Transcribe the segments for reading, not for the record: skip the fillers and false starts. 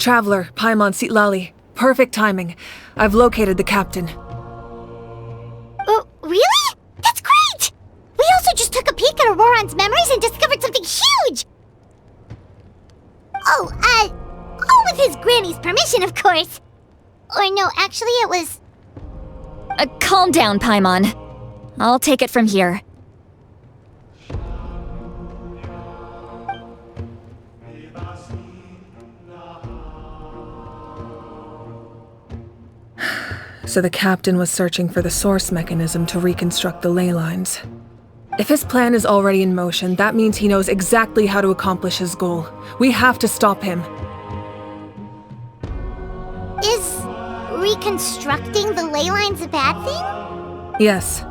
Traveler, Paimon Sitlali. Perfect timing. I've located the captain. Oh, really? That's great! We also just took a peek at Auroran's memories and discovered something huge! All with his granny's permission, of course. Or no, actually it was... Calm down, Paimon. I'll take it from here. So the captain was searching for the source mechanism to reconstruct the ley lines. If his plan is already in motion, that means he knows exactly how to accomplish his goal. We have to stop him. Is reconstructing the ley lines a bad thing? Yes.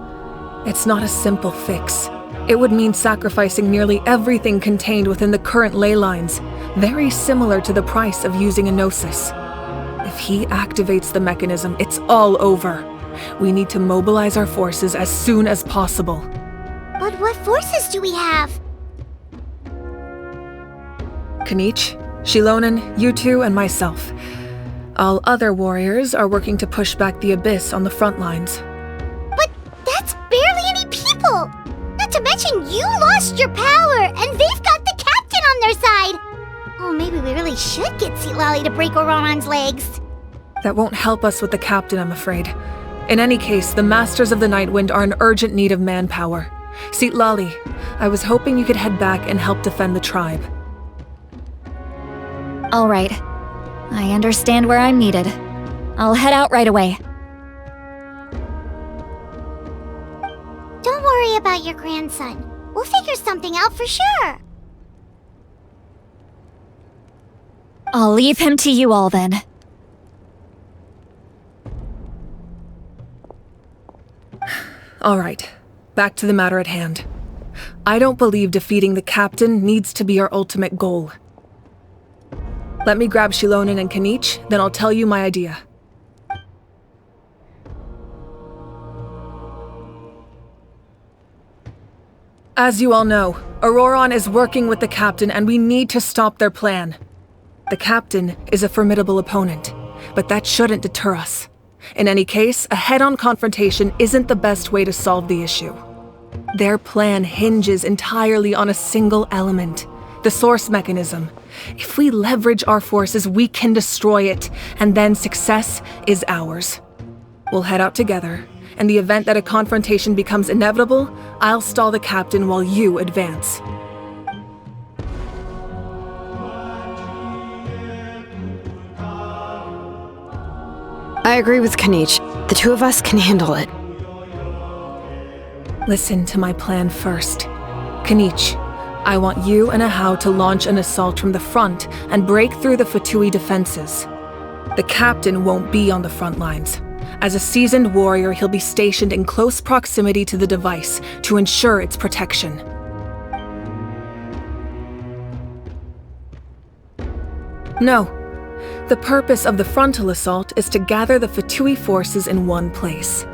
It's not a simple fix. It would mean sacrificing nearly everything contained within the current ley lines, very similar to the price of using a gnosis. If he activates the mechanism, it's all over. We need to mobilize our forces as soon as possible. But what forces do we have? Kanich, Shilonen, you two, and myself. All other warriors are working to push back the Abyss on the front lines. But that's barely any people! Not to mention you lost your power, and they've got the captain on their side! Oh, maybe we really should get Sitlali to break Auroran's legs. That won't help us with the captain, I'm afraid. In any case, the Masters of the Nightwind are in urgent need of manpower. Sitlali, I was hoping you could head back and help defend the tribe. All right. I understand where I'm needed. I'll head out right away. Don't worry about your grandson. We'll figure something out for sure. I'll leave him to you all then. All right, back to the matter at hand. I don't believe defeating the captain needs to be our ultimate goal. Let me grab Shilonen and Kanich, then I'll tell you my idea. As you all know, Auroran is working with the captain and we need to stop their plan. The captain is a formidable opponent, but that shouldn't deter us. In any case, a head-on confrontation isn't the best way to solve the issue. Their plan hinges entirely on a single element, the source mechanism. If we leverage our forces, we can destroy it, and then success is ours. We'll head out together. In the event that a confrontation becomes inevitable, I'll stall the captain while you advance. I agree with Kanich. The two of us can handle it. Listen to my plan first. Kanich, I want you and Ahau to launch an assault from the front and break through the Fatui defenses. The captain won't be on the front lines. As a seasoned warrior, he'll be stationed in close proximity to the device to ensure its protection. No. The purpose of the frontal assault is to gather the Fatui forces in one place.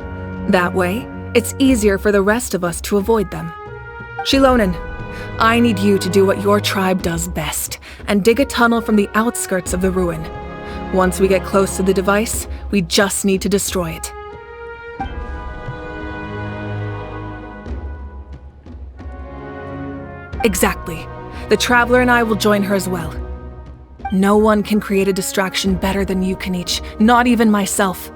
That way, it's easier for the rest of us to avoid them. Shilonen, I need you to do what your tribe does best, and dig a tunnel from the outskirts of the ruin. Once we get close to the device, we just need to destroy it. Exactly. The Traveler and I will join her as well. No one can create a distraction better than you, Kanich, not even myself.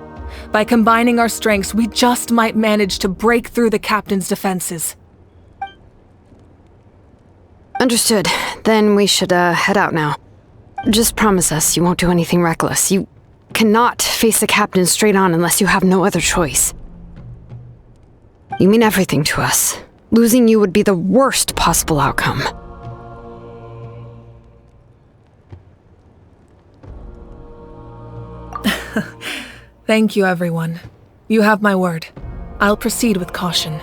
By combining our strengths, we just might manage to break through the captain's defenses. Understood. Then we should head out now. Just promise us you won't do anything reckless. You cannot face the captain straight on unless you have no other choice. You mean everything to us. Losing you would be the worst possible outcome. Thank you, everyone. You have my word. I'll proceed with caution.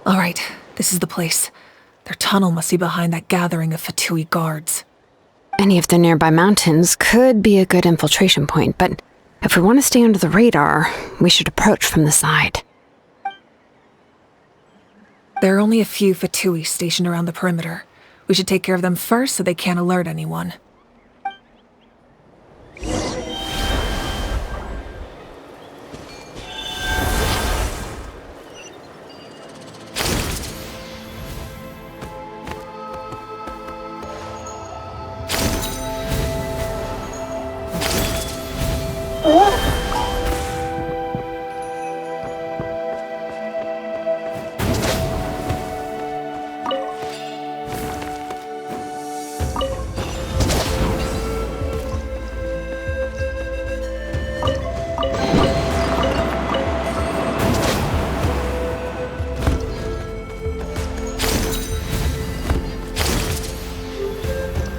Alright, this is the place. Their tunnel must be behind that gathering of Fatui guards. Any of the nearby mountains could be a good infiltration point, but if we want to stay under the radar, we should approach from the side. There are only a few Fatui stationed around the perimeter. We should take care of them first so they can't alert anyone.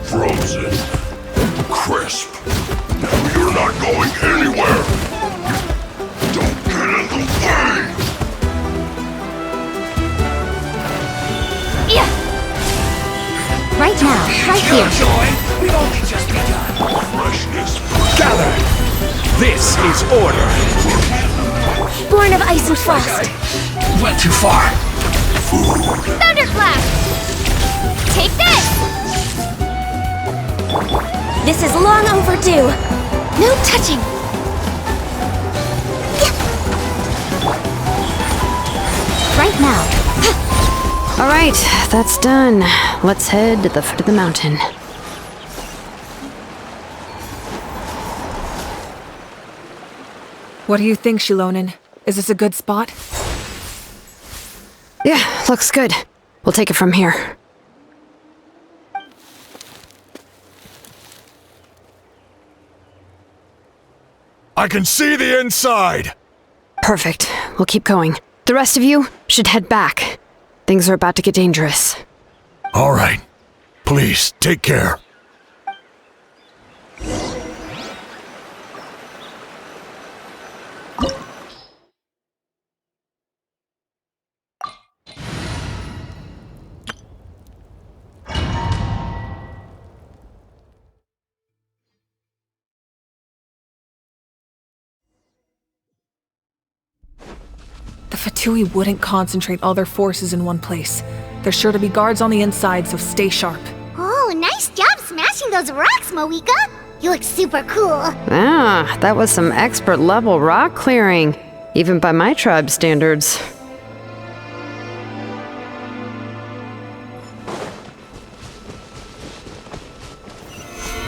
Frozen. Crisp. You're not going anywhere! Don't get in the way! Yeah. Right now, right here. Joy, we've only just begun. Freshness. Gather! This is order. Born of ice and frost. Went too far. Thunderclap! Take this! This is long overdue. No touching. Right now. All right, that's done. Let's head to the foot of the mountain. What do you think, Shilonin? Is this a good spot? Yeah, looks good. We'll take it from here. I can see the inside! Perfect. We'll keep going. The rest of you should head back. Things are about to get dangerous. All right. Please, take care. The Fatui wouldn't concentrate all their forces in one place. There's sure to be guards on the inside, so stay sharp. Oh, nice job smashing those rocks, Moika. You look super cool. Ah, that was some expert level rock clearing, even by my tribe standards.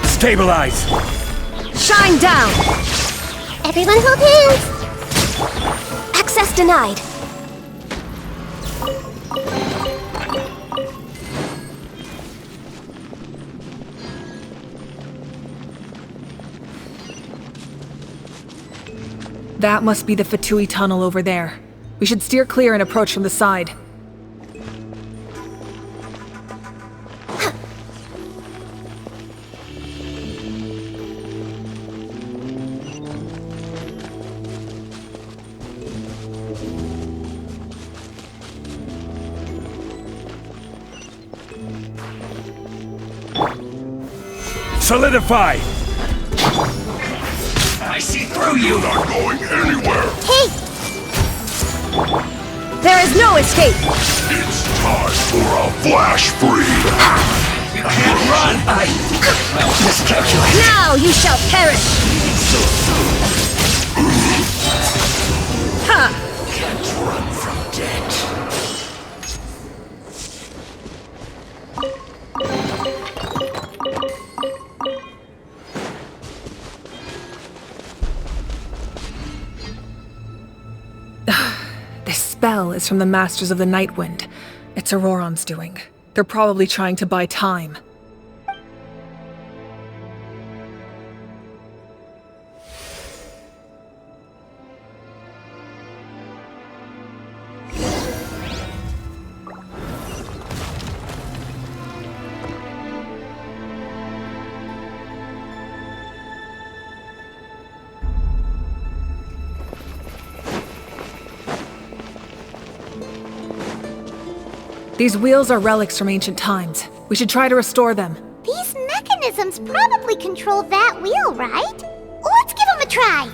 Stabilize! Shine down! Everyone hold hands. Access denied. That must be the Fatui tunnel over there. We should steer clear and approach from the side. Solidify! I see through you! You're not going anywhere! Hey, There is no escape! It's time for a flash freeze! You can't run! I miscalculated. Now you shall perish! Can't run from death. This spell is from the Masters of the Night Wind. It's Auroron's doing. They're probably trying to buy time. These wheels are relics from ancient times. We should try to restore them. These mechanisms probably control that wheel, right? Let's give them a try.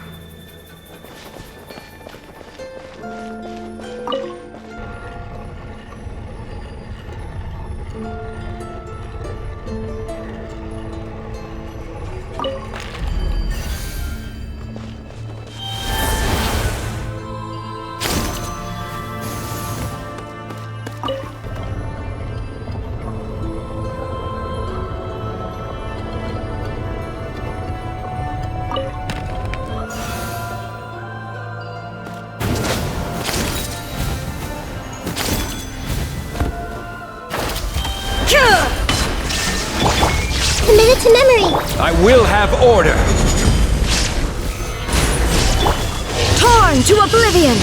Commit it to memory. I will have order. Torn to oblivion!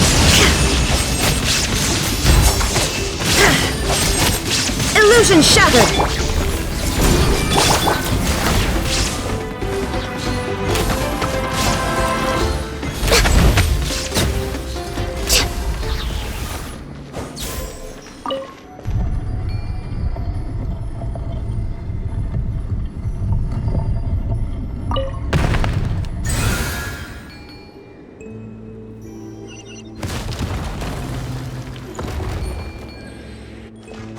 Illusion shattered!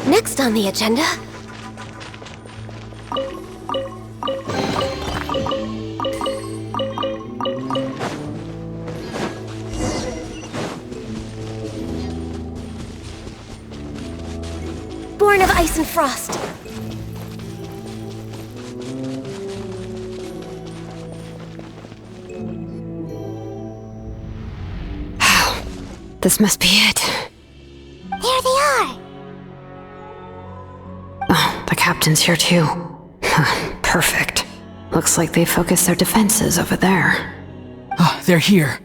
Next on the agenda. Born of ice and frost. This must be it. There they are. Oh, the captain's here too. Perfect. Looks like they focused their defenses over there. Oh, they're here.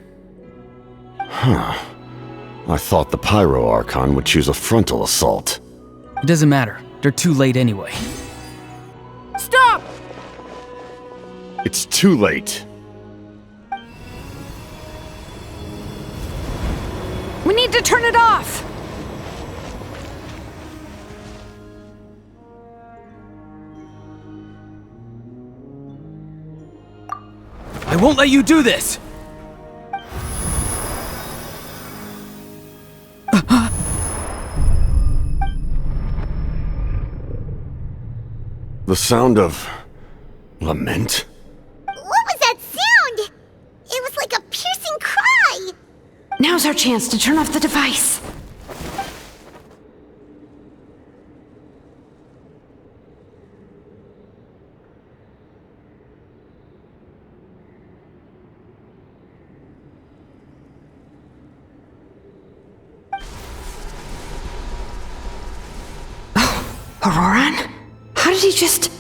I thought the Pyro Archon would choose a frontal assault. It doesn't matter. They're too late anyway. Stop! It's too late. We need to turn it off! I won't let you do this! The sound of lament? What was that sound? It was like a piercing cry. Now's our chance to turn off the device. Auroran? How did he just...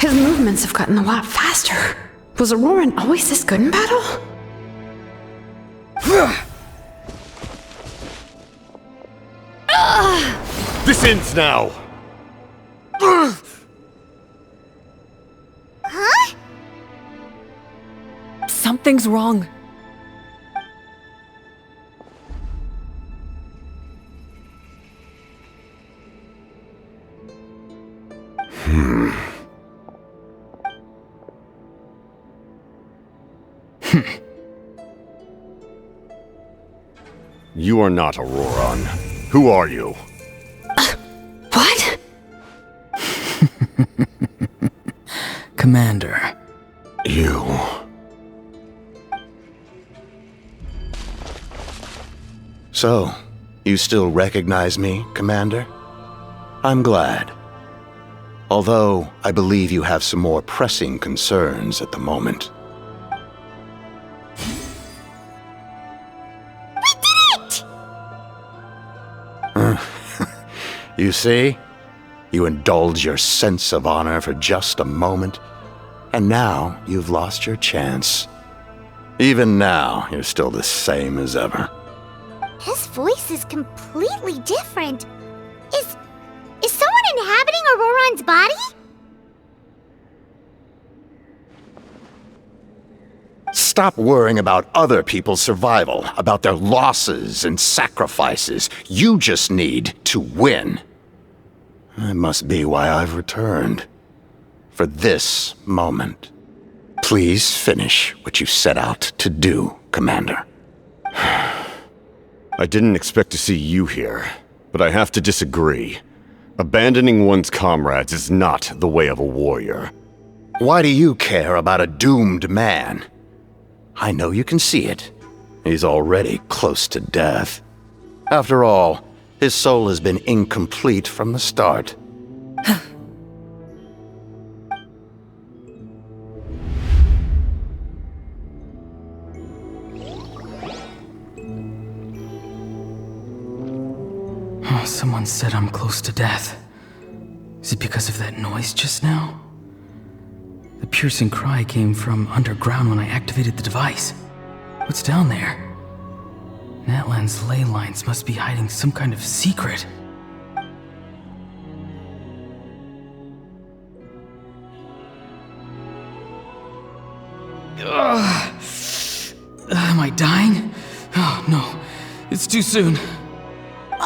His movements have gotten a lot faster. Was Auroran always this good in battle? This ends now! Huh? Something's wrong. You are not Auroran. Who are you? What? Commander. You... So, you still recognize me, Commander? I'm glad. Although, I believe you have some more pressing concerns at the moment. We did it! You see? You indulge your sense of honor for just a moment, and now you've lost your chance. Even now, you're still the same as ever. His voice is completely different. Is someone inhabiting Auroran's body? Stop worrying about other people's survival, about their losses and sacrifices. You just need to win. That must be why I've returned. For this moment. Please finish what you set out to do, Commander. I didn't expect to see you here, but I have to disagree. Abandoning one's comrades is not the way of a warrior. Why do you care about a doomed man? I know you can see it. He's already close to death. After all, his soul has been incomplete from the start. Someone said I'm close to death. Is it because of that noise just now? The piercing cry came from underground when I activated the device. What's down there? Natlan's ley lines must be hiding some kind of secret. Am I dying? Oh no, it's too soon.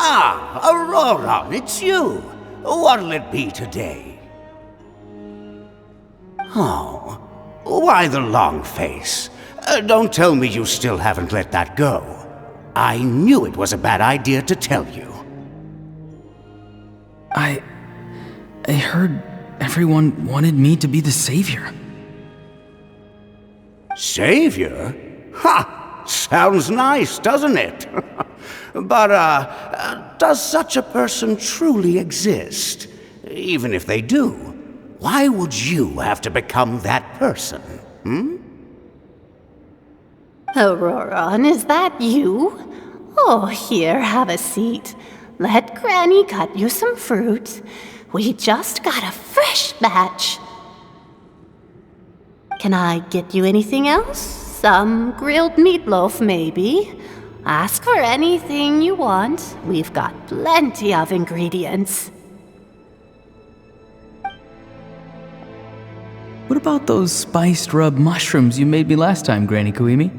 Ah, Auroron, it's you. What'll it be today? Oh, why the long face? Don't tell me you still haven't let that go. I knew it was a bad idea to tell you. I heard everyone wanted me to be the savior. Savior? Ha! Sounds nice, doesn't it? But, does such a person truly exist? Even if they do, why would you have to become that person, Auroron, is that you? Oh, here, have a seat. Let Granny cut you some fruit. We just got a fresh batch. Can I get you anything else? Some grilled meatloaf, maybe? Ask for anything you want. We've got plenty of ingredients. What about those spiced rub mushrooms you made me last time, Granny Kuimi?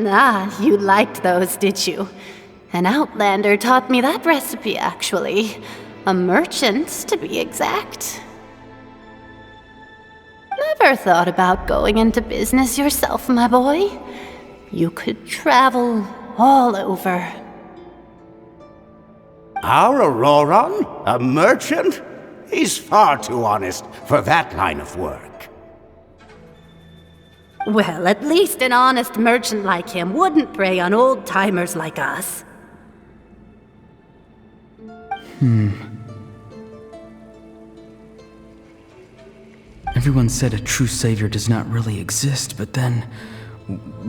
Ah, you liked those, did you? An outlander taught me that recipe, actually. A merchant, to be exact. Never thought about going into business yourself, my boy? You could travel all over. Our Auroron? A merchant? He's far too honest for that line of work. Well, at least an honest merchant like him wouldn't prey on old-timers like us. Everyone said a true savior does not really exist, but then,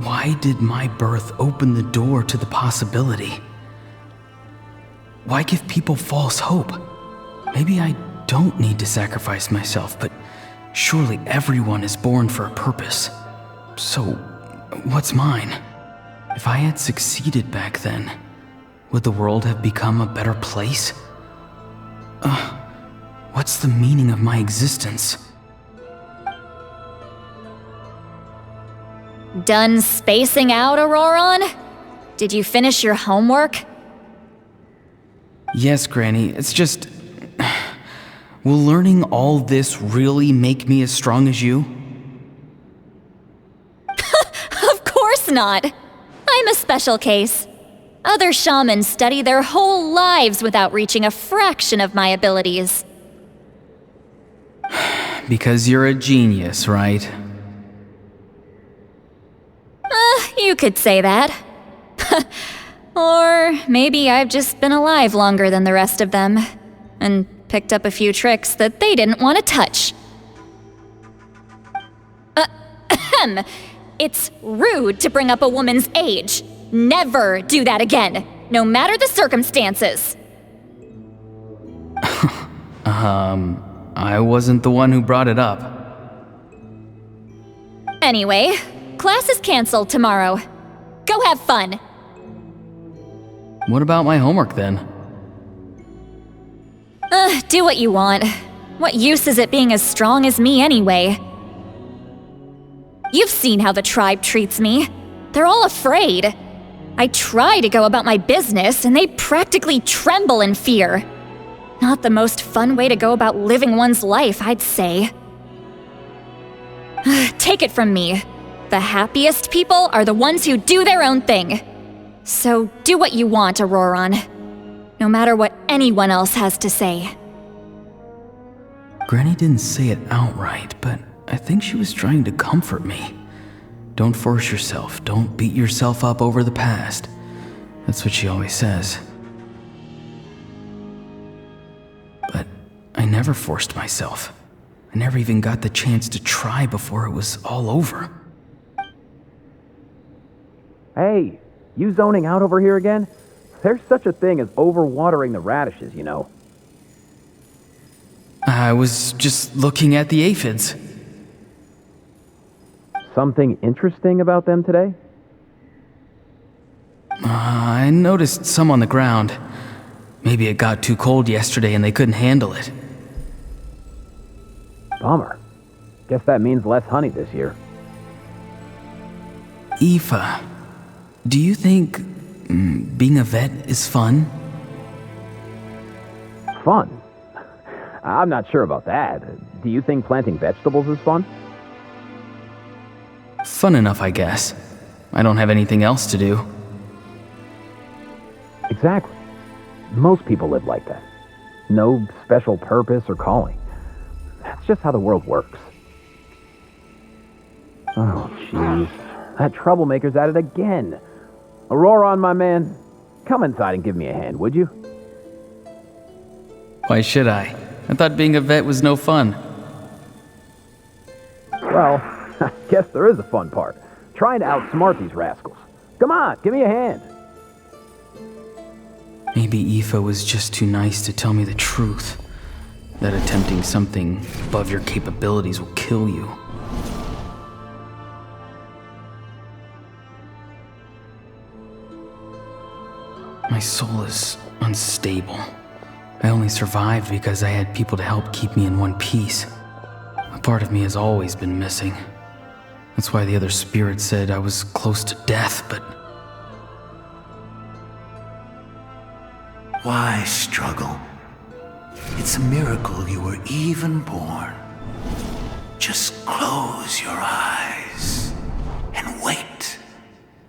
why did my birth open the door to the possibility? Why give people false hope? Maybe I don't need to sacrifice myself, but surely everyone is born for a purpose. So, what's mine? If I had succeeded back then, would the world have become a better place? What's the meaning of my existence? Done spacing out, Auroron? Did you finish your homework? Yes, Granny, it's just... Will learning all this really make me as strong as you? Of course not! I'm a special case. Other shamans study their whole lives without reaching a fraction of my abilities. Because you're a genius, right? You could say that. Or maybe I've just been alive longer than the rest of them, and picked up a few tricks that they didn't want to touch. It's rude to bring up a woman's age. Never do that again, no matter the circumstances. I wasn't the one who brought it up. Anyway, class is canceled tomorrow. Go have fun. What about my homework then? Do what you want. What use is it being as strong as me anyway? You've seen how the tribe treats me. They're all afraid. I try to go about my business, and they practically tremble in fear. Not the most fun way to go about living one's life, I'd say. Take it from me. The happiest people are the ones who do their own thing. So do what you want, Auroron. No matter what anyone else has to say. Granny didn't say it outright, but I think she was trying to comfort me. Don't force yourself. Don't beat yourself up over the past. That's what she always says. But I never forced myself. I never even got the chance to try before it was all over. Hey, you zoning out over here again? There's such a thing as overwatering the radishes, you know. I was just looking at the aphids. Something interesting about them today? I noticed some on the ground. Maybe it got too cold yesterday and they couldn't handle it. Bummer. Guess that means less honey this year. Aoife, do you think being a vet is fun? Fun? I'm not sure about that. Do you think planting vegetables is fun? Fun enough, I guess. I don't have anything else to do. Exactly. Most people live like that. No special purpose or calling. That's just how the world works. Oh, jeez. That troublemaker's at it again. Auroron, my man, come inside and give me a hand, would you? Why should I? I thought being a vet was no fun. Well, I guess there is a fun part. Trying to outsmart these rascals. Come on, give me a hand. Maybe Aoife was just too nice to tell me the truth. That attempting something above your capabilities will kill you. My soul is unstable. I only survived because I had people to help keep me in one piece. A part of me has always been missing. That's why the other spirits said I was close to death, but... Why struggle? It's a miracle you were even born. Just close your eyes and wait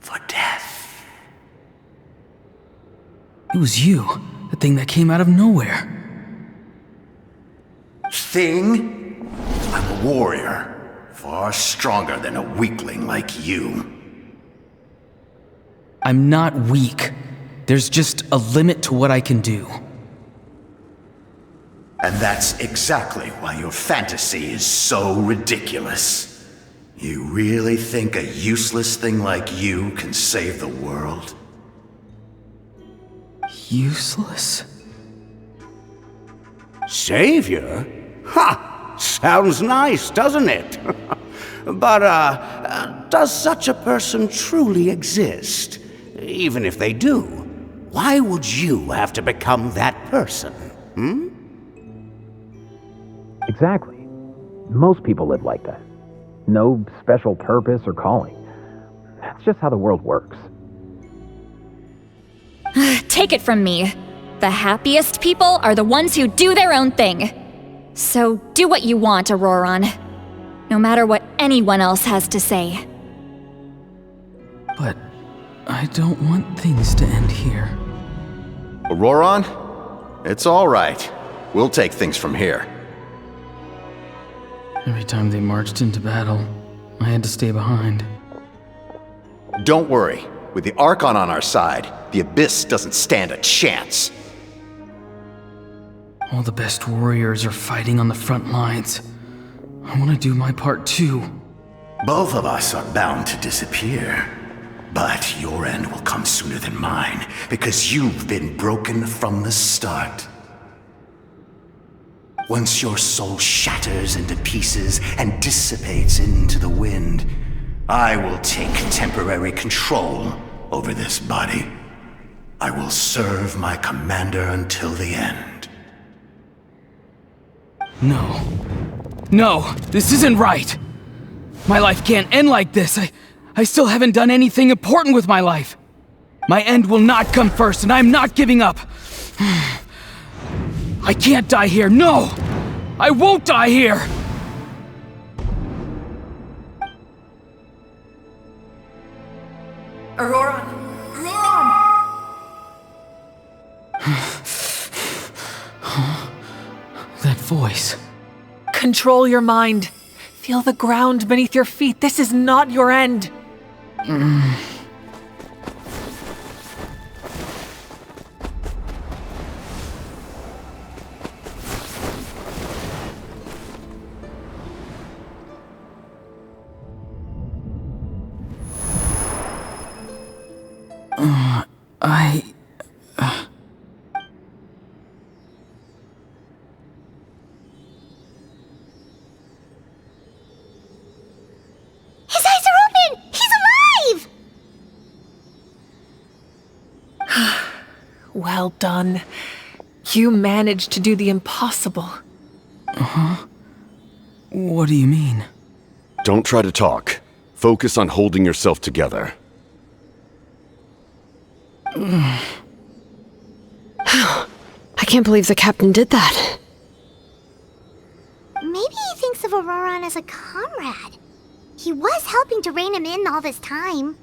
for death. It was you, the thing that came out of nowhere. Thing? I'm a warrior, far stronger than a weakling like you. I'm not weak. There's just a limit to what I can do. And that's exactly why your fantasy is so ridiculous. You really think a useless thing like you can save the world? Useless? Savior? Ha! Sounds nice, doesn't it? But, does such a person truly exist? Even if they do, why would you have to become that person? Hmm? Exactly. Most people live like that. No special purpose or calling. That's just how the world works. Take it from me. The happiest people are the ones who do their own thing. So do what you want, Auroron. No matter what anyone else has to say. But I don't want things to end here. Auroron? It's all right. We'll take things from here. Every time they marched into battle, I had to stay behind. Don't worry. With the Archon on our side, the Abyss doesn't stand a chance. All the best warriors are fighting on the front lines. I want to do my part too. Both of us are bound to disappear. But your end will come sooner than mine, because you've been broken from the start. Once your soul shatters into pieces and dissipates into the wind, I will take temporary control over this body. I will serve my commander until the end. No. No, this isn't right! My life can't end like this. I still haven't done anything important with my life. My end will not come first, and I'm not giving up. I can't die here. No! I won't die here! Auroran! That voice. Control your mind. Feel the ground beneath your feet. This is not your end. His eyes are open! He's alive! Well done. You managed to do the impossible. What do you mean? Don't try to talk. Focus on holding yourself together. I can't believe the captain did that. Maybe he thinks of Auroran as a comrade. He was helping to rein him in all this time.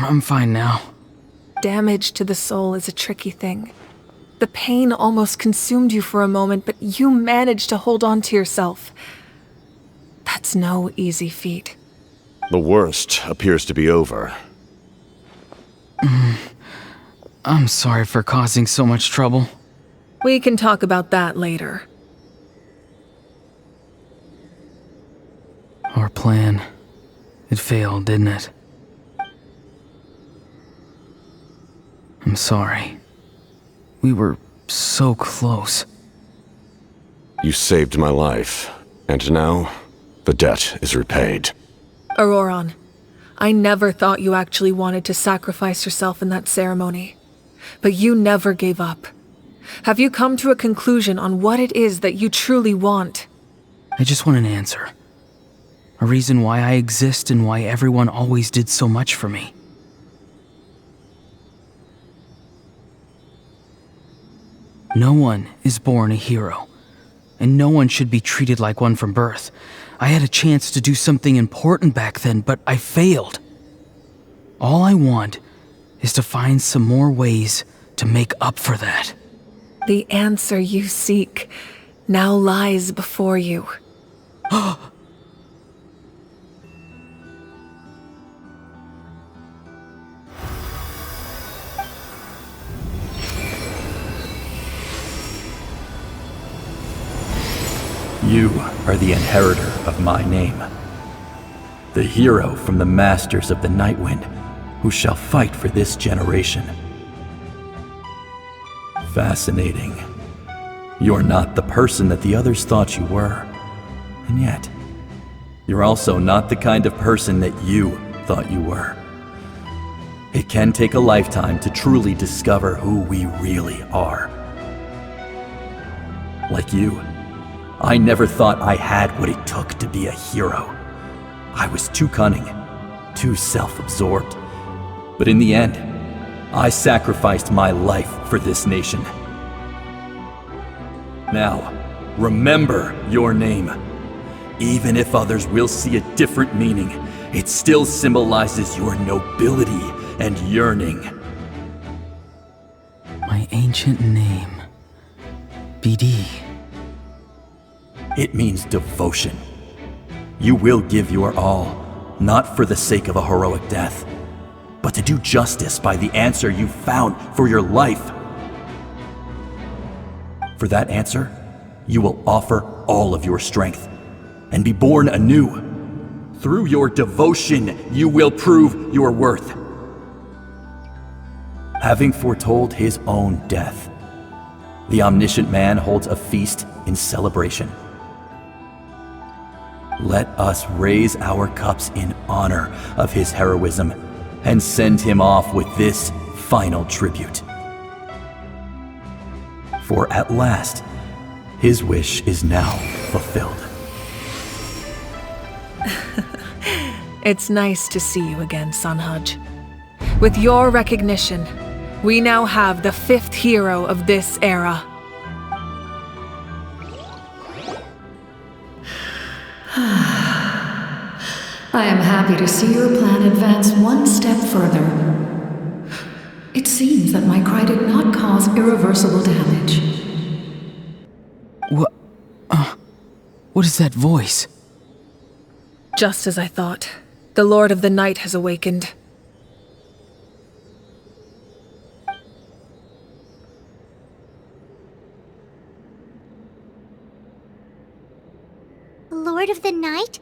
I'm fine now. Damage to the soul is a tricky thing. The pain almost consumed you for a moment, but you managed to hold on to yourself. That's no easy feat. The worst appears to be over. I'm sorry for causing so much trouble. We can talk about that later. Our plan. It failed, didn't it? I'm sorry. We were so close. You saved my life, and now the debt is repaid. Auroran, I never thought you actually wanted to sacrifice yourself in that ceremony. But you never gave up. Have you come to a conclusion on what it is that you truly want? I just want an answer. A reason why I exist and why everyone always did so much for me. No one is born a hero, and no one should be treated like one from birth. I had a chance to do something important back then, but I failed. All I want is to find some more ways to make up for that. The answer you seek now lies before you. You are the inheritor of my name. The hero from the masters of the Nightwind, who shall fight for this generation. Fascinating. You're not the person that the others thought you were. And yet, you're also not the kind of person that you thought you were. It can take a lifetime to truly discover who we really are. Like you, I never thought I had what it took to be a hero. I was too cunning, too self-absorbed. But in the end, I sacrificed my life for this nation. Now, remember your name. Even if others will see a different meaning, it still symbolizes your nobility and yearning. My ancient name. BD. It means devotion. You will give your all, not for the sake of a heroic death, but to do justice by the answer you found for your life. For that answer, you will offer all of your strength and be born anew. Through your devotion, you will prove your worth. Having foretold his own death, the omniscient man holds a feast in celebration. Let us raise our cups in honor of his heroism and send him off with this final tribute. For at last, his wish is now fulfilled. It's nice to see you again, Sanhaj. With your recognition, we now have the 5th hero of this era. I am happy to see your plan advance one step further. It seems that my cry did not cause irreversible damage. What is that voice? Just as I thought. The Lord of the Night has awakened. Lord of the Night?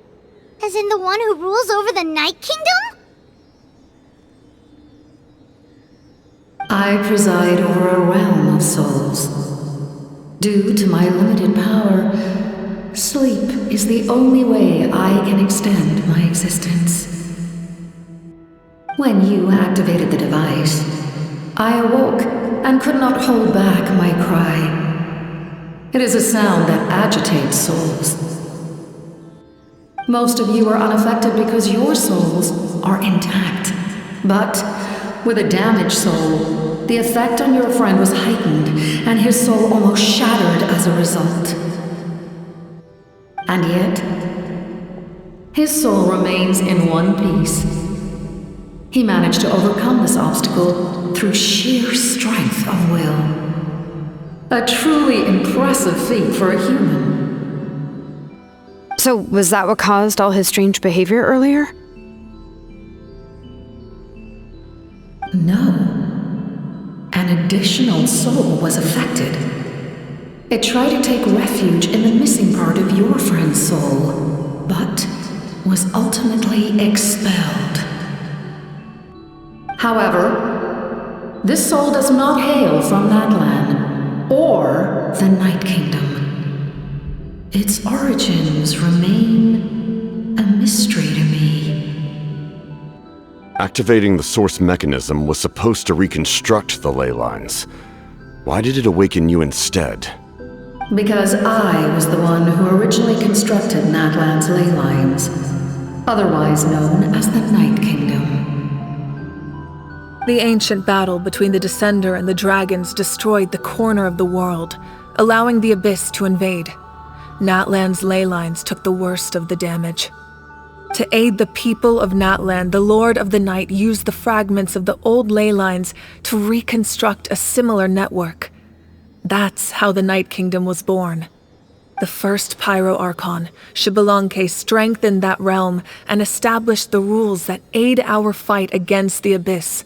As in the one who rules over the Night Kingdom? I preside over a realm of souls. Due to my limited power, sleep is the only way I can extend my existence. When you activated the device, I awoke and could not hold back my cry. It is a sound that agitates souls. Most of you are unaffected because your souls are intact. But with a damaged soul, the effect on your friend was heightened, and his soul almost shattered as a result. And yet, his soul remains in one piece. He managed to overcome this obstacle through sheer strength of will. A truly impressive feat for a human. So, was that what caused all his strange behavior earlier? No. An additional soul was affected. It tried to take refuge in the missing part of your friend's soul, but was ultimately expelled. However, this soul does not hail from that land, or the Night Kingdom. Its origins remain a mystery to me. Activating the source mechanism was supposed to reconstruct the ley lines. Why did it awaken you instead? Because I was the one who originally constructed Natlan's ley lines, otherwise known as the Night Kingdom. The ancient battle between the Descender and the dragons destroyed the corner of the world, allowing the Abyss to invade. Natlan's ley lines took the worst of the damage. To aid the people of Natlan, the Lord of the Night used the fragments of the old ley lines to reconstruct a similar network. That's how the Night Kingdom was born. The first Pyro Archon, Xbalanque, strengthened that realm and established the rules that aid our fight against the Abyss.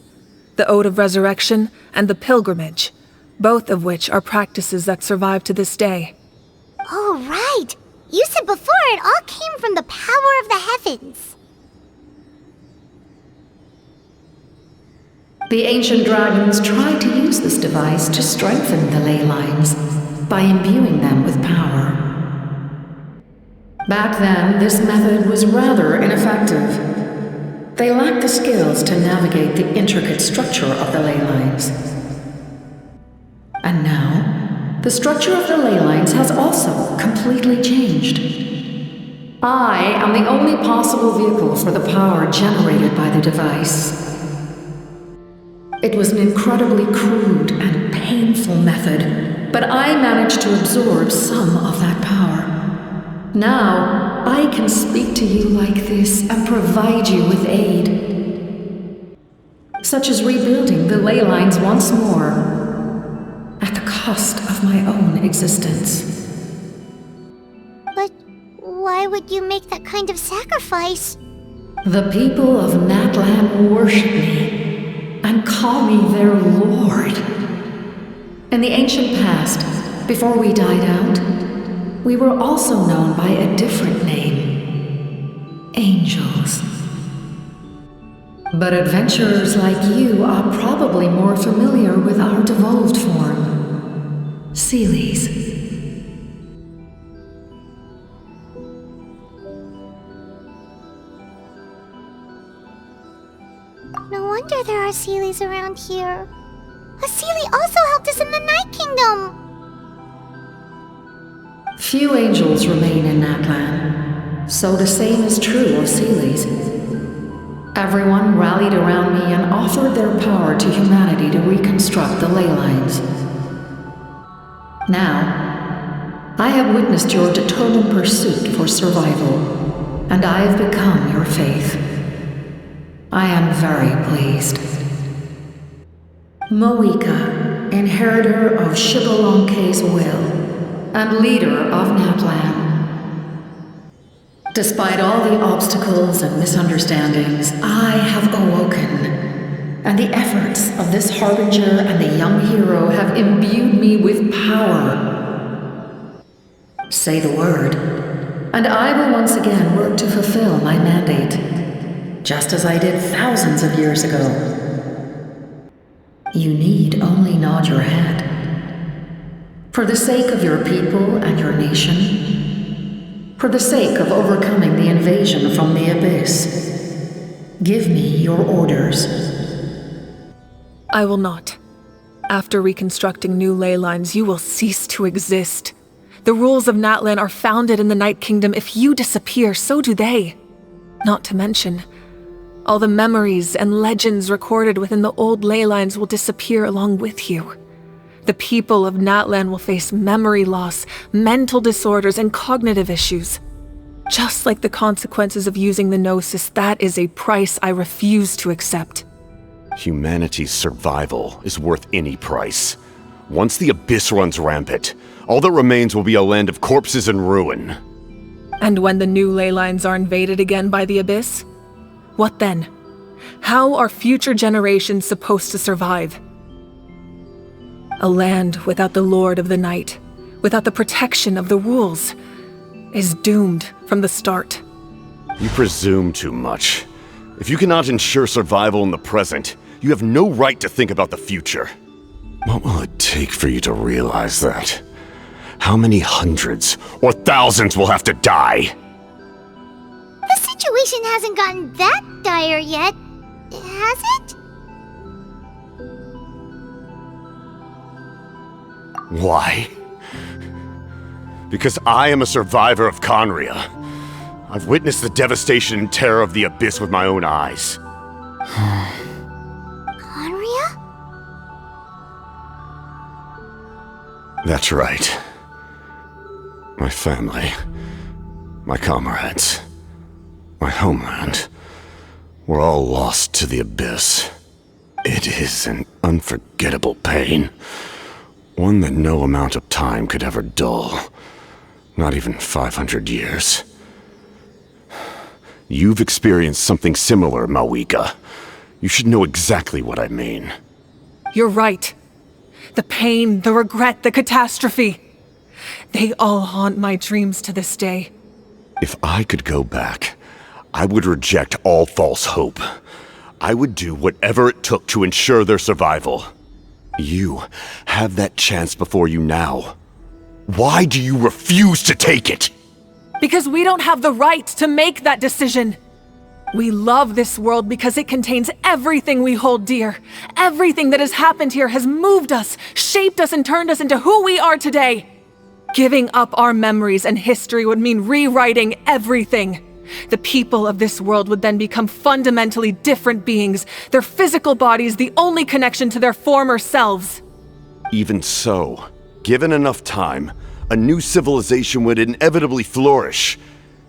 The Ode of Resurrection and the Pilgrimage, both of which are practices that survive to this day. Oh, right! You said before it all came from the power of the heavens. The ancient dragons tried to use this device to strengthen the ley lines by imbuing them with power. Back then, this method was rather ineffective. They lacked the skills to navigate the intricate structure of the ley lines. And now, the structure of the ley lines has also completely changed. I am the only possible vehicle for the power generated by the device. It was an incredibly crude and painful method, but I managed to absorb some of that power. Now, I can speak to you like this and provide you with aid, such as rebuilding the ley lines once more, at the cost of my own existence. But why would you make that kind of sacrifice? The people of Natlan worship me and call me their lord. In the ancient past, before we died out, we were also known by a different name: angels. But adventurers like you are probably more familiar with our devolved form, Seelies. are Seelies around here. A Seelie also helped us in the Night Kingdom. Few angels remain in Natlan, so the same is true of Seelies. Everyone rallied around me and offered their power to humanity to reconstruct the ley lines. Now, I have witnessed your determined pursuit for survival, and I have become your faith. I am very pleased. Moika, inheritor of Shibalonke's will, and leader of Natlan. Despite all the obstacles and misunderstandings, I have awoken, and the efforts of this harbinger and the young hero have imbued me with power. Say the word, and I will once again work to fulfill my mandate, just as I did thousands of years ago. You need only nod your head. For the sake of your people and your nation, for the sake of overcoming the invasion from the Abyss, give me your orders. I will not. After reconstructing new ley lines, you will cease to exist. The rules of Natlan are founded in the Night Kingdom. If you disappear, so do they. Not to mention, all the memories and legends recorded within the old ley lines will disappear along with you. The people of Natlan will face memory loss, mental disorders, and cognitive issues. Just like the consequences of using the Gnosis, that is a price I refuse to accept. Humanity's survival is worth any price. Once the Abyss runs rampant, all that remains will be a land of corpses and ruin. And when the new ley lines are invaded again by the Abyss? What then? How are future generations supposed to survive? A land without the Lord of the Night, without the protection of the rules, is doomed from the start. You presume too much. If you cannot ensure survival in the present, you have no right to think about the future. What will it take for you to realize that? How many hundreds or thousands will have to die? The situation hasn't gotten that dire yet, has it? Why? Because I am a survivor of Conria. I've witnessed the devastation and terror of the Abyss with my own eyes. Conria? That's right. My family, my comrades, my homeland, were all lost to the Abyss. It is an unforgettable pain. One that no amount of time could ever dull. Not even 500 years. You've experienced something similar, Mawika. You should know exactly what I mean. You're right. The pain, the regret, the catastrophe. They all haunt my dreams to this day. If I could go back, I would reject all false hope. I would do whatever it took to ensure their survival. You have that chance before you now. Why do you refuse to take it? Because we don't have the right to make that decision. We love this world because it contains everything we hold dear. Everything that has happened here has moved us, shaped us, and turned us into who we are today. Giving up our memories and history would mean rewriting everything. The people of this world would then become fundamentally different beings, their physical bodies the only connection to their former selves. Even so, given enough time, a new civilization would inevitably flourish.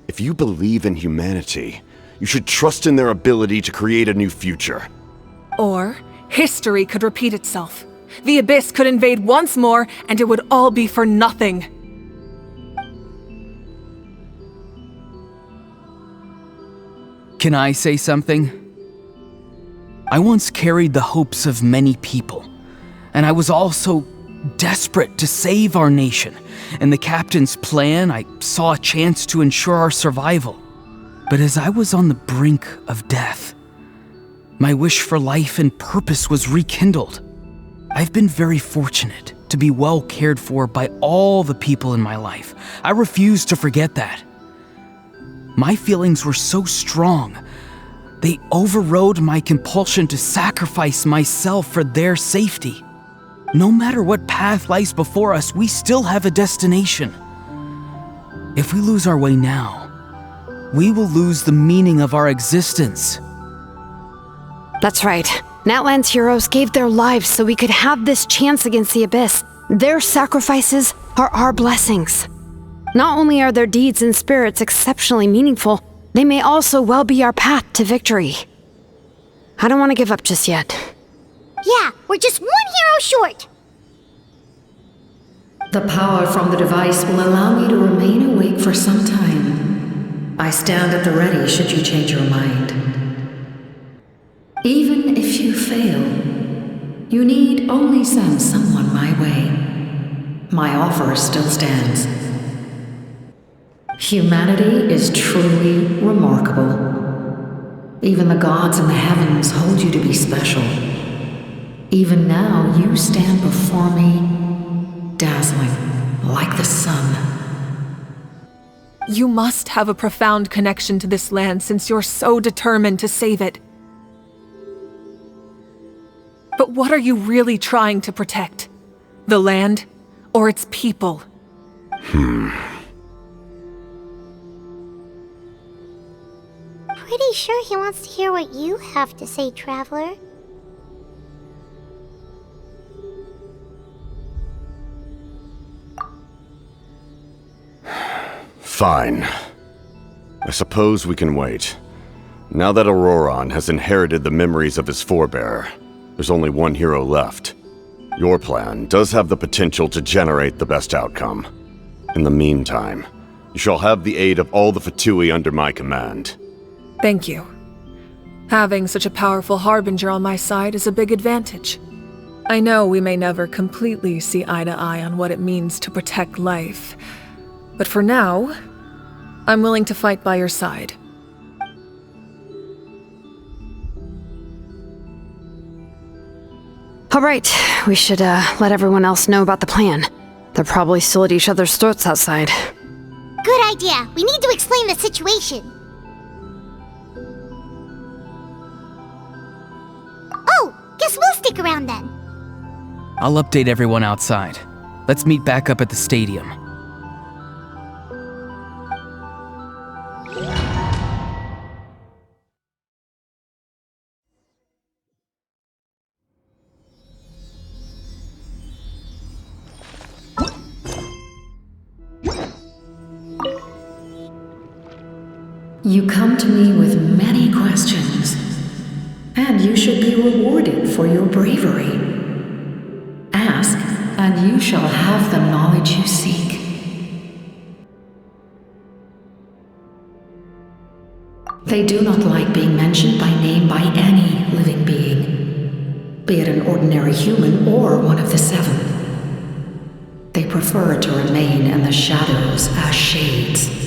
If you believe in humanity, you should trust in their ability to create a new future. Or, history could repeat itself. The Abyss could invade once more, and it would all be for nothing. Can I say something? I once carried the hopes of many people, and I was also desperate to save our nation. In the captain's plan, I saw a chance to ensure our survival. But as I was on the brink of death, my wish for life and purpose was rekindled. I've been very fortunate to be well cared for by all the people in my life. I refuse to forget that. My feelings were so strong, They overrode my compulsion to sacrifice myself for their safety. No matter what path lies before us, we still have a destination. If we lose our way now, we will lose the meaning of our existence. That's right. Natlan's heroes gave their lives so we could have this chance against the Abyss. Their sacrifices are our blessings. Not only are their deeds and spirits exceptionally meaningful, they may also well be our path to victory. I don't want to give up just yet. Yeah, we're just one hero short. The power from the device will allow me to remain awake for some time. I stand at the ready should you change your mind. Even if you fail, you need only send someone my way. My offer still stands. Humanity is truly remarkable. Even the gods in the heavens hold you to be special. Even now, you stand before me, dazzling like the sun. You must have a profound connection to this land since you're so determined to save it. But what are you really trying to protect? The land or its people? Pretty sure he wants to hear what you have to say, Traveler. Fine. I suppose we can wait. Now that Auroron has inherited the memories of his forebear, there's only one hero left. Your plan does have the potential to generate the best outcome. In the meantime, you shall have the aid of all the Fatui under my command. Thank you. Having such a powerful harbinger on my side is a big advantage. I know we may never completely see eye to eye on what it means to protect life, but for now, I'm willing to fight by your side. All right, we should let everyone else know about the plan. They're probably still at each other's throats outside. Good idea. We need to explain the situation. Oh, guess we'll stick around then. I'll update everyone outside. Let's meet back up at the stadium. You come to me with many questions, and you should be rewarded for your bravery. Ask, and you shall have the knowledge you seek. They do not like being mentioned by name by any living being, be it an ordinary human or one of the seven. They prefer to remain in the shadows as shades.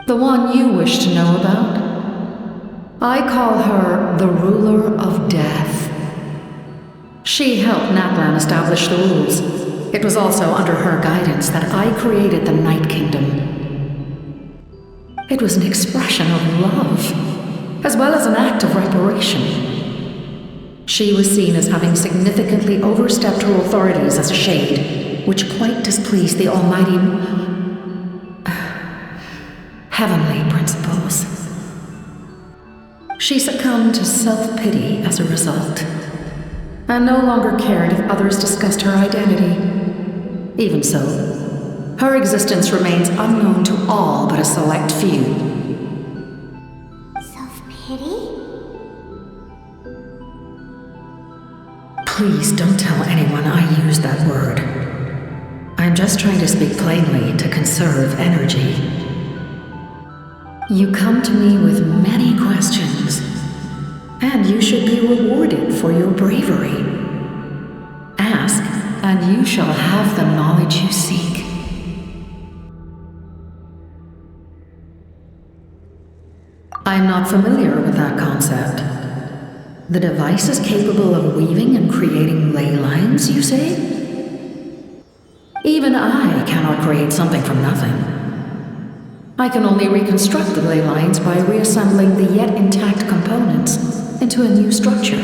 The one you wish to know about? I call her the Ruler of Death. She helped Natlan establish the rules. It was also under her guidance that I created the Night Kingdom. It was an expression of love, as well as an act of reparation. She was seen as having significantly overstepped her authorities as a shade, which quite displeased the almighty heavenly principles. She succumbed to self-pity as a result, and no longer cared if others discussed her identity. Even so, her existence remains unknown to all but a select few. Self-pity? Please don't tell anyone I used that word. I'm just trying to speak plainly to conserve energy. You come to me with many questions, and you should be rewarded for your bravery. Ask, and you shall have the knowledge you seek. I'm not familiar with that concept. The device is capable of weaving and creating ley lines, you say? Even I cannot create something from nothing. I can only reconstruct the ley lines by reassembling the yet intact components into a new structure.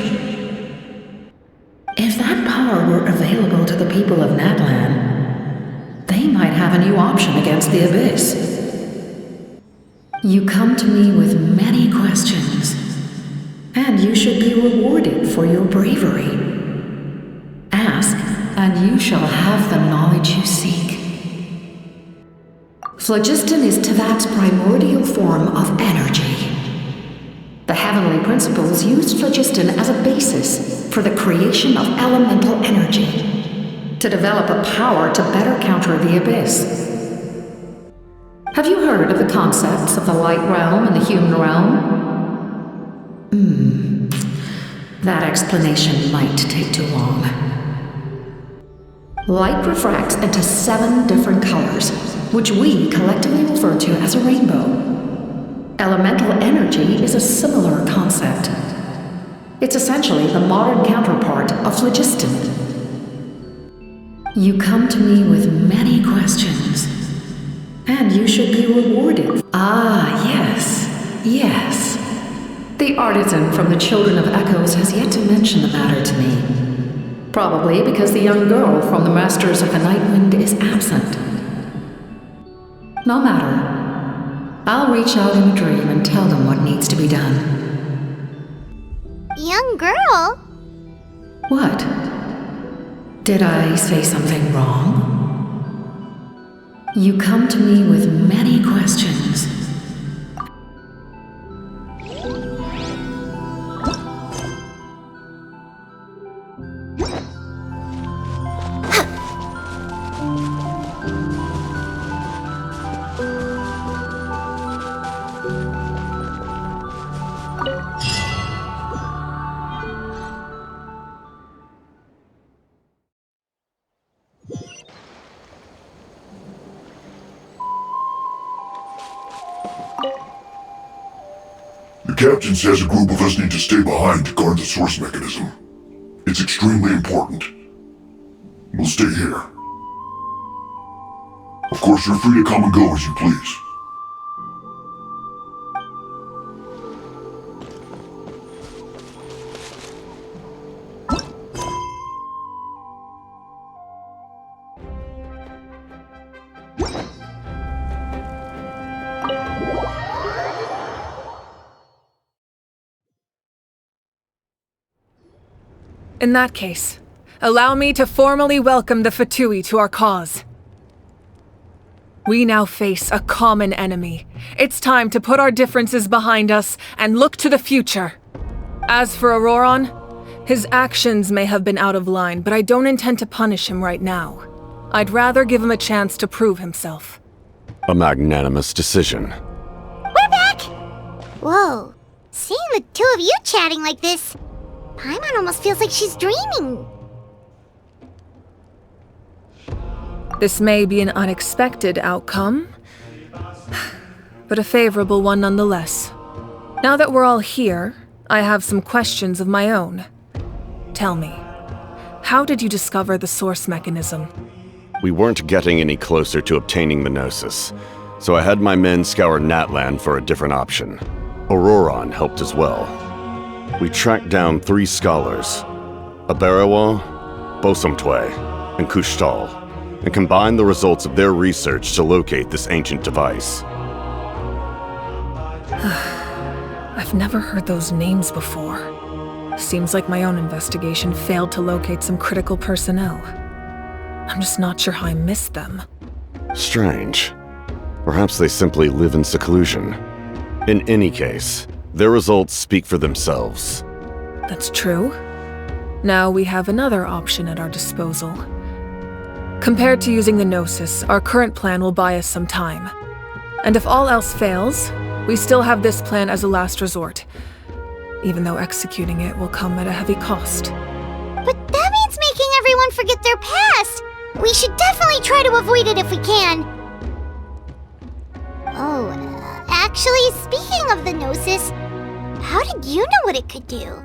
If that power were available to the people of Natlan, they might have a new option against the Abyss. You come to me with many questions, and you should be rewarded for your bravery. Ask, and you shall have the knowledge you seek. Phlogiston is Teyvat's primordial form of energy. The heavenly principles used phlogiston as a basis for the creation of elemental energy, to develop a power to better counter the Abyss. Have you heard of the concepts of the light realm and the human realm? That explanation might take too long. Light refracts into 7 different colors, which we collectively refer to as a rainbow. Elemental energy is a similar concept. It's essentially the modern counterpart of phlogiston. You come to me with many questions, and you should be rewarded. Ah, yes. The artisan from the Children of Echoes has yet to mention the matter to me. Probably because the young girl from the Masters of the Nightwind is absent. No matter. I'll reach out in a dream and tell them what needs to be done. Young girl? What? Did I say something wrong? You come to me with many questions. The captain says a group of us need to stay behind to guard the source mechanism. It's extremely important. We'll stay here. Of course, you're free to come and go as you please. In that case, allow me to formally welcome the Fatui to our cause. We now face a common enemy. It's time to put our differences behind us and look to the future. As for Auroron, his actions may have been out of line, but I don't intend to punish him right now. I'd rather give him a chance to prove himself. A magnanimous decision. We're back! Whoa, seeing the two of you chatting like this, Paimon almost feels like she's dreaming. This may be an unexpected outcome, but a favorable one nonetheless. Now that we're all here, I have some questions of my own. Tell me, how did you discover the source mechanism? We weren't getting any closer to obtaining the Gnosis, so I had my men scour Natlan for a different option. Auroron helped as well. We tracked down 3 scholars, Aberawa, Bosamtwe, and Kushtal, and combined the results of their research to locate this ancient device. I've never heard those names before. Seems like my own investigation failed to locate some critical personnel. I'm just not sure how I missed them. Strange. Perhaps they simply live in seclusion. In any case, their results speak for themselves. That's true. Now we have another option at our disposal. Compared to using the Gnosis, our current plan will buy us some time. And if all else fails, we still have this plan as a last resort, even though executing it will come at a heavy cost. But that means making everyone forget their past! We should definitely try to avoid it if we can. Oh, actually, speaking of the Gnosis, how did you know what it could do?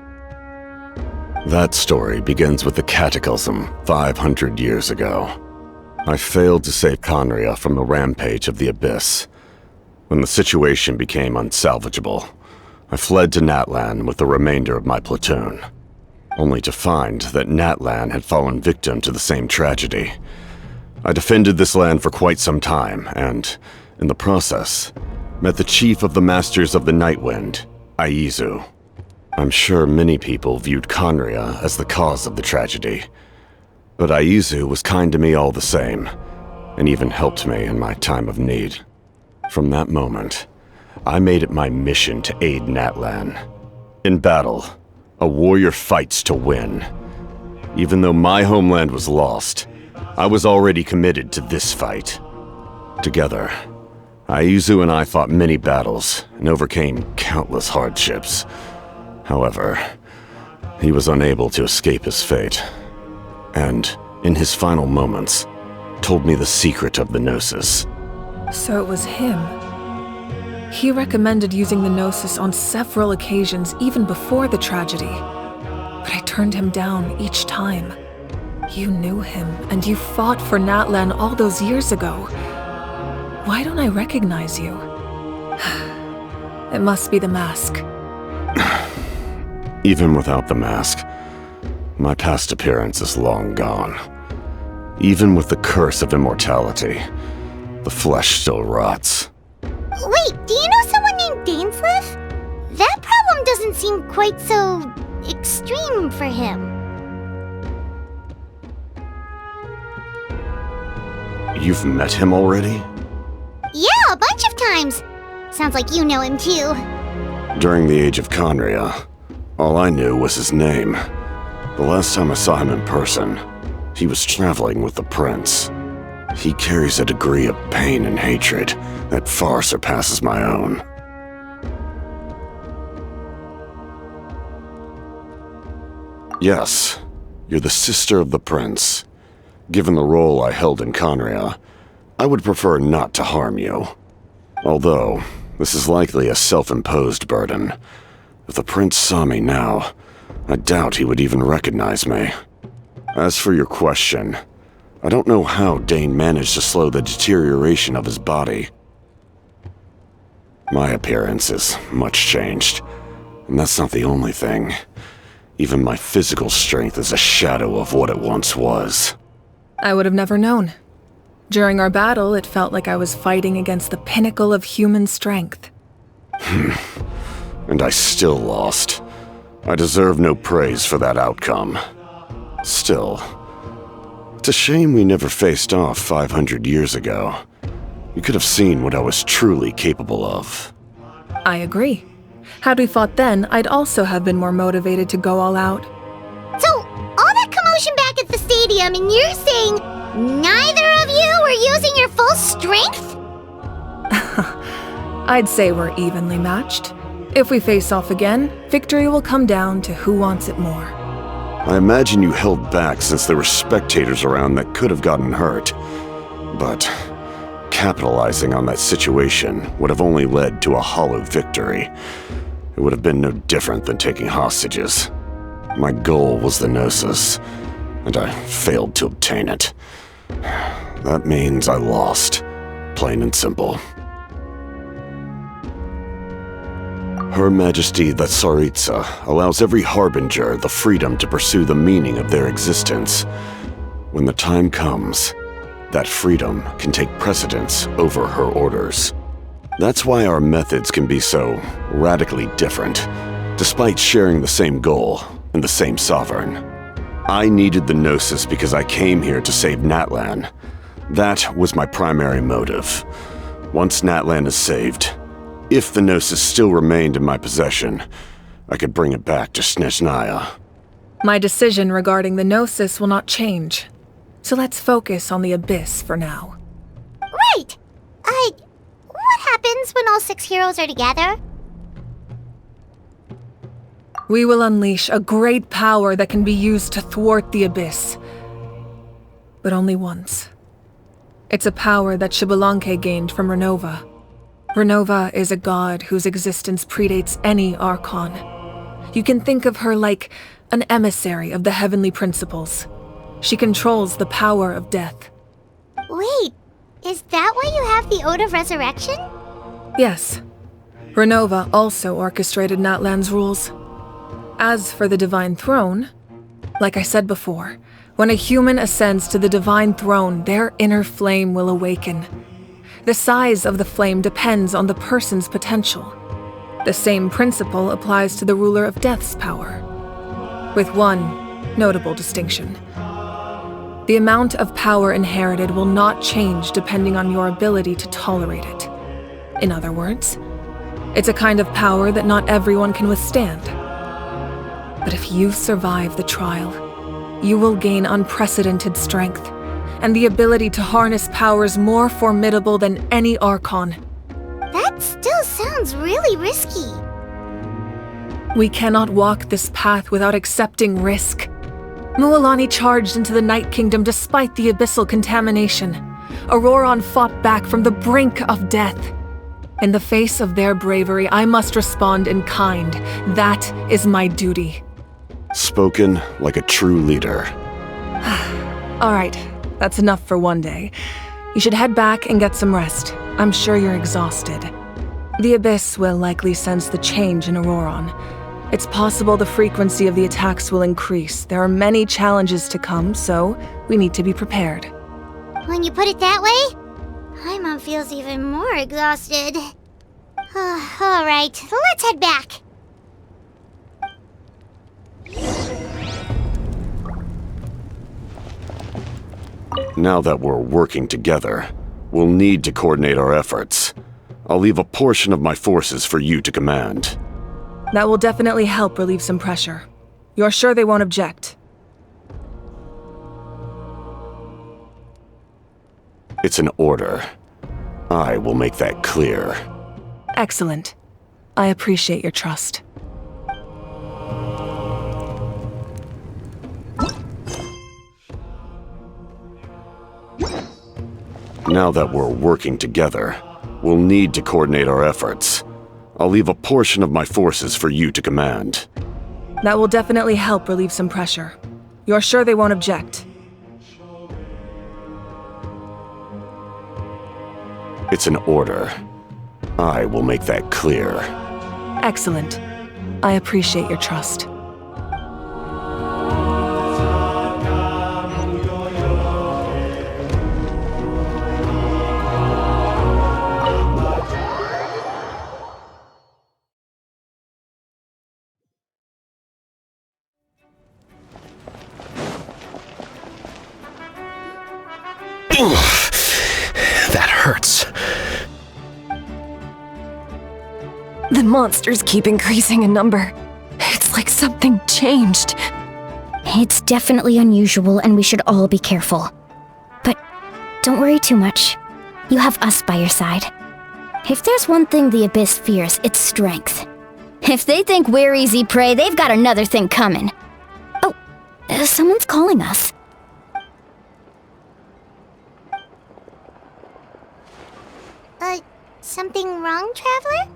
That story begins with the Cataclysm 500 years ago. I failed to save Conria from the rampage of the Abyss. When the situation became unsalvageable, I fled to Natlan with the remainder of my platoon, only to find that Natlan had fallen victim to the same tragedy. I defended this land for quite some time, and, in the process, met the chief of the Masters of the Nightwind, Aizu. I'm sure many people viewed Conria as the cause of the tragedy, but Aizu was kind to me all the same, and even helped me in my time of need. From that moment, I made it my mission to aid Natlan. In battle, a warrior fights to win. Even though my homeland was lost, I was already committed to this fight. Together, Aizu and I fought many battles and overcame countless hardships. However, he was unable to escape his fate, and, in his final moments, told me the secret of the Gnosis. So it was him. He recommended using the Gnosis on several occasions even before the tragedy, but I turned him down each time. You knew him, and you fought for Natlan all those years ago. Why don't I recognize you? It must be the mask. Even without the mask, my past appearance is long gone. Even with the curse of immortality, the flesh still rots. Wait, do you know someone named Dainsleif? That problem doesn't seem quite so extreme for him. You've met him already? Yeah, a bunch of times. Sounds like you know him too. During the age of Conria, all I knew was his name. The last time I saw him in person, he was traveling with the prince. He carries a degree of pain and hatred that far surpasses my own. Yes, you're the sister of the prince. Given the role I held in Conria, I would prefer not to harm you. Although, this is likely a self-imposed burden. If the prince saw me now, I doubt he would even recognize me. As for your question, I don't know how Dane managed to slow the deterioration of his body. My appearance is much changed, and that's not the only thing. Even my physical strength is a shadow of what it once was. I would have never known. During our battle, it felt like I was fighting against the pinnacle of human strength. And I still lost. I deserve no praise for that outcome. Still, it's a shame we never faced off 500 years ago. You could have seen what I was truly capable of. I agree. Had we fought then, I'd also have been more motivated to go all out. So, all that commotion back at the stadium, and you're saying neither of you were using your full strength? I'd say we're evenly matched. If we face off again, victory will come down to who wants it more. I imagine you held back since there were spectators around that could have gotten hurt. But capitalizing on that situation would have only led to a hollow victory. It would have been no different than taking hostages. My goal was the Gnosis, and I failed to obtain it. That means I lost, plain and simple. Her Majesty the Tsaritsa allows every Harbinger the freedom to pursue the meaning of their existence. When the time comes, that freedom can take precedence over her orders. That's why our methods can be so radically different, despite sharing the same goal and the same sovereign. I needed the Gnosis because I came here to save Natlan. That was my primary motive. Once Natlan is saved, if the Gnosis still remained in my possession, I could bring it back to Snezhnaya. My decision regarding the Gnosis will not change. So let's focus on the Abyss for now. Right! What happens when all 6 heroes are together? We will unleash a great power that can be used to thwart the Abyss. But only once. It's a power that Xbalanque gained from Renova. Renova is a god whose existence predates any Archon. You can think of her like an emissary of the heavenly principles. She controls the power of death. Wait, is that why you have the Ode of Resurrection? Yes. Renova also orchestrated Natlan's rules. As for the Divine Throne, like I said before, when a human ascends to the Divine Throne, their inner flame will awaken. The size of the flame depends on the person's potential. The same principle applies to the ruler of Death's power, with one notable distinction. The amount of power inherited will not change depending on your ability to tolerate it. In other words, it's a kind of power that not everyone can withstand. But if you survive the trial, you will gain unprecedented strength, and the ability to harness powers more formidable than any Archon. That still sounds really risky. We cannot walk this path without accepting risk. Mualani charged into the Night Kingdom despite the abyssal contamination. Auroron fought back from the brink of death. In the face of their bravery, I must respond in kind. That is my duty. Spoken like a true leader. All right, that's enough for one day. You should head back and get some rest. I'm sure you're exhausted. The Abyss will likely sense the change in Auroron. It's possible the frequency of the attacks will increase. There are many challenges to come, so we need to be prepared. When you put it that way, Paimon feels even more exhausted. All right, let's head back. Now that we're working together, we'll need to coordinate our efforts. I'll leave a portion of my forces for you to command. That will definitely help relieve some pressure. You're sure they won't object? It's an order. I will make that clear. Excellent. I appreciate your trust. Now that we're working together, we'll need to coordinate our efforts. I'll leave a portion of my forces for you to command. That will definitely help relieve some pressure. You're sure they won't object? It's an order. I will make that clear. Excellent. I appreciate your trust. That hurts. The monsters keep increasing in number. It's like something changed. It's definitely unusual, and we should all be careful. But don't worry too much. You have us by your side. If there's one thing the Abyss fears, it's strength. If they think we're easy prey, they've got another thing coming. Oh, someone's calling us. Something wrong, Traveler?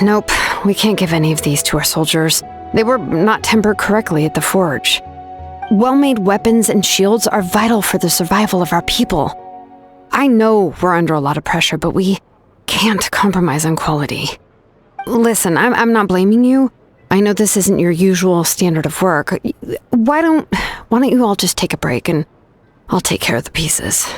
Nope. We can't give any of these to our soldiers. They were not tempered correctly at the forge. Well-made weapons and shields are vital for the survival of our people. I know we're under a lot of pressure, but we can't compromise on quality. Listen, I'm not blaming you. I know this isn't your usual standard of work. Why don't you all just take a break and I'll take care of the pieces.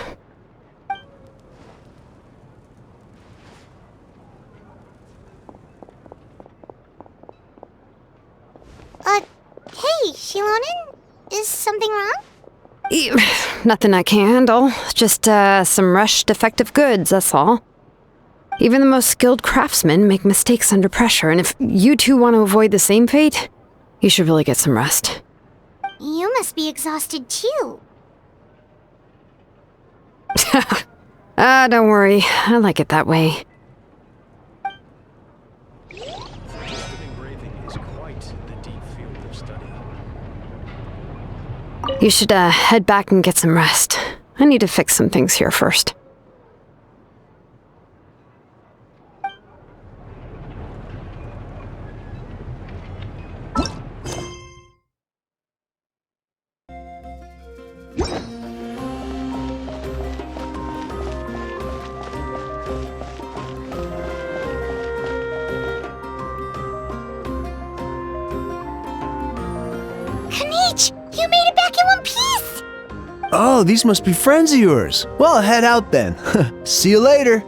Hey, Shilonen? Is something wrong? Nothing I can't handle. Just, some rushed defective goods, that's all. Even the most skilled craftsmen make mistakes under pressure, and if you two want to avoid the same fate, you should really get some rest. You must be exhausted too. Don't worry. I like it that way. You should, head back and get some rest. I need to fix some things here first. You made it back in one piece! Oh, these must be friends of yours. Well, head out then. See you later.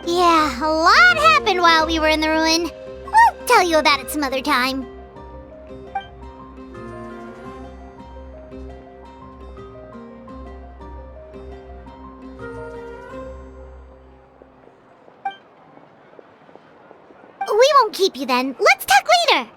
Yeah, a lot happened while we were in the ruin. We'll tell you about it some other time. We won't keep you then. Let's talk later.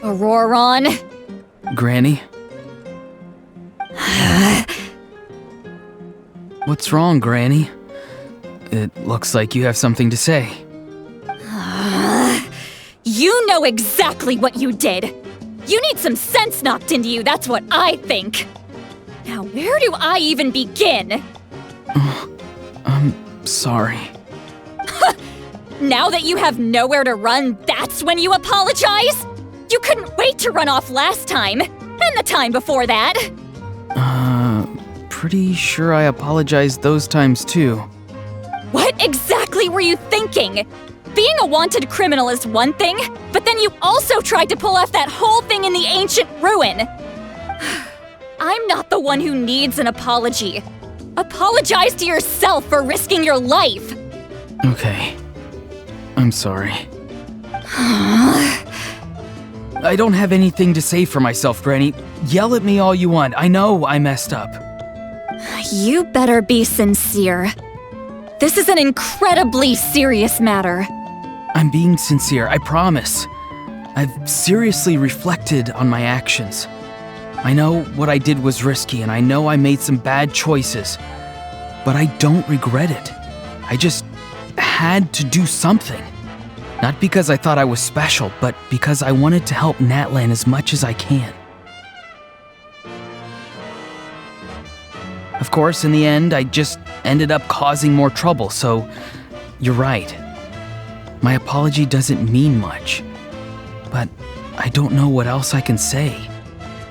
Auroron? Granny? What's wrong, Granny? It looks like you have something to say. You know exactly what you did! You need some sense knocked into you, that's what I think! Now where do I even begin? I'm sorry. Now that you have nowhere to run, that's when you apologize? You couldn't wait to run off last time, and the time before that. Pretty sure I apologized those times too. What exactly were you thinking? Being a wanted criminal is one thing, but then you also tried to pull off that whole thing in the ancient ruin. I'm not the one who needs an apology. Apologize to yourself for risking your life. Okay. I'm sorry. I don't have anything to say for myself, Granny. Yell at me all you want. I know I messed up. You better be sincere. This is an incredibly serious matter. I'm being sincere, I promise. I've seriously reflected on my actions. I know what I did was risky, and I know I made some bad choices. But I don't regret it. I just had to do something. Not because I thought I was special, but because I wanted to help Natlan as much as I can. Of course, in the end, I just ended up causing more trouble, so you're right. My apology doesn't mean much, but I don't know what else I can say.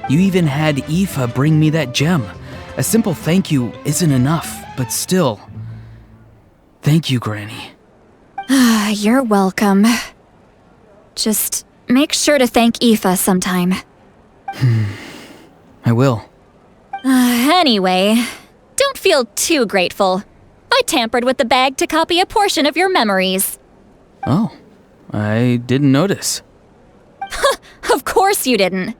You even had Aoife bring me that gem. A simple thank you isn't enough, but still. Thank you, Granny. You're welcome. Just make sure to thank Aoife sometime. I will. Anyway, don't feel too grateful. I tampered with the bag to copy a portion of your memories. Oh, I didn't notice. Of course you didn't.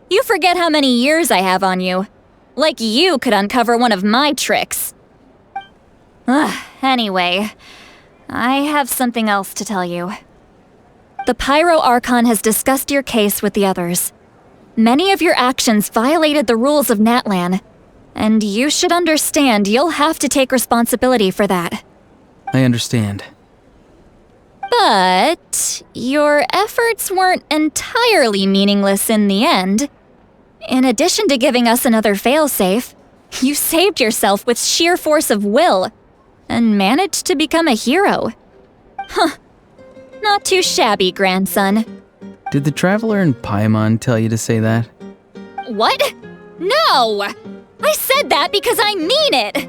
You forget how many years I have on you. Like you could uncover one of my tricks. Anyway, I have something else to tell you. The Pyro Archon has discussed your case with the others. Many of your actions violated the rules of Natlan, and you should understand you'll have to take responsibility for that. I understand. But your efforts weren't entirely meaningless in the end. In addition to giving us another failsafe, you saved yourself with sheer force of will and managed to become a hero. Huh. Not too shabby, grandson. Did the Traveler and Paimon tell you to say that? What? No! I said that because I mean it!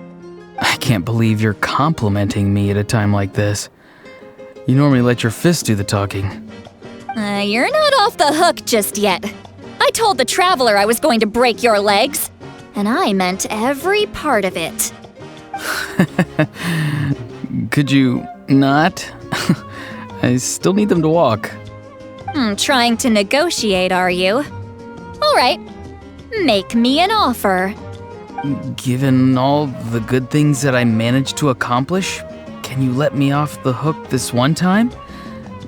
I can't believe you're complimenting me at a time like this. You normally let your fists do the talking. You're not off the hook just yet. I told the Traveler I was going to break your legs, and I meant every part of it. Could you not? I still need them to walk. Trying to negotiate, are you? All right, make me an offer. Given all the good things that I managed to accomplish, can you let me off the hook this one time?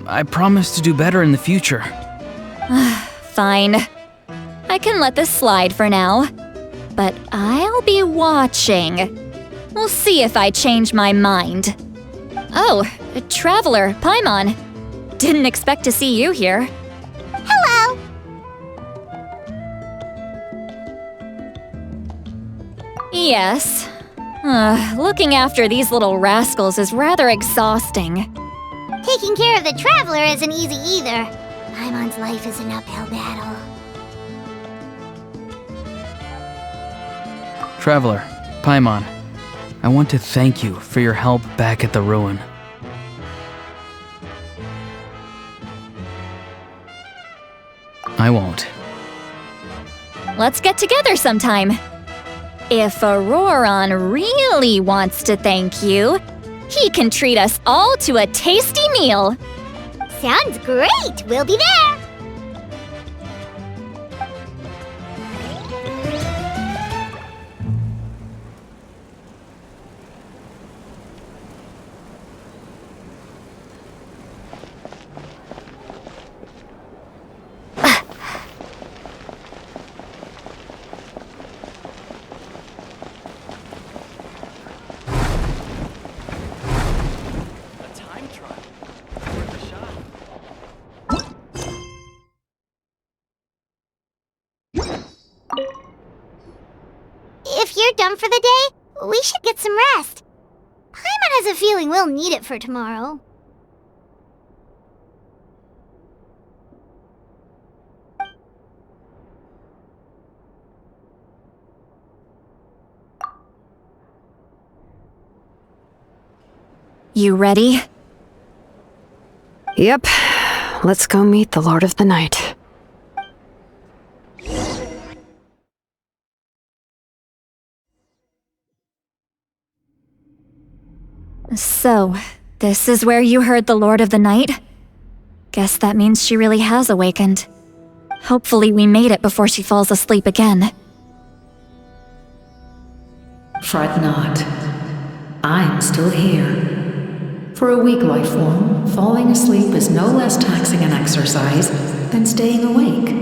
I promise to do better in the future. Fine. I can let this slide for now, but I'll be watching. We'll see if I change my mind. Oh, Traveler, Paimon. Didn't expect to see you here. Hello! Yes. Looking after these little rascals is rather exhausting. Taking care of the Traveler isn't easy either. Paimon's life is an uphill battle. Traveler, Paimon, I want to thank you for your help back at the ruin. I won't. Let's get together sometime. If Auroron really wants to thank you, he can treat us all to a tasty meal. Sounds great! We'll be there! If you're done for the day, we should get some rest. Paimon has a feeling we'll need it for tomorrow. You ready? Yep. Let's go meet the Lord of the Night. So, this is where you heard the Lord of the Night? Guess that means she really has awakened. Hopefully we made it before she falls asleep again. Fret not. I'm still here. For a weak life form, falling asleep is no less taxing an exercise than staying awake.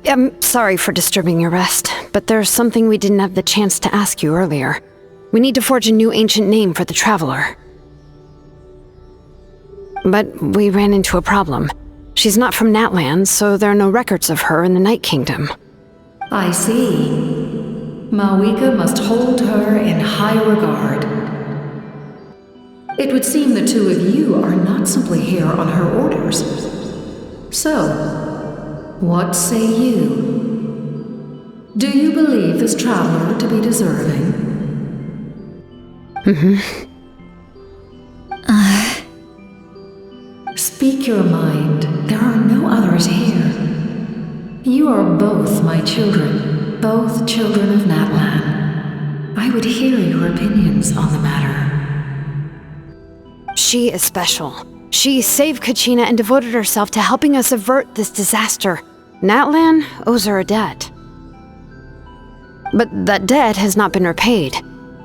I'm sorry for disturbing your rest, but there's something we didn't have the chance to ask you earlier. We need to forge a new ancient name for the Traveler. But we ran into a problem. She's not from Natlan, so there are no records of her in the Night Kingdom. I see. Mawika must hold her in high regard. It would seem the two of you are not simply here on her orders. So, what say you? Do you believe this Traveler to be deserving? Speak your mind. There are no others here. You are both my children, both children of Natlan. I would hear your opinions on the matter. She is special. She saved Kachina and devoted herself to helping us avert this disaster. Natlan owes her a debt. But that debt has not been repaid.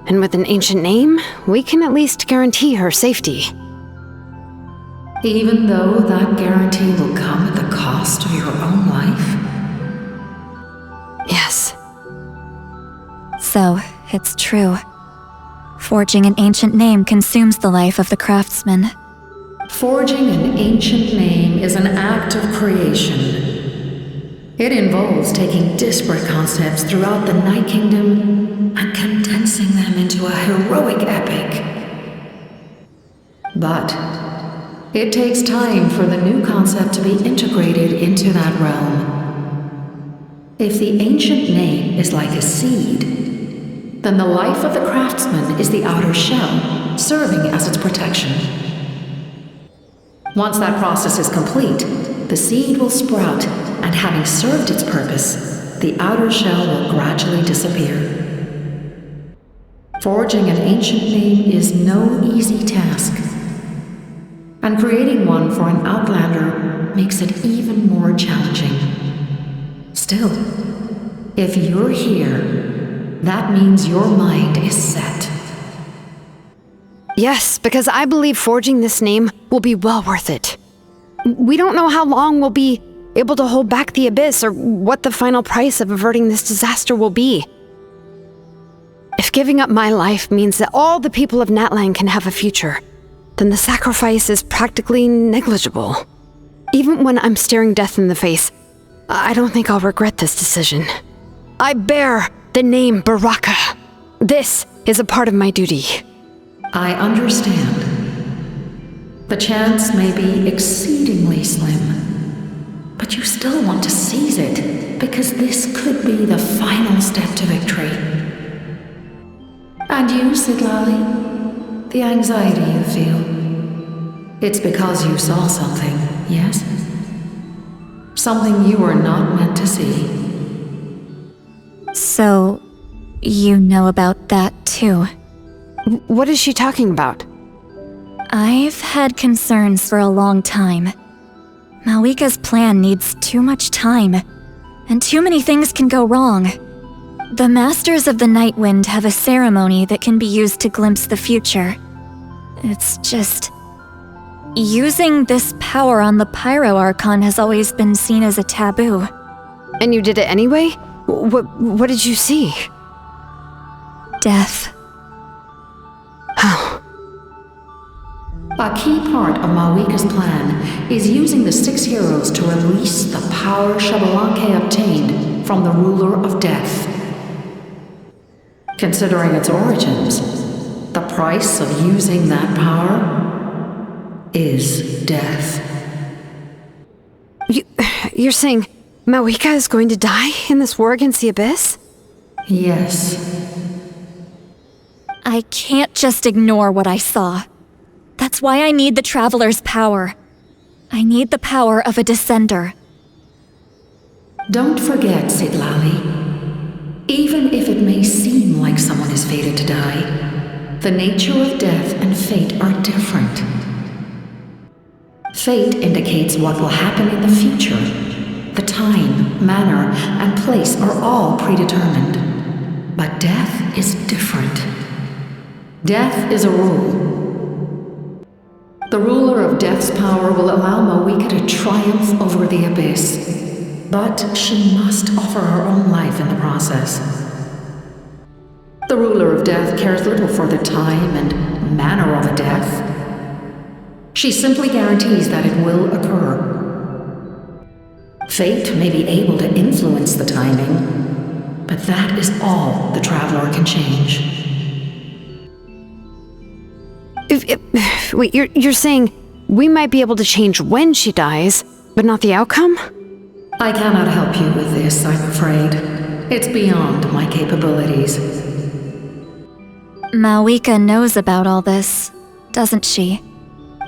And with an ancient name, we can at least guarantee her safety. Even though that guarantee will come at the cost of your own life? Yes. So, it's true. Forging an ancient name consumes the life of the craftsman. Forging an ancient name is an act of creation. It involves taking disparate concepts throughout the Night Kingdom and condensing them into a heroic epic. But it takes time for the new concept to be integrated into that realm. If the ancient name is like a seed, then the life of the craftsman is the outer shell, serving as its protection. Once that process is complete, the seed will sprout, and having served its purpose, the outer shell will gradually disappear. Forging an ancient name is no easy task, and creating one for an outlander makes it even more challenging. Still, if you're here, that means your mind is set. Yes, because I believe forging this name will be well worth it. We don't know how long we'll be able to hold back the abyss or what the final price of averting this disaster will be. If giving up my life means that all the people of Natlan can have a future, then the sacrifice is practically negligible. Even when I'm staring death in the face, I don't think I'll regret this decision. I bear the name Baraka. This is a part of my duty. I understand. The chance may be exceedingly slim, but you still want to seize it, because this could be the final step to victory. And you, Siglali, the anxiety you feel, it's because you saw something, yes? Something you were not meant to see. So, you know about that too? What is she talking about? I've had concerns for a long time. Malika's plan needs too much time, and too many things can go wrong. The Masters of the Night Wind have a ceremony that can be used to glimpse the future. It's just... using this power on the Pyro Archon has always been seen as a taboo. And you did it anyway? What did you see? Death. Oh. A key part of Malika's plan is using the 6 heroes to release the power Xbalanque obtained from the ruler of death. Considering its origins, the price of using that power is death. You're saying Malika is going to die in this war against the Abyss? Yes. I can't just ignore what I saw. That's why I need the Traveler's power. I need the power of a Descender. Don't forget, Siglali. Even if it may seem like someone is fated to die, the nature of death and fate are different. Fate indicates what will happen in the future. The time, manner, and place are all predetermined. But death is different. Death is a rule. The ruler of Death's power will allow Malika to triumph over the Abyss, but she must offer her own life in the process. The ruler of Death cares little for the time and manner of a death. She simply guarantees that it will occur. Fate may be able to influence the timing, but that is all the Traveler can change. Wait, you're saying we might be able to change when she dies, but not the outcome? I cannot help you with this, I'm afraid. It's beyond my capabilities. Malika knows about all this, doesn't she?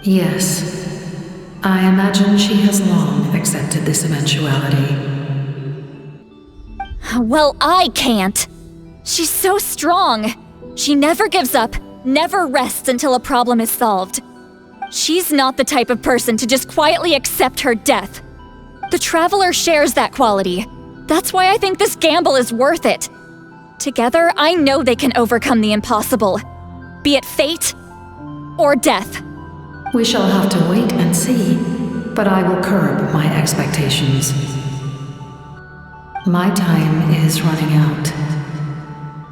Yes. I imagine she has long accepted this eventuality. Well, I can't! She's so strong! She never gives up, never rests until a problem is solved. She's not the type of person to just quietly accept her death. The Traveler shares that quality. That's why I think this gamble is worth it. Together, I know they can overcome the impossible. Be it fate or death. We shall have to wait and see, but I will curb my expectations. My time is running out.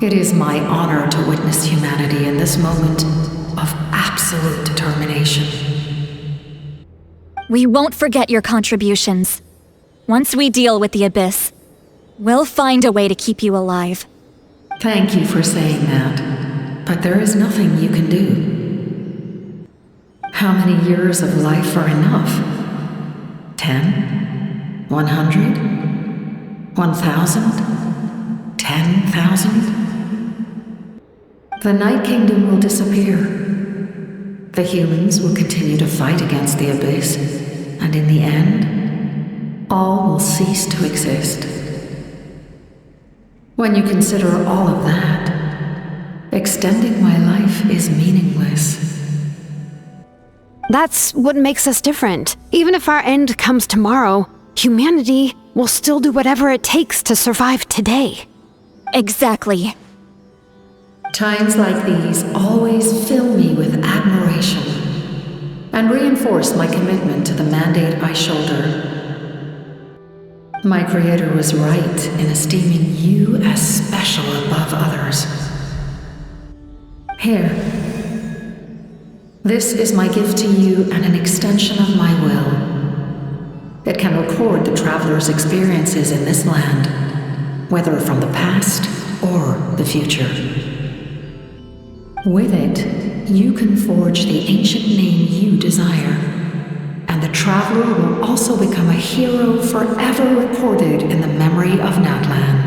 It is my honor to witness humanity in this moment of absolute determination. We won't forget your contributions. Once we deal with the Abyss, we'll find a way to keep you alive. Thank you for saying that, but there is nothing you can do. How many years of life are enough? 10? 100? 1,000? 10,000? The Night Kingdom will disappear. The humans will continue to fight against the Abyss, and in the end, all will cease to exist. When you consider all of that, extending my life is meaningless. That's what makes us different. Even if our end comes tomorrow, humanity will still do whatever it takes to survive today. Exactly. Times like these always fill me with admiration and reinforce my commitment to the mandate I shoulder. My Creator was right in esteeming you as special above others. Here. This is my gift to you and an extension of my will. It can record the Traveler's experiences in this land, whether from the past or the future. With it, you can forge the ancient name you desire, and the Traveler will also become a hero forever recorded in the memory of Natlan.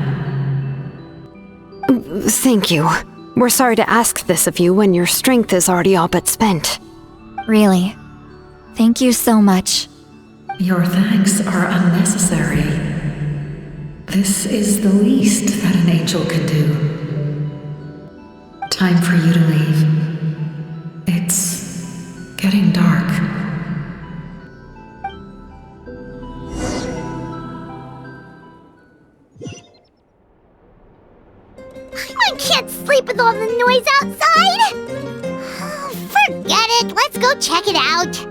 Thank you. We're sorry to ask this of you when your strength is already all but spent. Really. Thank you so much. Your thanks are unnecessary. This is the least that an angel can do. Time for you to leave. It's getting dark. I can't sleep with all the noise outside! Forget it, let's go check it out!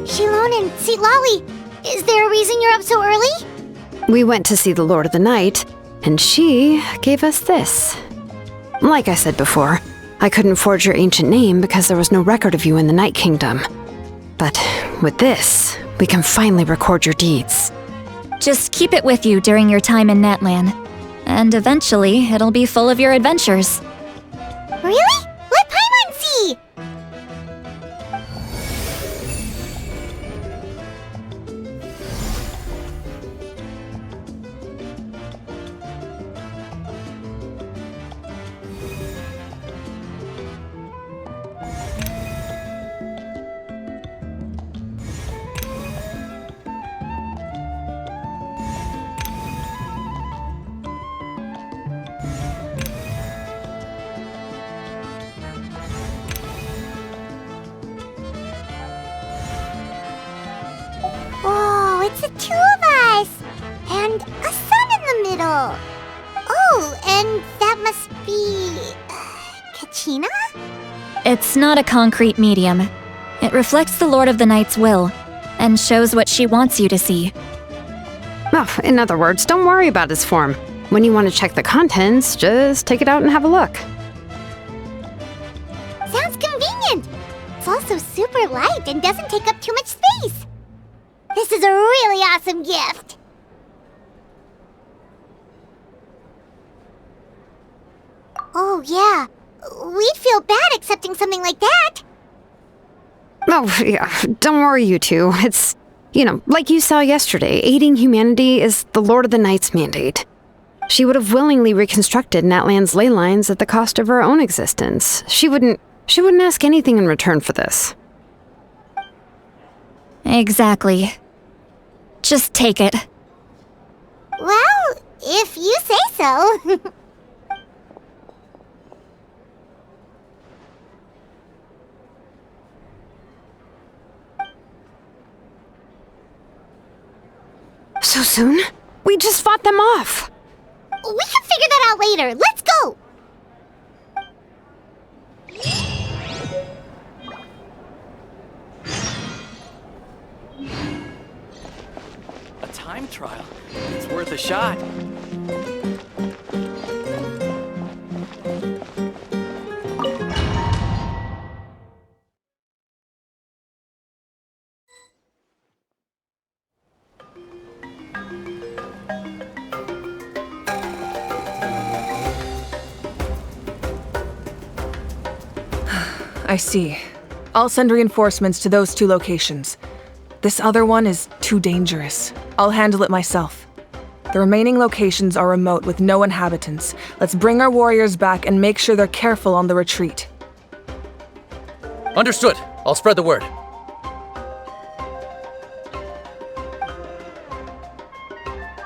Shilon and Lolly, is there a reason you're up so early? We went to see the Lord of the Night, and she gave us this. Like I said before, I couldn't forge your ancient name because there was no record of you in the Night Kingdom. But with this, we can finally record your deeds. Just keep it with you during your time in Natlan, and eventually it'll be full of your adventures. Really? Let Paimon see! Whoa, it's the two of us! And a sun in the middle! Oh, and that must be... Kachina? It's not a concrete medium. It reflects the Lord of the Night's will, and shows what she wants you to see. Oh, in other words, don't worry about its form. When you want to check the contents, just take it out and have a look. Sounds convenient! It's also super light and doesn't take up too much space! This is a really awesome gift! Oh yeah, we'd feel bad accepting something like that! Oh, yeah, don't worry, you two. It's, like you saw yesterday, aiding humanity is the Lord of the Night's mandate. She would have willingly reconstructed Natlan's ley lines at the cost of her own existence. She wouldn't ask anything in return for this. Exactly. Just take it. Well, if you say so. So soon? We just fought them off. We can figure that out later. Let's go! A time trial? It's worth a shot. I see. I'll send reinforcements to those 2 locations. This other one is too dangerous. I'll handle it myself. The remaining locations are remote with no inhabitants. Let's bring our warriors back and make sure they're careful on the retreat. Understood. I'll spread the word.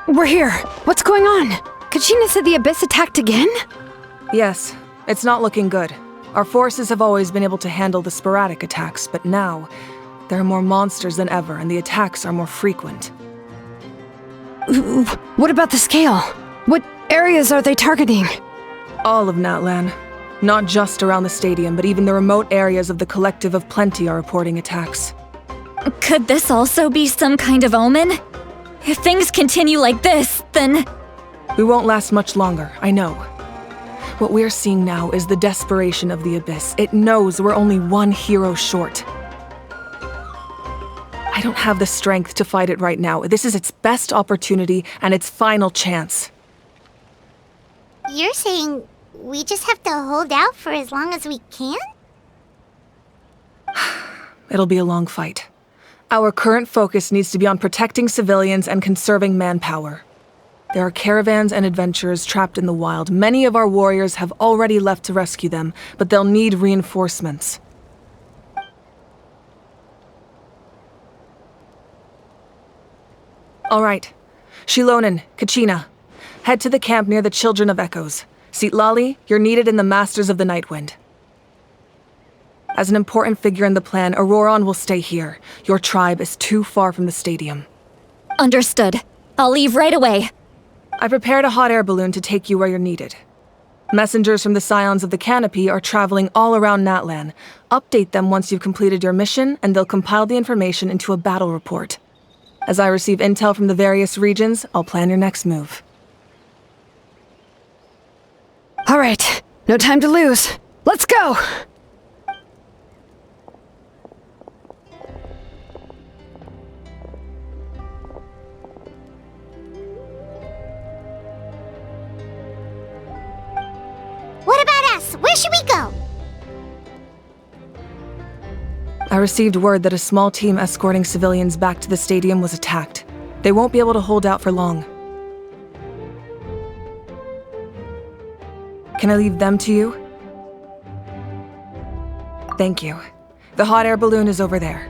We're here. What's going on? Kachina said the Abyss attacked again? Yes, it's not looking good. Our forces have always been able to handle the sporadic attacks, but now, there are more monsters than ever, and the attacks are more frequent. What about the scale? What areas are they targeting? All of Natlan. Not just around the stadium, but even the remote areas of the Collective of Plenty are reporting attacks. Could this also be some kind of omen? If things continue like this, then... We won't last much longer, I know. What we're seeing now is the desperation of the Abyss. It knows we're only one hero short. I don't have the strength to fight it right now. This is its best opportunity and its final chance. You're saying we just have to hold out for as long as we can? It'll be a long fight. Our current focus needs to be on protecting civilians and conserving manpower. There are caravans and adventurers trapped in the wild. Many of our warriors have already left to rescue them, but they'll need reinforcements. All right. Shilonen, Kachina, head to the camp near the Children of Echoes. Sitlali, you're needed in the Masters of the Nightwind. As an important figure in the plan, Auroron will stay here. Your tribe is too far from the stadium. Understood. I'll leave right away. I prepared a hot air balloon to take you where you're needed. Messengers from the Scions of the Canopy are traveling all around Natlan. Update them once you've completed your mission, and they'll compile the information into a battle report. As I receive intel from the various regions, I'll plan your next move. All right, no time to lose. Let's go! What about us? Where should we go? I received word that a small team escorting civilians back to the stadium was attacked. They won't be able to hold out for long. Can I leave them to you? Thank you. The hot air balloon is over there.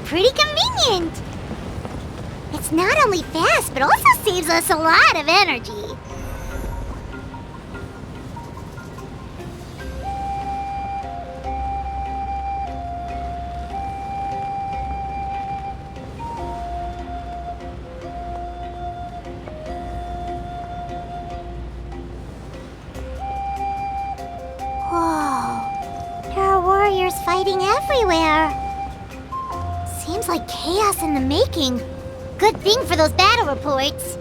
pretty convenient. It's not only fast, but also saves us a lot of energy. Whoa, there are warriors fighting everywhere. Seems like chaos in the making. Good thing for those battle reports.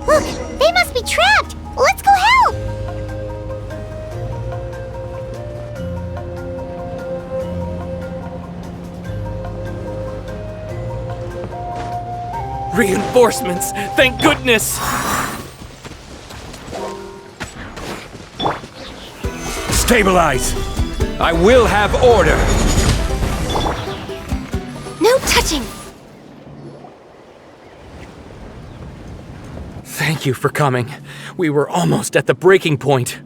Look, they must be trapped! Let's go help! Reinforcements! Thank goodness! Stabilize! I will have order! No touching! Thank you for coming. We were almost at the breaking point.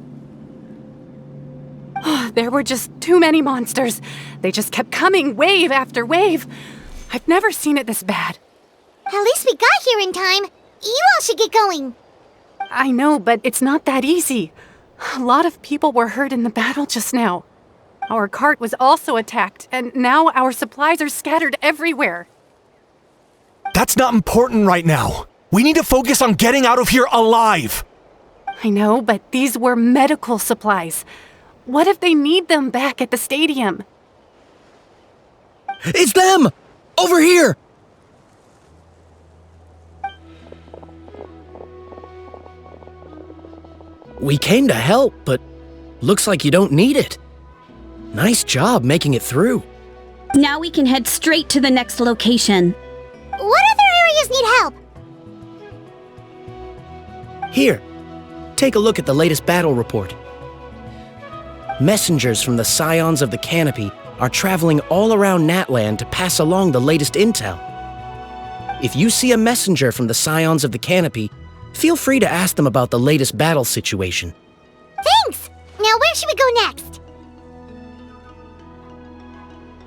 There were just too many monsters. They just kept coming, wave after wave. I've never seen it this bad. At least we got here in time. You all should get going. I know, but it's not that easy. A lot of people were hurt in the battle just now. Our cart was also attacked, and now our supplies are scattered everywhere. That's not important right now. We need to focus on getting out of here alive! I know, but these were medical supplies. What if they need them back at the stadium? It's them! Over here! We came to help, but looks like you don't need it. Nice job making it through. Now we can head straight to the next location. What other areas need help? Here, take a look at the latest battle report. Messengers from the Scions of the Canopy are traveling all around Natland to pass along the latest intel. If you see a messenger from the Scions of the Canopy, feel free to ask them about the latest battle situation. Thanks! Now where should we go next?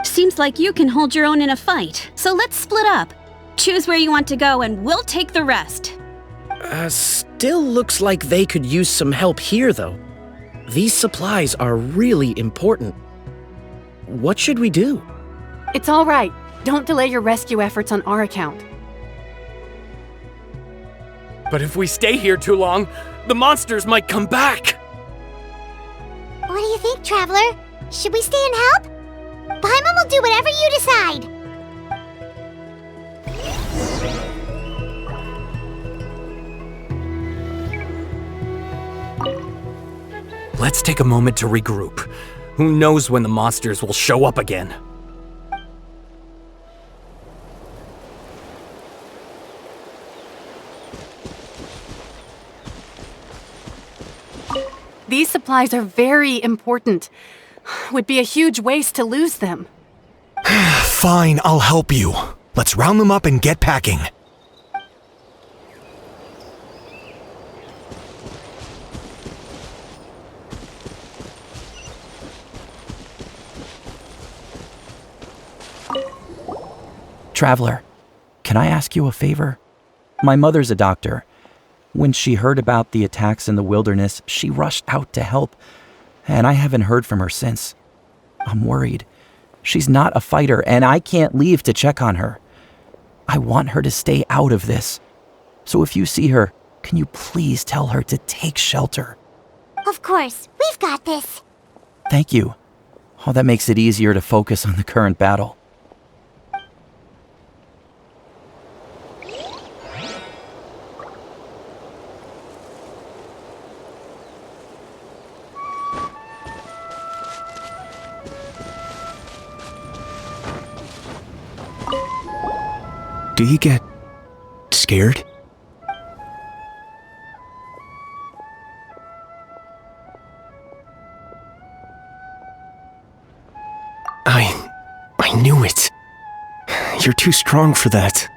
Seems like you can hold your own in a fight, so let's split up. Choose where you want to go and we'll take the rest. Still looks like they could use some help here, though. These supplies are really important. What should we do? It's all right. Don't delay your rescue efforts on our account. But if we stay here too long, the monsters might come back! What do you think, Traveler? Should we stay and help? Paimon will do whatever you decide. Let's take a moment to regroup. Who knows when the monsters will show up again? These supplies are very important. Would be a huge waste to lose them. Fine, I'll help you. Let's round them up and get packing. Traveler, can I ask you a favor? My mother's a doctor. When she heard about the attacks in the wilderness, she rushed out to help, and I haven't heard from her since. I'm worried. She's not a fighter, and I can't leave to check on her. I want her to stay out of this. So if you see her, can you please tell her to take shelter? Of course, we've got this. Thank you. Oh, that makes it easier to focus on the current battle. Do you get scared? I knew it. You're too strong for that.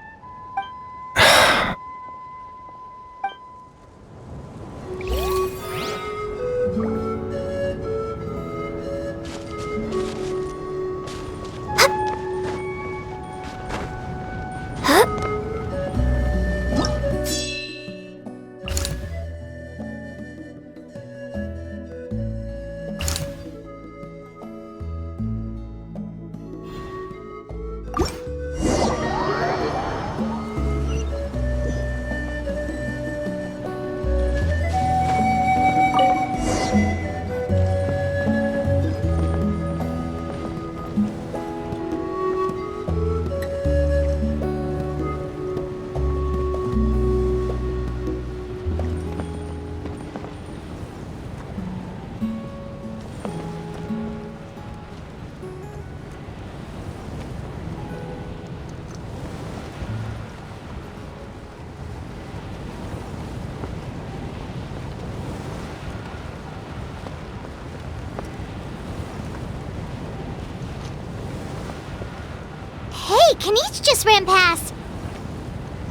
Hey, Kanish just ran past.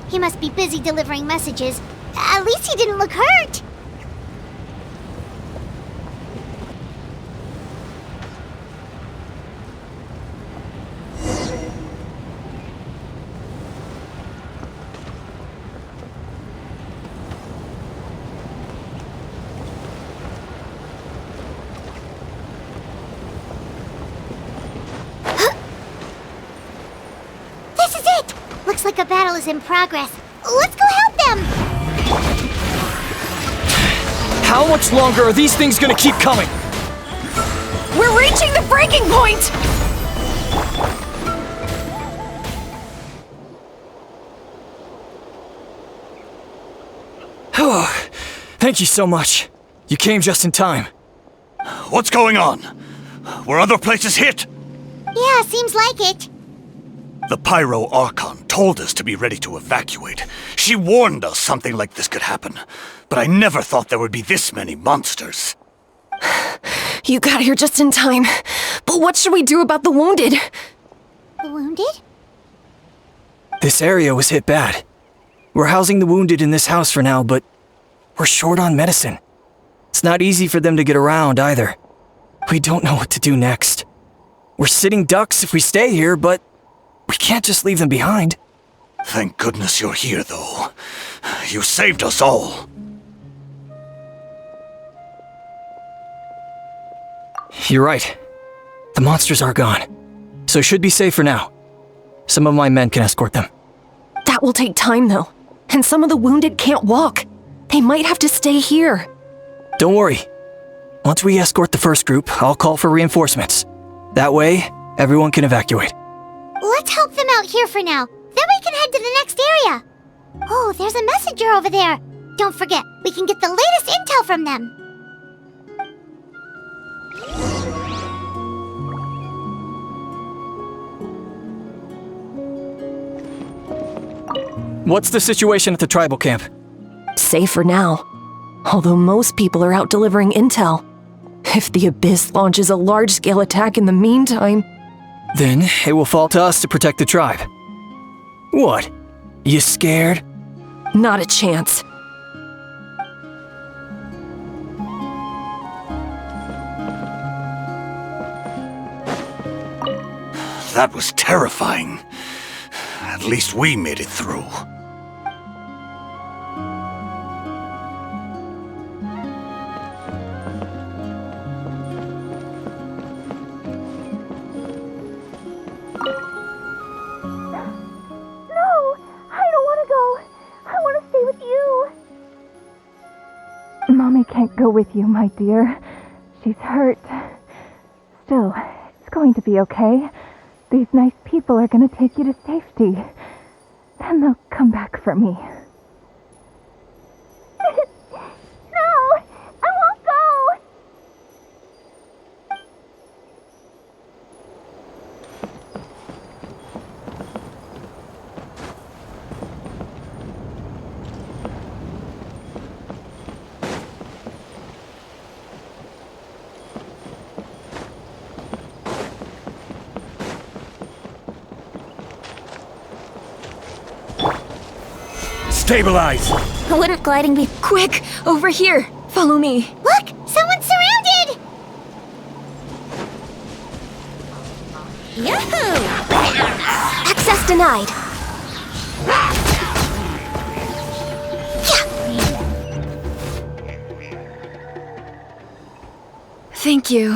He must be busy delivering messages. At least he didn't look hurt. Looks like a battle is in progress. Let's go help them! How much longer are these things gonna keep coming? We're reaching the breaking point! Thank you so much. You came just in time. What's going on? Were other places hit? Yeah, seems like it. The Pyro Archon told us to be ready to evacuate. She warned us something like this could happen. But I never thought there would be this many monsters. You got here just in time. But what should we do about the wounded? The wounded? This area was hit bad. We're housing the wounded in this house for now, but we're short on medicine. It's not easy for them to get around either. We don't know what to do next. We're sitting ducks if we stay here, but we can't just leave them behind. Thank goodness you're here, though. You saved us all. You're right. The monsters are gone, so should be safe for now. Some of my men can escort them. That will take time, though. And some of the wounded can't walk. They might have to stay here. Don't worry. Once we escort the first group, I'll call for reinforcements. That way, everyone can evacuate. Let's help them out here for now. Then we can head to the next area. Oh, there's a messenger over there. Don't forget, we can get the latest intel from them. What's the situation at the tribal camp? Safe for now. Although most people are out delivering intel. If the Abyss launches a large-scale attack in the meantime... Then it will fall to us to protect the tribe. What? You scared? Not a chance. That was terrifying. At least we made it through. Mommy can't go with you, my dear. She's hurt. Still, it's going to be okay. These nice people are going to take you to safety. Then they'll come back for me. No! I won't go! Stabilize! Wouldn't gliding be quick? Over here! Follow me! Look! Someone's surrounded! Yahoo! Access denied! Thank you.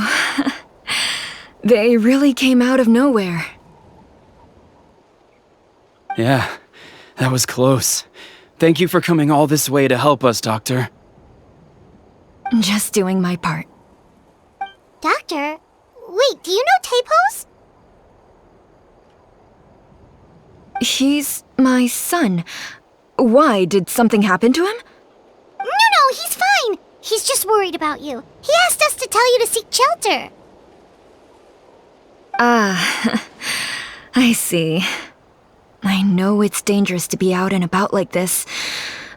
They really came out of nowhere. Yeah, that was close. Thank you for coming all this way to help us, Doctor. Just doing my part. Doctor? Wait, do you know Tapos? He's my son. Why? Did something happen to him? No, he's fine. He's just worried about you. He asked us to tell you to seek shelter. Ah, I see. I know it's dangerous to be out and about like this,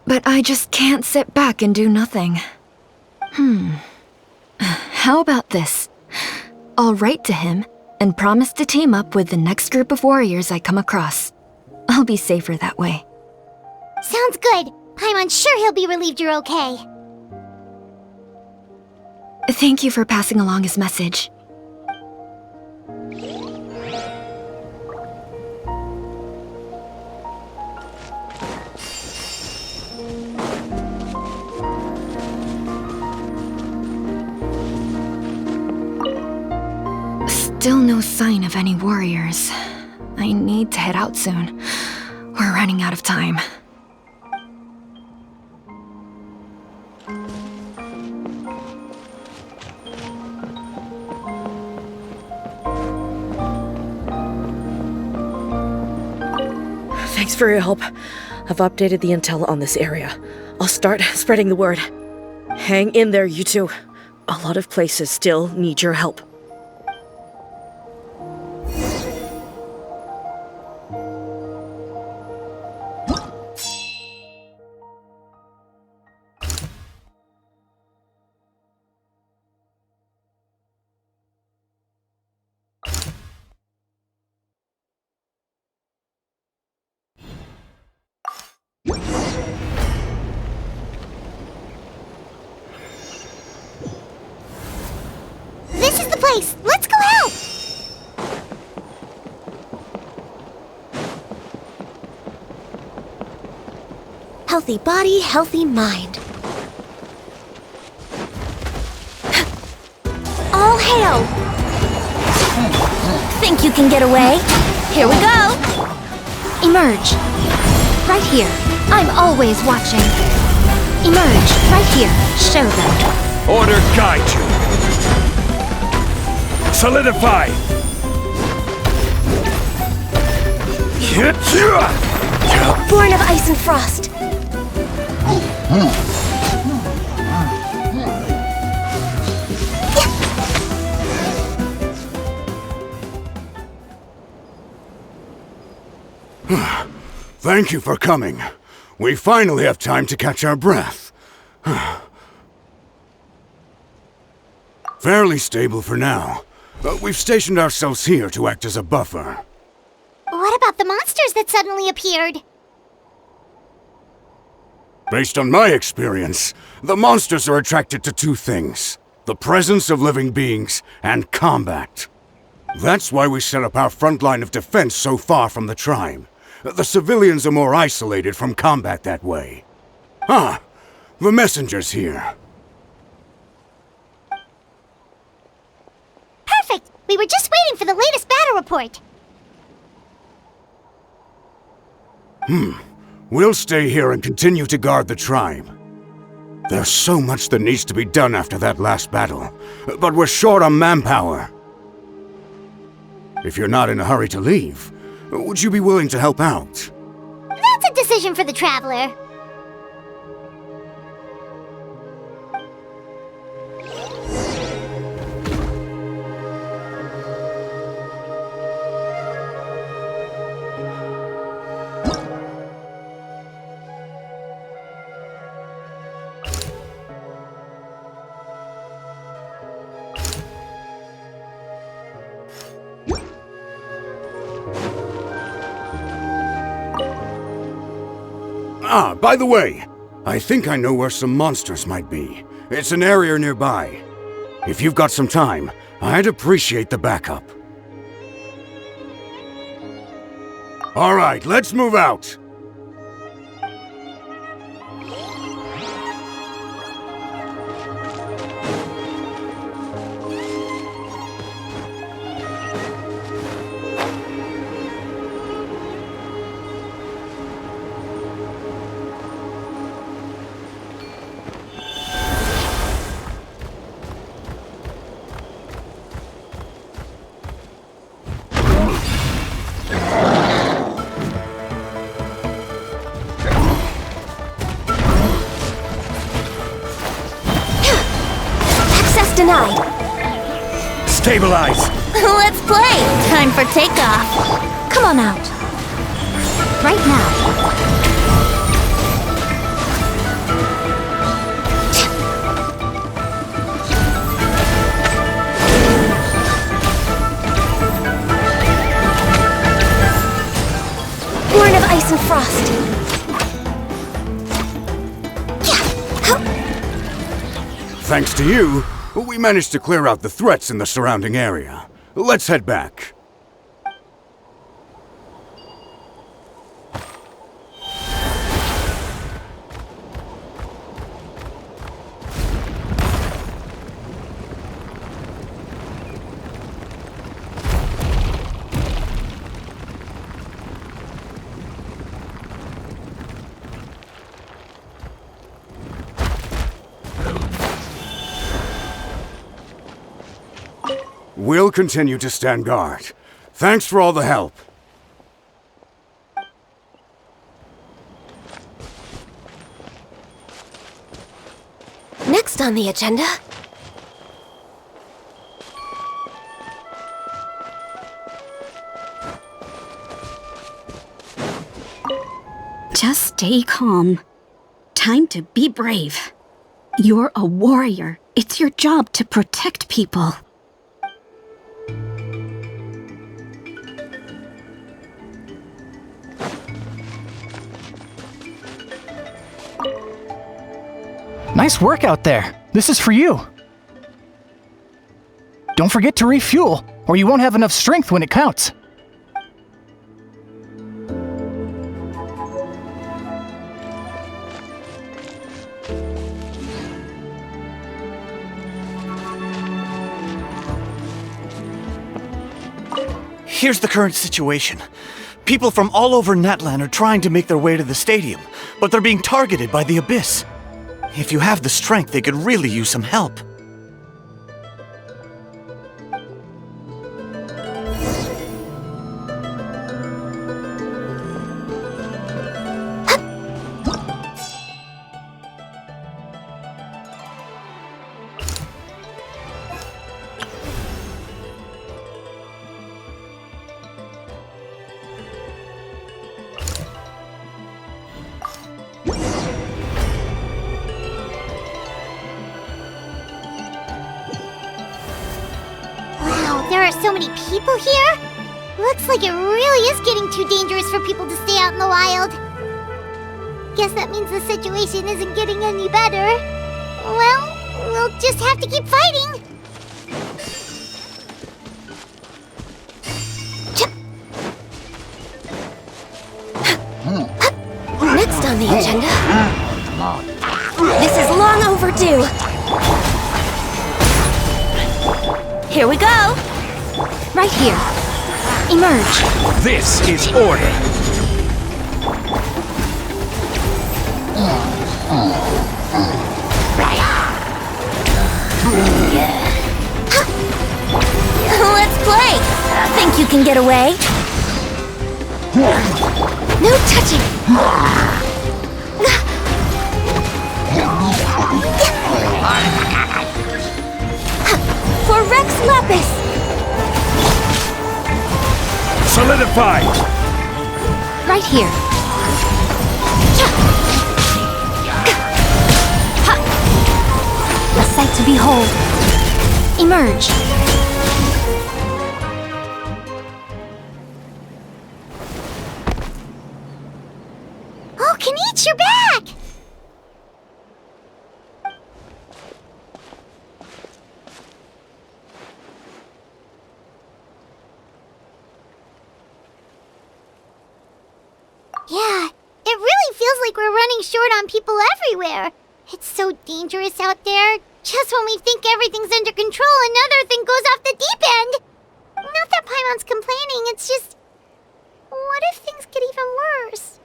but I just can't sit back and do nothing. How about this? I'll write to him and promise to team up with the next group of warriors I come across. I'll be safer that way. Sounds good. I'm sure he'll be relieved you're okay. Thank you for passing along his message. Still no sign of any warriors. I need to head out soon. We're running out of time. Thanks for your help. I've updated the intel on this area. I'll start spreading the word. Hang in there, you two. A lot of places still need your help. This is the place! Let's go help! Healthy body, healthy mind. All hail! Think you can get away? Here we go! Emerge. Right here. I'm always watching. Emerge. Right here. Show them. Order guide you. Solidify! Born of ice and frost. Thank you for coming. We finally have time to catch our breath. Fairly stable for now. We've stationed ourselves here to act as a buffer. What about the monsters that suddenly appeared? Based on my experience, the monsters are attracted to two things: the presence of living beings and combat. That's why we set up our front line of defense so far from the tribe. The civilians are more isolated from combat that way. Ah, the messenger's here. Perfect! We were just waiting for the latest battle report. We'll stay here and continue to guard the tribe. There's so much that needs to be done after that last battle, but we're short on manpower. If you're not in a hurry to leave, would you be willing to help out? That's a decision for the Traveler. By the way, I think I know where some monsters might be. It's an area nearby. If you've got some time, I'd appreciate the backup. Alright, let's move out! Denied. Stabilize! Let's play! Time for takeoff. Come on out. Right now. Born of ice and frost. Thanks to you, we managed to clear out the threats in the surrounding area. Let's head back. We'll continue to stand guard. Thanks for all the help. Next on the agenda... Just stay calm. Time to be brave. You're a warrior. It's your job to protect people. Nice work out there. This is for you. Don't forget to refuel, or you won't have enough strength when it counts. Here's the current situation. People from all over Natlan are trying to make their way to the stadium, but they're being targeted by the Abyss. If you have the strength, they could really use some help. There are so many people here? Looks like it really is getting too dangerous for people to stay out in the wild. Guess that means the situation isn't getting any better. Well, we'll just have to keep fighting. Next on the agenda... This is long overdue. Here we go. Right here. Emerge. This is order. Let's play. Think you can get away? No touching. For Rex Lapis. Solidified! Right here. A sight to behold. Emerge. Oh, can eat your like we're running short on people everywhere. It's so dangerous out there. Just when we think everything's under control, another thing goes off the deep end. Not that Paimon's complaining, it's just... what if things get even worse?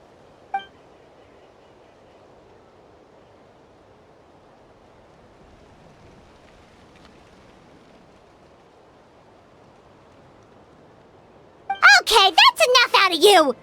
Okay, that's enough out of you!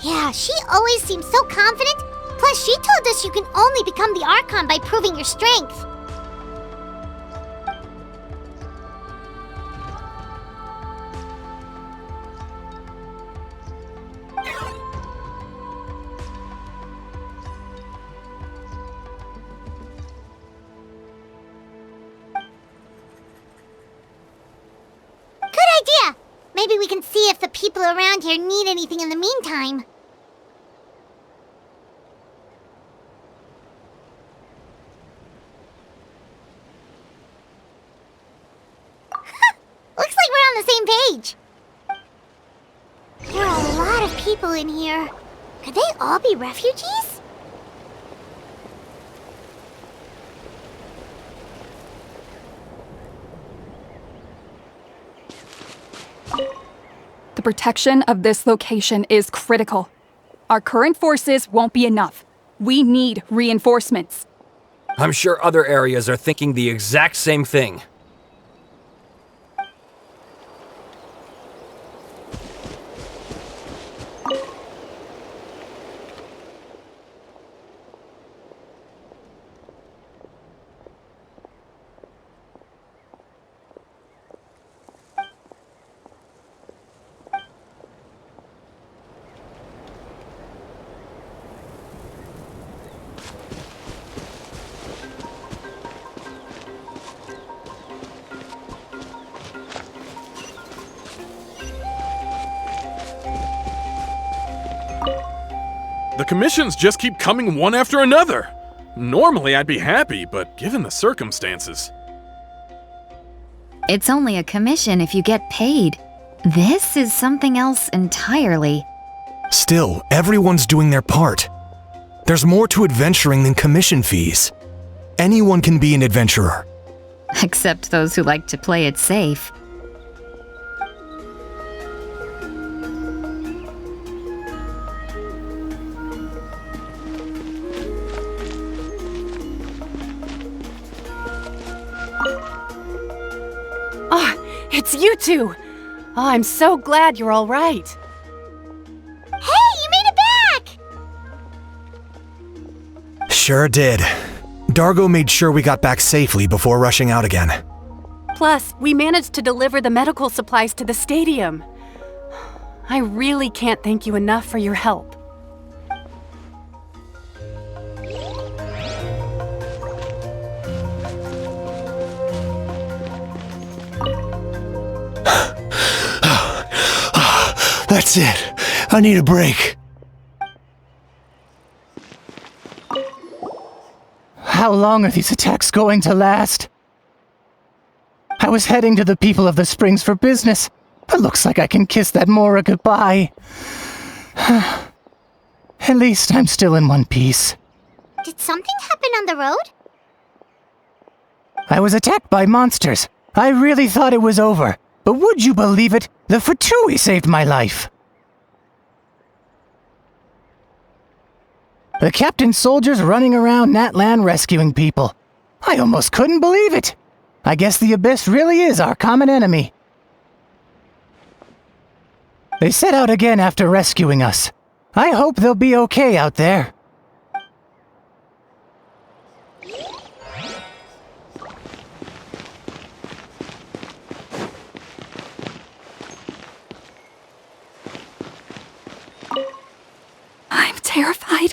Yeah, she always seems so confident. Plus, she told us you can only become the Archon by proving your strength. Good idea! Maybe we can see if the people around here need anything in the meantime. Looks like we're on the same page. There are a lot of people in here. Could they all be refugees? The protection of this location is critical. Our current forces won't be enough. We need reinforcements. I'm sure other areas are thinking the exact same thing. The commissions just keep coming one after another. Normally I'd be happy, but given the circumstances... It's only a commission if you get paid. This is something else entirely. Still, everyone's doing their part. There's more to adventuring than commission fees. Anyone can be an adventurer. Except those who like to play it safe. It's you two! Oh, I'm so glad you're all right. Hey, you made it back! Sure did. Dargo made sure we got back safely before rushing out again. Plus, we managed to deliver the medical supplies to the stadium. I really can't thank you enough for your help. That's it. I need a break. How long are these attacks going to last? I was heading to the people of the Springs for business, but looks like I can kiss that Mora goodbye. At least I'm still in one piece. Did something happen on the road? I was attacked by monsters. I really thought it was over. But would you believe it? The Fatui saved my life. The captain's soldiers running around Natlan rescuing people. I almost couldn't believe it. I guess the Abyss really is our common enemy. They set out again after rescuing us. I hope they'll be okay out there. I'm terrified.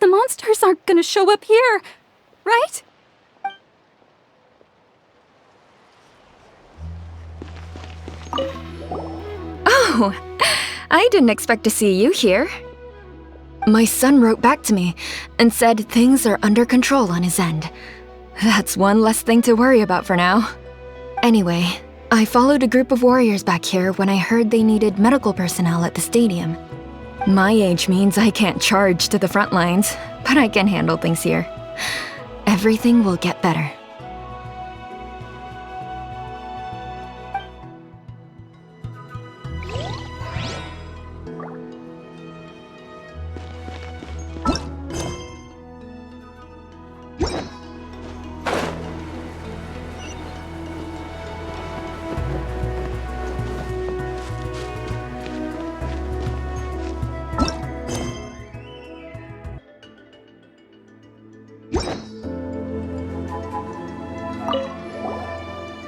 The monsters aren't gonna show up here, right? Oh, I didn't expect to see you here. My son wrote back to me and said things are under control on his end. That's one less thing to worry about for now. Anyway, I followed a group of warriors back here when I heard they needed medical personnel at the stadium. My age means I can't charge to the front lines, but I can handle things here. Everything will get better.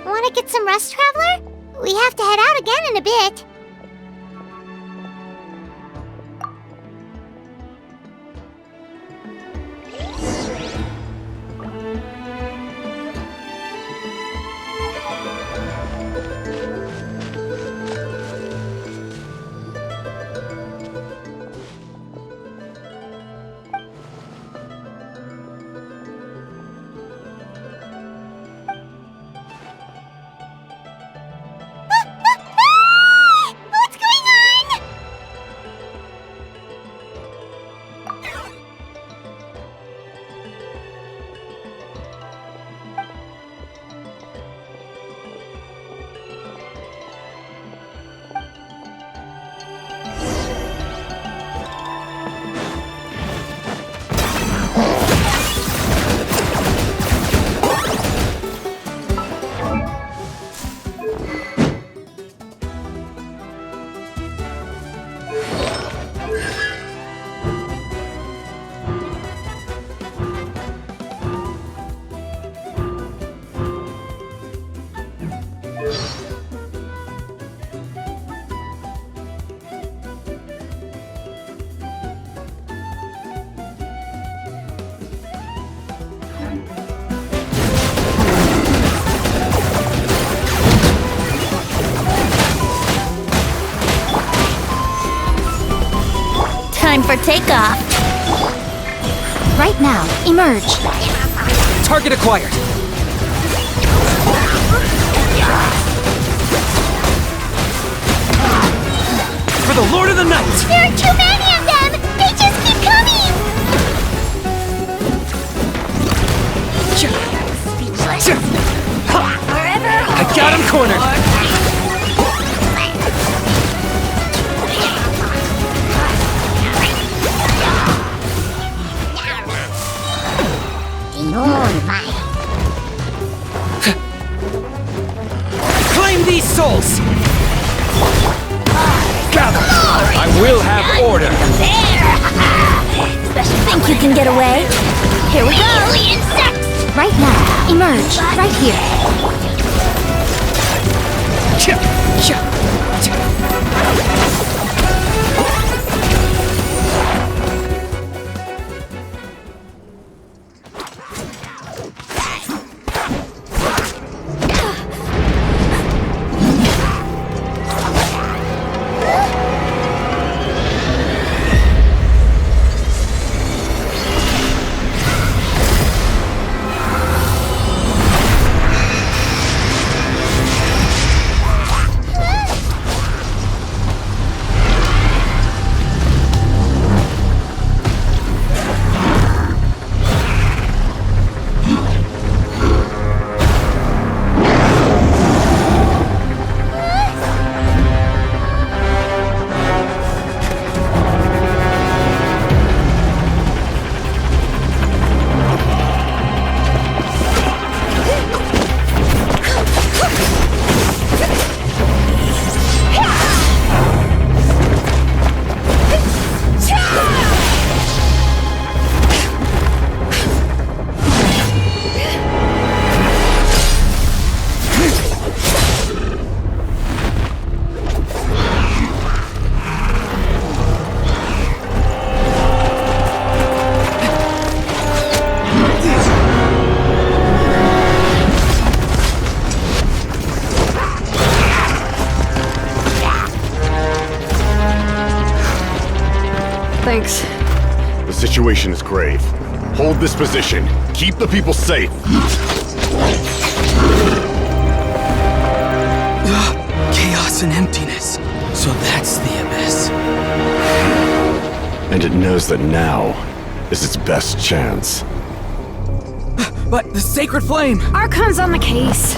Want to get some rest, Traveler? We have to head out again in a bit. Time for takeoff. Right now, emerge. Target acquired. For the Lord of the Night! There are too many of them! They just keep coming! I got him cornered! Claim these souls! Gather! I will have order! Think you can get away? Here we go! Right now, emerge. Right here. Thanks. The situation is grave. Hold this position. Keep the people safe. Chaos and emptiness. So that's the abyss. And it knows that now is its best chance. But the sacred flame! Archon's on the case.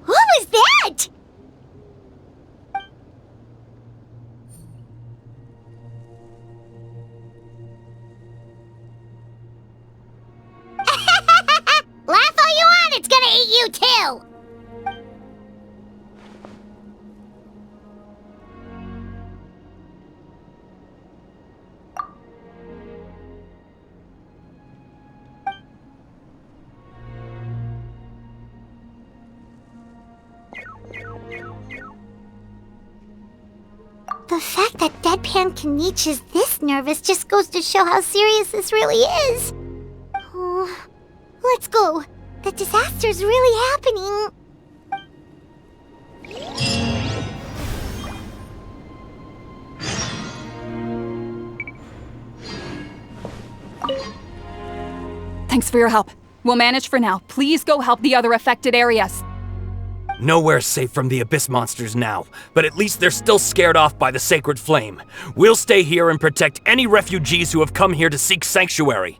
What was that? Laugh all you want, it's gonna eat you too! The fact that Deadpan Kaniche is this nervous just goes to show how serious this really is. Oh, let's go. The disaster's really happening. Thanks for your help. We'll manage for now. Please go help the other affected areas. Nowhere's safe from the Abyss monsters now, but at least they're still scared off by the sacred flame. We'll stay here and protect any refugees who have come here to seek sanctuary.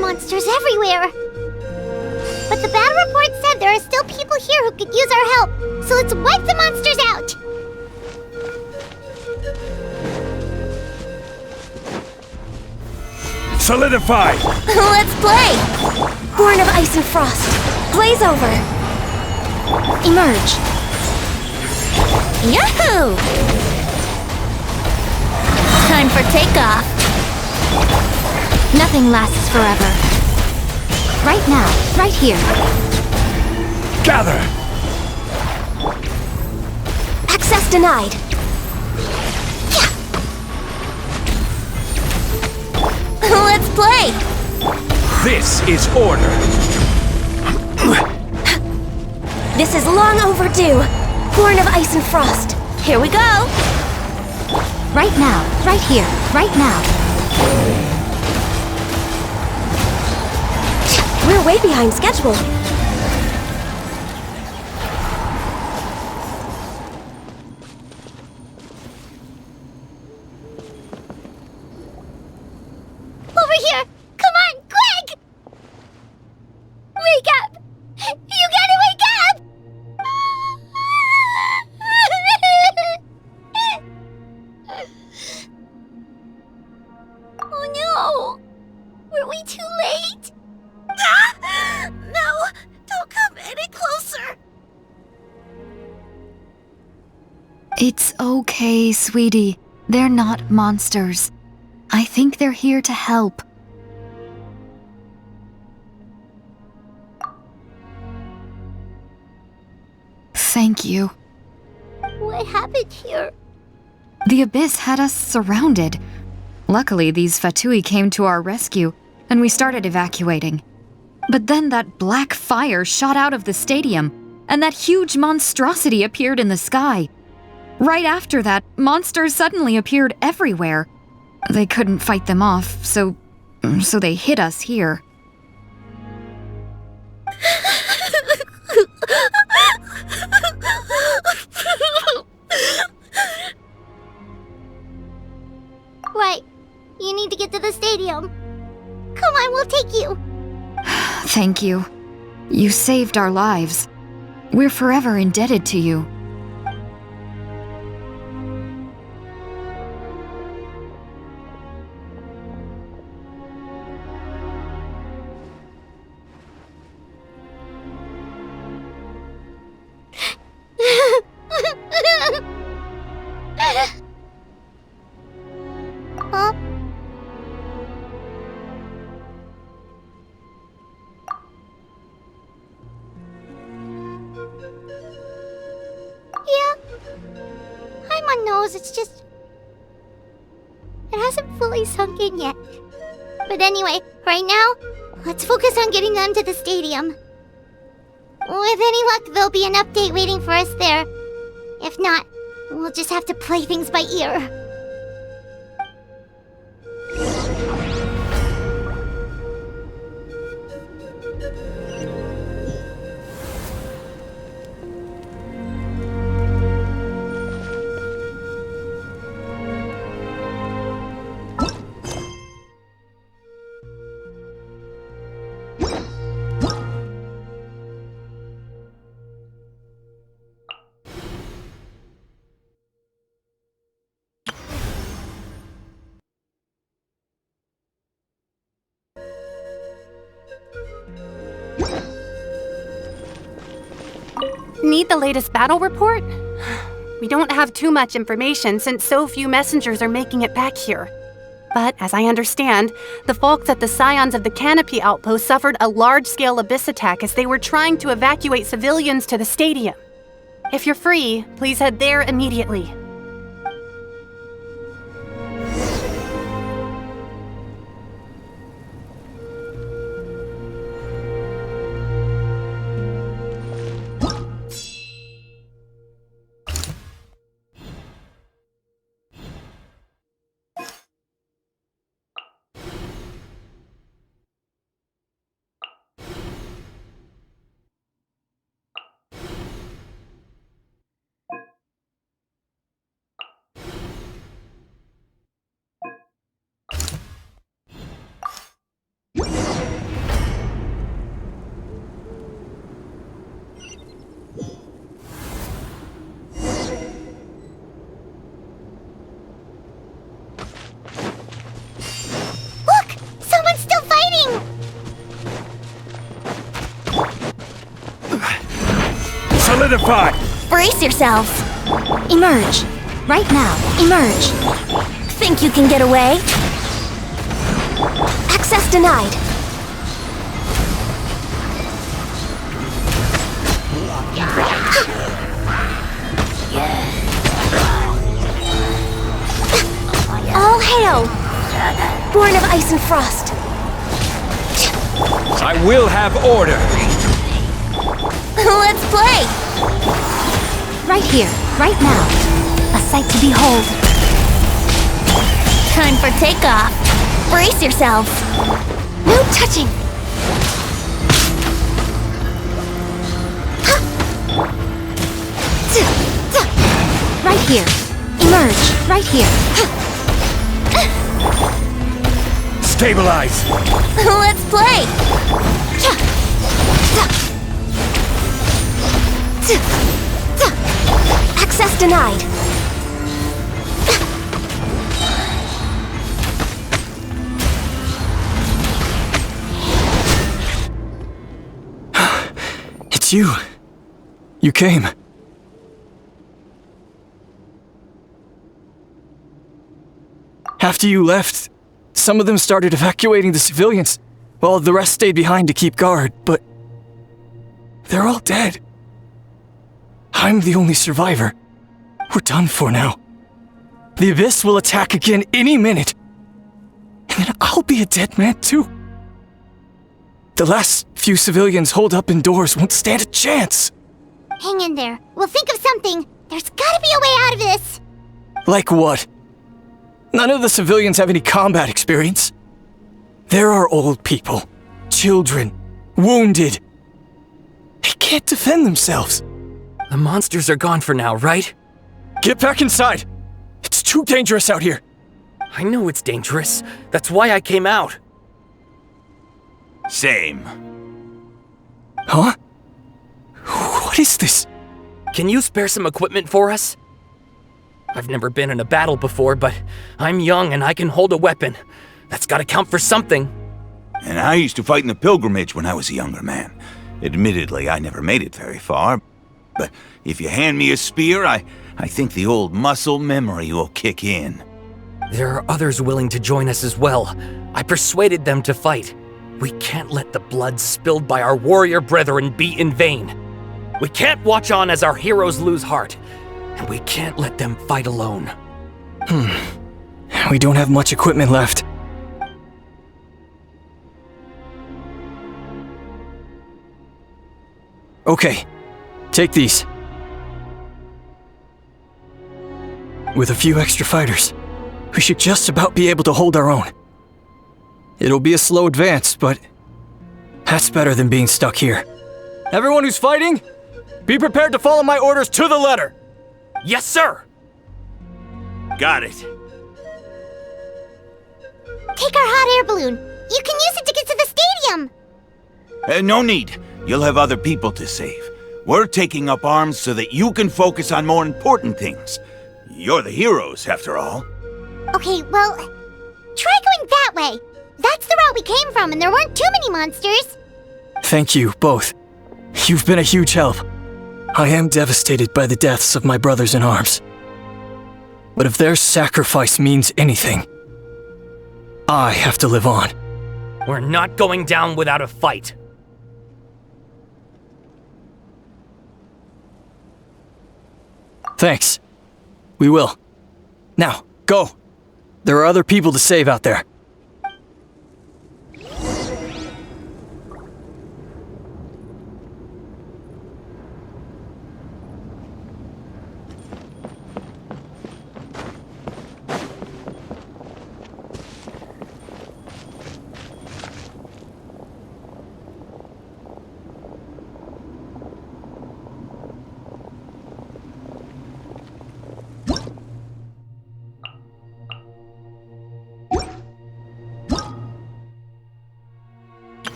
Monsters everywhere! But the battle report said there are still people here who could use our help, so let's wipe the monsters out! Solidify! Let's play! Born of ice and frost, blaze over! Emerge! Yahoo! Time for takeoff! Nothing lasts forever. Right now, right here. Gather! Access denied. Yeah. Let's play! This is order. This is long overdue. Born of ice and frost. Here we go! Right now, right here, right now. We're way behind schedule. Over here! Come on, quick! Wake up! You gotta wake up! Oh no! Were we too late? No! Don't come any closer! It's okay, sweetie. They're not monsters. I think they're here to help. Thank you. What happened here? The Abyss had us surrounded. Luckily, these Fatui came to our rescue, and we started evacuating. But then that black fire shot out of the stadium, and that huge monstrosity appeared in the sky. Right after that, monsters suddenly appeared everywhere. They couldn't fight them off, so they hit us here. Right. You need to get to the stadium. Come on, we'll take you. Thank you. You saved our lives. We're forever indebted to you. Huh? Yeah. Paimon knows, it's just... it hasn't fully sunk in yet. But anyway, right now, let's focus on getting them to the stadium. With any luck, there'll be an update waiting for us there. If not, we'll just have to play things by ear. Need the latest battle report? We don't have too much information since so few messengers are making it back here. But as I understand, the folks at the Scions of the Canopy Outpost suffered a large-scale abyss attack as they were trying to evacuate civilians to the stadium. If you're free, please head there immediately. Solidify! Brace yourselves! Emerge! Right now, emerge! Think you can get away? Access denied! All hail! Born of ice and frost! I will have order! Let's play! Right here, right now. A sight to behold. Time for takeoff. Brace yourselves. No touching. Right here. Emerge. Right here. Stabilize! Let's play! Access denied. It's you. You came. After you left, some of them started evacuating the civilians, while the rest stayed behind to keep guard, but they're all dead. I'm the only survivor. We're done for now. The Abyss will attack again any minute. And then I'll be a dead man too. The last few civilians holed up indoors won't stand a chance. Hang in there. We'll think of something. There's gotta be a way out of this. Like what? None of the civilians have any combat experience. There are old people, children, wounded. They can't defend themselves. The monsters are gone for now, right? Get back inside. It's too dangerous out here. I know it's dangerous. That's why I came out. Same. Huh? What is this? Can you spare some equipment for us? I've never been in a battle before, but I'm young and I can hold a weapon. That's gotta count for something. And I used to fight in the pilgrimage when I was a younger man. Admittedly, I never made it very far. But if you hand me a spear, I think the old muscle memory will kick in. There are others willing to join us as well. I persuaded them to fight. We can't let the blood spilled by our warrior brethren be in vain. We can't watch on as our heroes lose heart. And we can't let them fight alone. We don't have much equipment left. Okay, take these. With a few extra fighters, we should just about be able to hold our own. It'll be a slow advance, but that's better than being stuck here. Everyone who's fighting, be prepared to follow my orders to the letter. Yes, sir! Got it. Take our hot air balloon. You can use it to get to the stadium. No need. You'll have other people to save. We're taking up arms so that you can focus on more important things. You're the heroes, after all. Okay, well, try going that way. That's the route we came from, and there weren't too many monsters. Thank you, both. You've been a huge help. I am devastated by the deaths of my brothers in arms. But if their sacrifice means anything, I have to live on. We're not going down without a fight. Thanks. We will. Now, go. There are other people to save out there.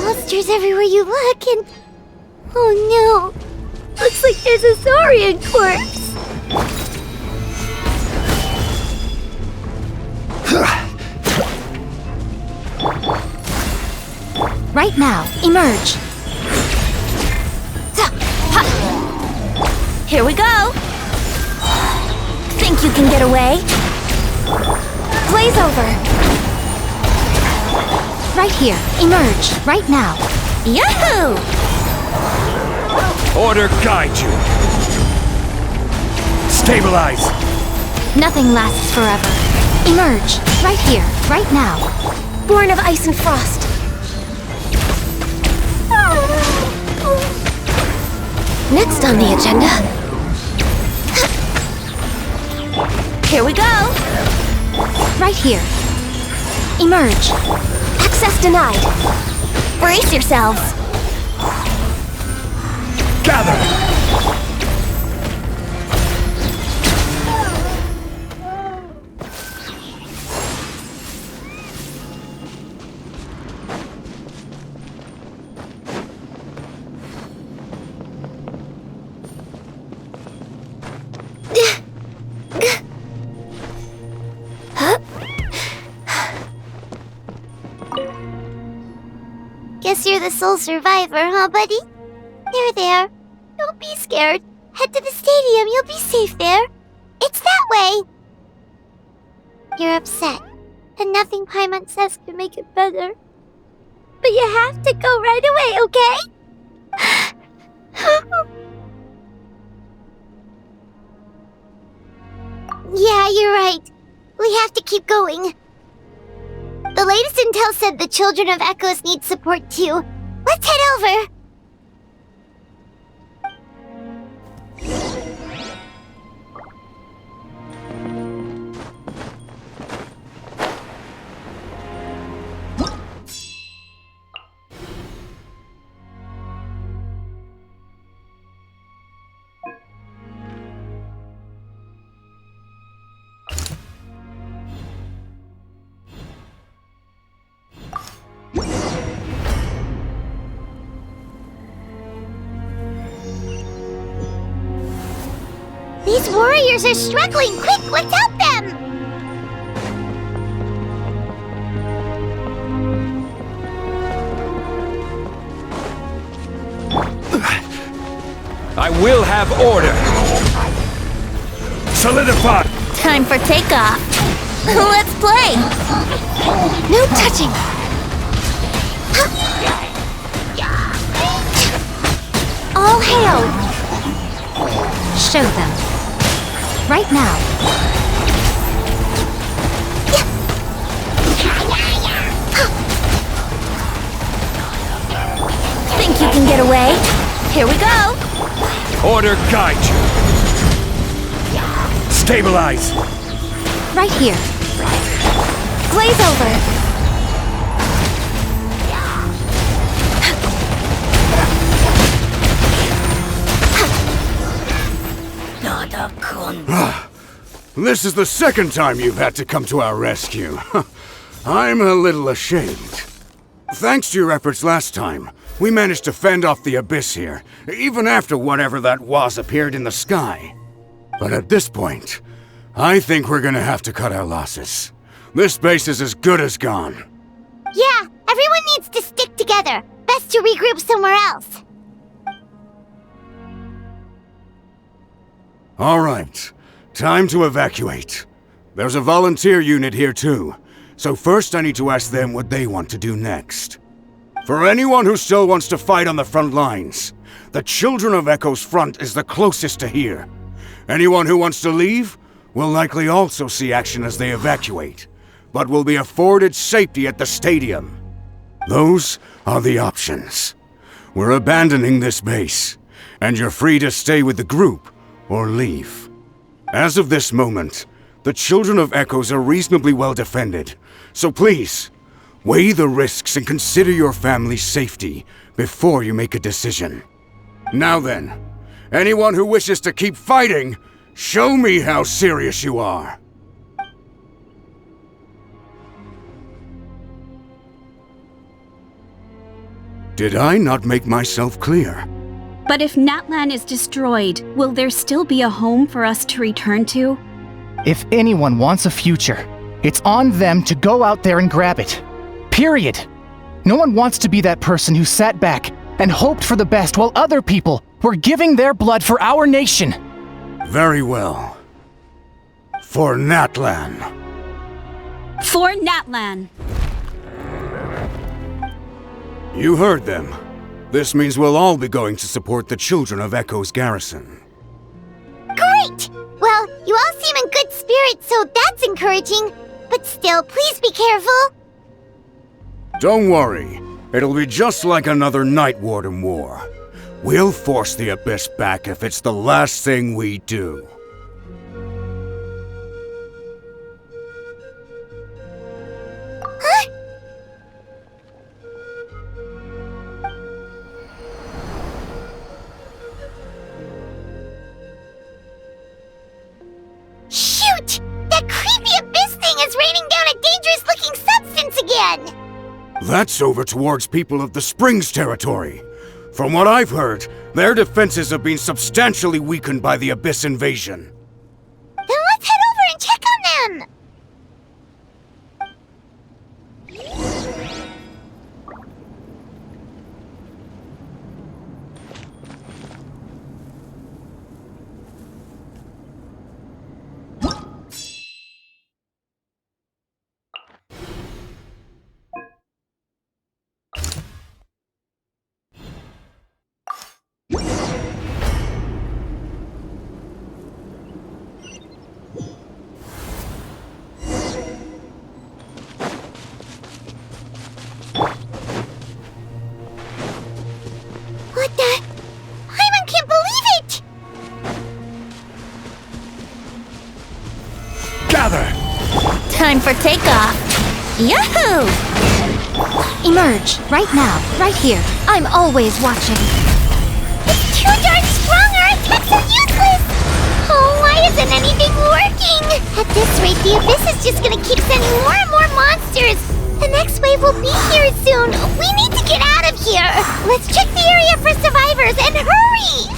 Monsters everywhere you look, and... oh no! Looks like there's a saurian corpse! Right now, emerge. Here we go. Think you can get away? Blaze over. Right here, emerge, right now. Yahoo! Order guide you. Stabilize. Nothing lasts forever. Emerge, right here, right now. Born of ice and frost. Next on the agenda. Here we go. Right here. Emerge. Access denied. Brace yourselves. Gather. Guess you're the sole survivor, huh, buddy? There. Don't be scared. Head to the stadium, you'll be safe there. It's that way. You're upset. and nothing Paimon says can make it better. But you have to go right away, okay? Yeah, you're right. We have to keep going. The latest intel said the Children of Echoes need support too. Let's head over. These warriors are struggling! Quick, let's help them! I will have order. Solidify! Time for takeoff. Let's play! No touching! All hail! Show them. Right now. Think you can get away? Here we go! Order guide you. Stabilize. Right here. Glaze over. This is the second time you've had to come to our rescue. I'm a little ashamed. Thanks to your efforts last time, we managed to fend off the abyss here, even after whatever that was appeared in the sky. But at this point, I think we're gonna have to cut our losses. This base is as good as gone. Yeah, everyone needs to stick together. Best to regroup somewhere else. All right, time to evacuate. There's a volunteer unit here too, so first I need to ask them what they want to do next. For anyone who still wants to fight on the front lines, the Children of Echoes front is the closest to here. Anyone who wants to leave will likely also see action as they evacuate, but will be afforded safety at the stadium. Those are the options. We're abandoning this base, and you're free to stay with the group or leave. As of this moment, the Children of Echoes are reasonably well defended, so please, weigh the risks and consider your family's safety before you make a decision. Now then, anyone who wishes to keep fighting, show me how serious you are. Did I not make myself clear? But if Natlan is destroyed, will there still be a home for us to return to? If anyone wants a future, it's on them to go out there and grab it. Period. No one wants to be that person who sat back and hoped for the best while other people were giving their blood for our nation. Very well. For Natlan. For Natlan. You heard them. This means we'll all be going to support the Children of Echoes garrison. Great! Well, you all seem in good spirits, so that's encouraging. But still, please be careful. Don't worry. It'll be just like another Night Warden war. We'll force the Abyss back if it's the last thing we do. Huh? Shoot! That creepy Abyss thing is raining down a dangerous-looking substance again! That's over towards people of the Springs territory. From what I've heard, their defenses have been substantially weakened by the Abyss invasion. Then let's head over and check on them! together! Time for takeoff! Yahoo! Emerge, right now, right here. I'm always watching. It's too darn strong! Our attacks are useless! Oh, why isn't anything working? At this rate, the Abyss is just gonna keep sending more and more monsters! The next wave will be here soon! We need to get out of here! Let's check the area for survivors and hurry!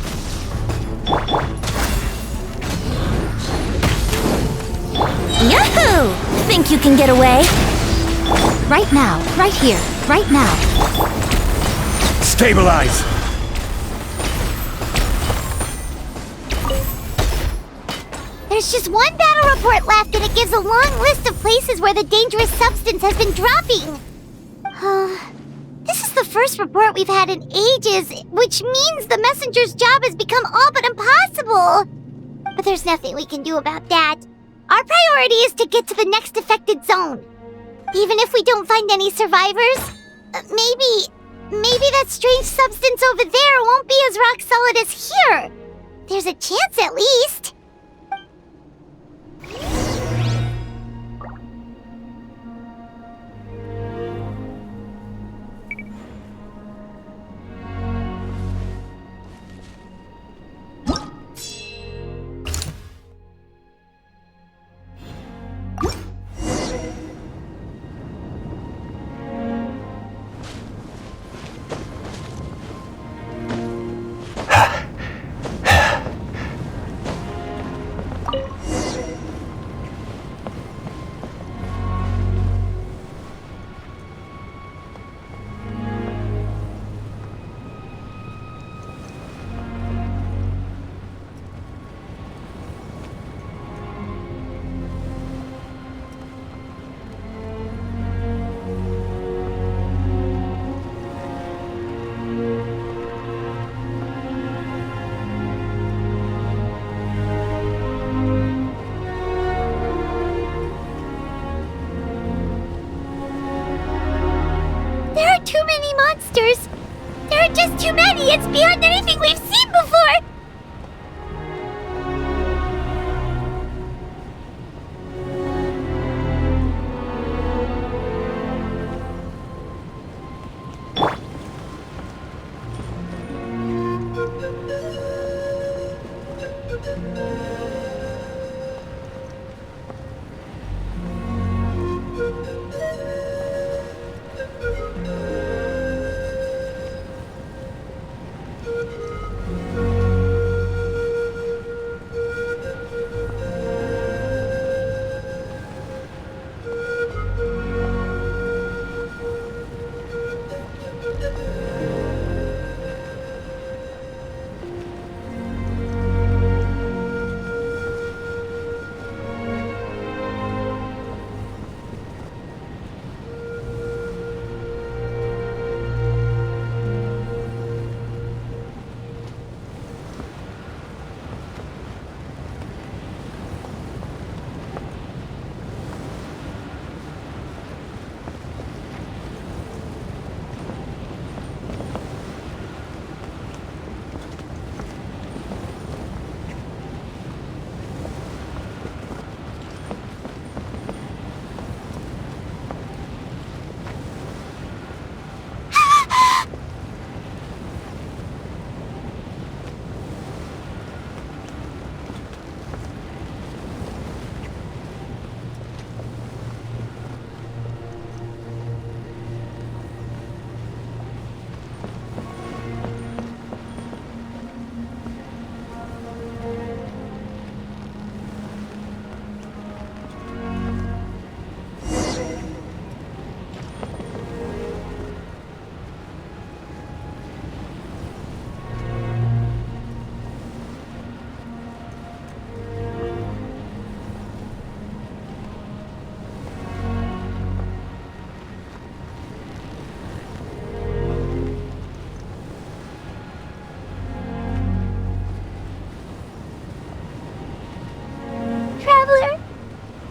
Yahoo! Think you can get away? Right now, right here, right now. Stabilize! There's just one battle report left, and it gives a long list of places where the dangerous substance has been dropping. This is the first report we've had in ages, which means the messenger's job has become all but impossible. But there's nothing we can do about that. Our priority is to get to the next affected zone. Even if we don't find any survivors, maybe that strange substance over there won't be as rock solid as here. There's a chance at least. Too many monsters! There are just too many! It's beyond anything we've seen before!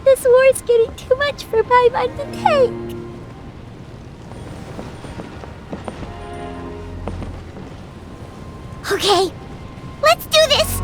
This war's getting too much for my mind to take. Okay, let's do this!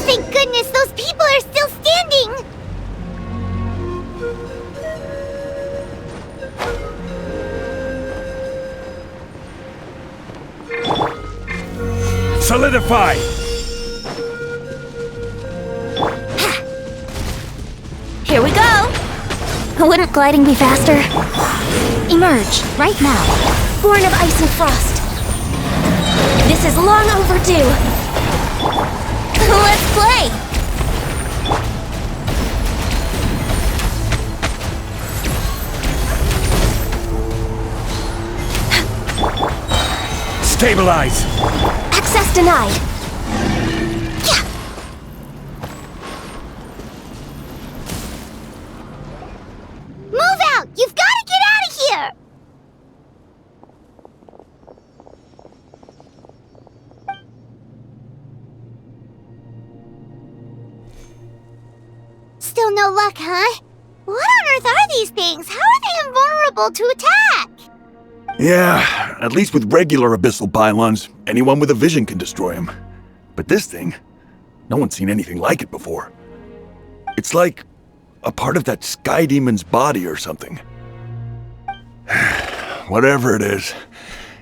thank goodness those people are still standing! Solidify! Here we go! Wouldn't gliding be faster? Emerge, right now. Born of ice and frost. This is long overdue. Let's play! Stabilize! Access denied. Move out! You've got to get out of here! Still no luck, huh? What on earth are these things? How are they invulnerable to attack? Yeah, at least with regular abyssal pylons, anyone with a vision can destroy them. But this thing, no one's seen anything like it before. It's like a part of that sky demon's body or something. Whatever it is,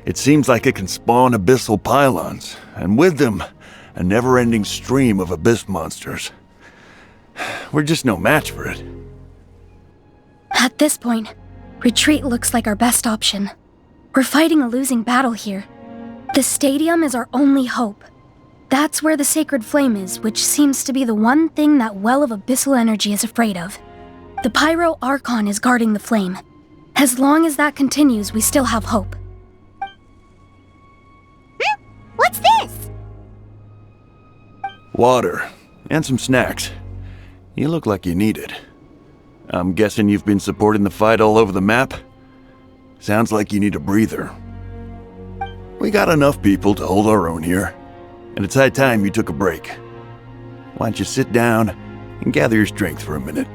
it seems like it can spawn abyssal pylons, and with them, a never-ending stream of abyss monsters. We're just no match for it. At this point, retreat looks like our best option. We're fighting a losing battle here. The stadium is our only hope. That's where the sacred flame is, which seems to be the one thing that well of abyssal energy is afraid of. The Pyro Archon is guarding the flame. As long as that continues, we still have hope. What's this? Water, and some snacks. You look like you need it. I'm guessing you've been supporting the fight all over the map? Sounds like you need a breather. We got enough people to hold our own here, and it's high time you took a break. Why don't you sit down and gather your strength for a minute?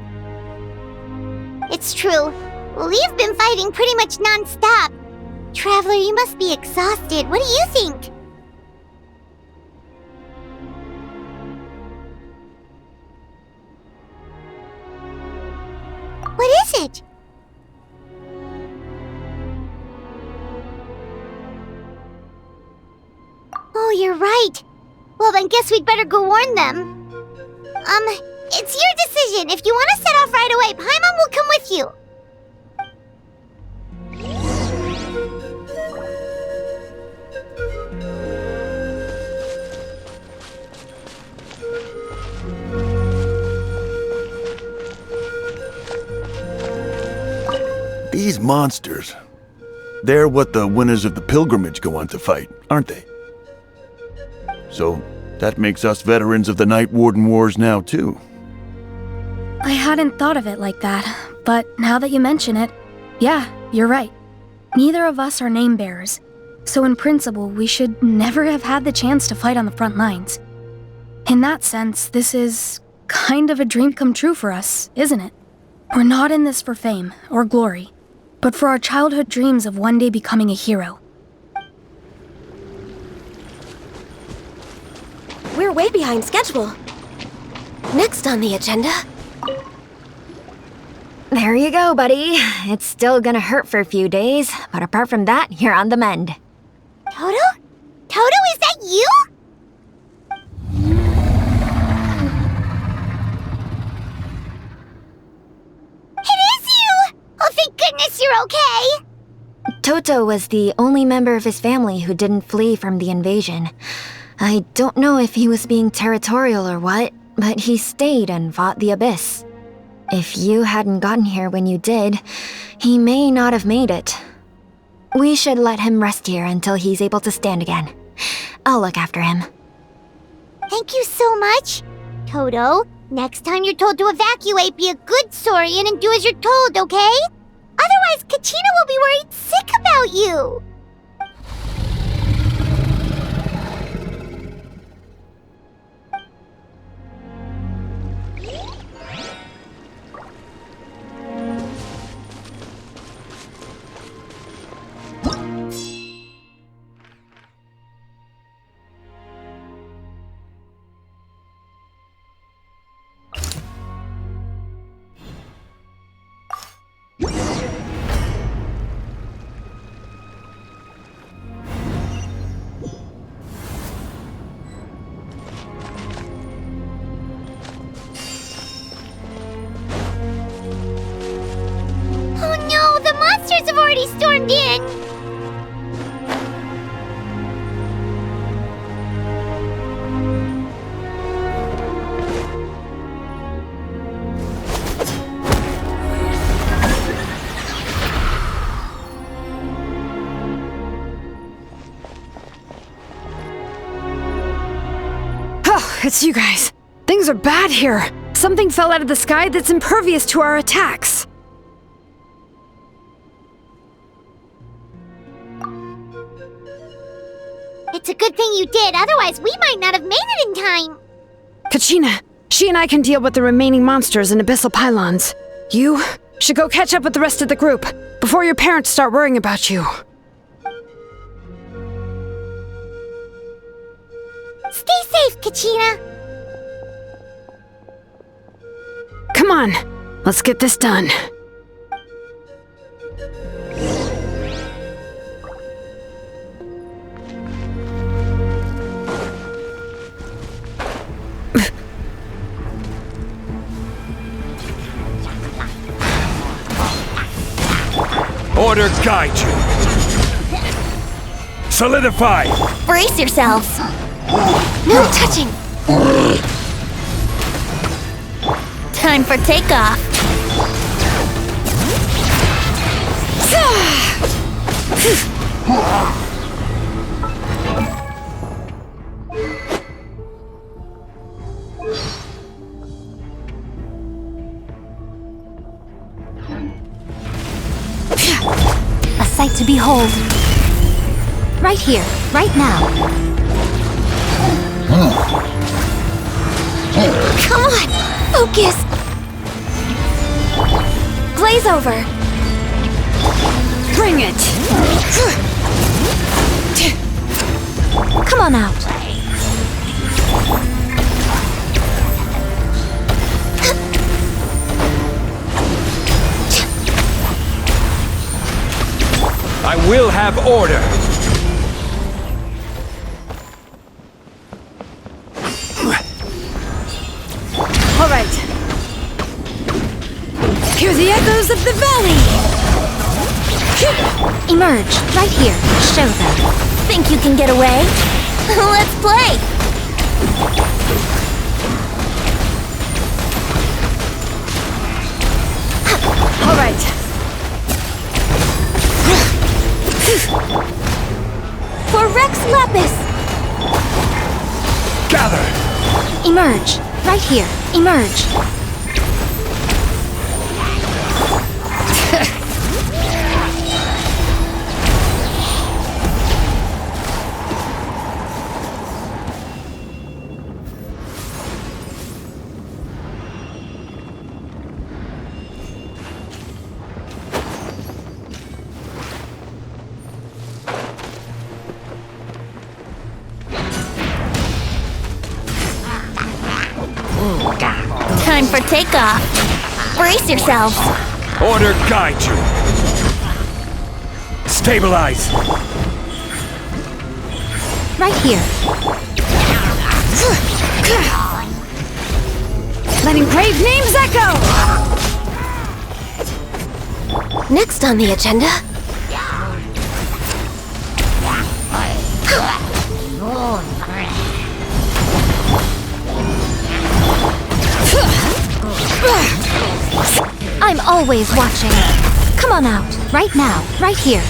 It's true. We've been fighting pretty much non-stop. Traveler, you must be exhausted. What do you think? What is it? Oh, you're right. Well, then guess we'd better go warn them. It's your decision. If you want to set off right away, Paimon will come with you. These monsters, they're what the winners of the pilgrimage go on to fight, aren't they? So, that makes us veterans of the Night Warden Wars now, too. I hadn't thought of it like that, but now that you mention it, yeah, you're right. Neither of us are name bearers, so in principle, we should never have had the chance to fight on the front lines. In that sense, this is kind of a dream come true for us, isn't it? We're not in this for fame or glory, but for our childhood dreams of one day becoming a hero. We're way behind schedule. Next on the agenda... There you go, buddy. It's still gonna hurt for a few days, but apart from that, you're on the mend. Toto? Toto, is that you? It is you! Oh, thank goodness you're okay! Toto was the only member of his family who didn't flee from the invasion. I don't know if he was being territorial or what, but he stayed and fought the Abyss. If you hadn't gotten here when you did, he may not have made it. We should let him rest here until he's able to stand again. I'll look after him. Thank you so much. Toto, next time you're told to evacuate, be a good Saurian and do as you're told, okay? Otherwise, Kachina will be worried sick about you. it's you guys. Things are bad here. Something fell out of the sky that's impervious to our attacks. It's a good thing you did, otherwise we might not have made it in time. Kachina, she and I can deal with the remaining monsters and abyssal pylons. You should go catch up with the rest of the group before your parents start worrying about you. Stay safe, Kachina. Come on, let's get this done. Order guide you. Solidify. Brace yourselves. No touching. Time for takeoff. A sight to behold. Right here, right now. Come on! Focus! Glaze over! Bring it! Come on out. I will have order. All right. Hear the echoes of the valley! Emerge, right here. Show them. Think you can get away? Let's play! All right. For Rex Lapis! Gather! Emerge, right here. Emerge. Time for takeoff. Brace yourselves. Order guide you. Stabilize. Right here. Letting brave names echo! Next on the agenda. I'm always watching. Come on out. Right now. Right here.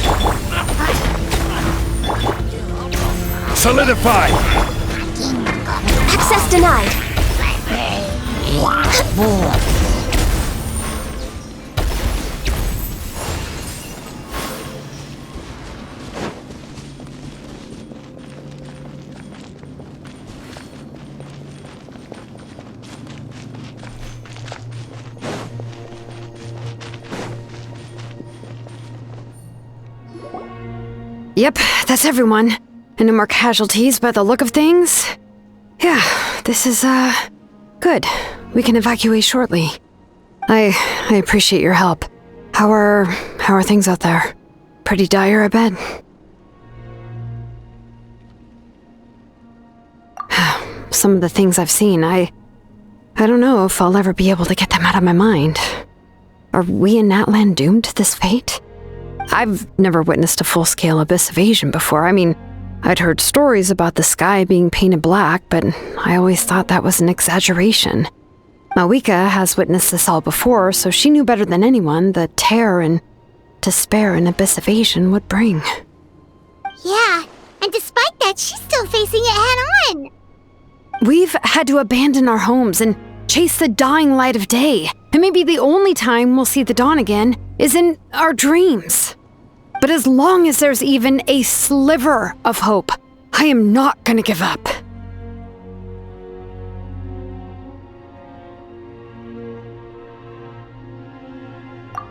Solidify. Access denied. Yep, that's everyone. And no more casualties by the look of things. Yeah, this is, good. We can evacuate shortly. I appreciate your help. How are things out there? Pretty dire, I bet. Some of the things I've seen, I don't know if I'll ever be able to get them out of my mind. Are we in Natlan doomed to this fate? I've never witnessed a full-scale abyss invasion before. I mean, I'd heard stories about the sky being painted black, but I always thought that was an exaggeration. Mawika has witnessed this all before, so she knew better than anyone the terror and despair an abyss invasion would bring. Yeah, and despite that, she's still facing it head-on. We've had to abandon our homes and chase the dying light of day. And maybe the only time we'll see the dawn again is in our dreams. But as long as there's even a sliver of hope, I am not gonna give up.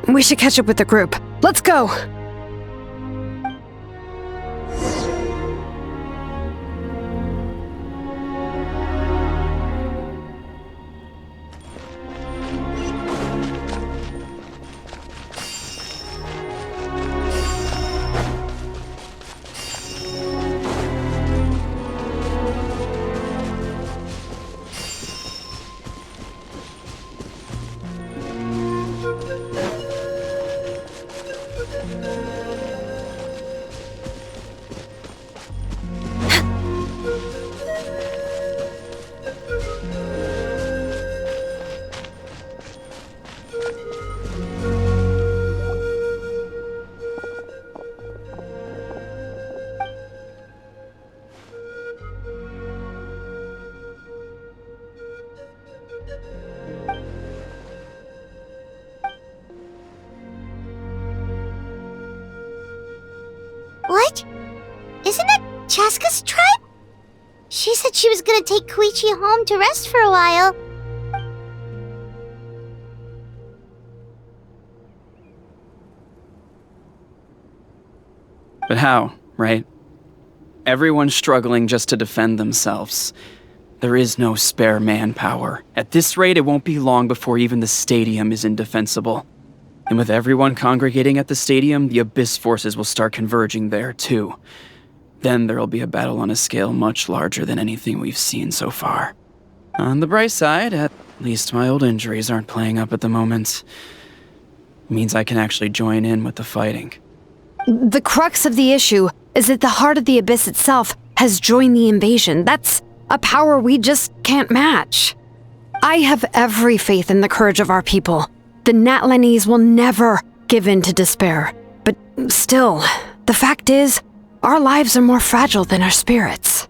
We should catch up with the group. Let's go! What? Isn't that Chaska's tribe? She said she was gonna take Koichi home to rest for a while. But how, right? Everyone's struggling just to defend themselves. There is no spare manpower. At this rate, it won't be long before even the stadium is indefensible. And with everyone congregating at the stadium, the Abyss forces will start converging there, too. Then there'll be a battle on a scale much larger than anything we've seen so far. On the bright side, at least my old injuries aren't playing up at the moment. It means I can actually join in with the fighting. The crux of the issue is that the heart of the Abyss itself has joined the invasion. That's a power we just can't match. I have every faith in the courage of our people. The Natlanese will never give in to despair. But still, the fact is, our lives are more fragile than our spirits.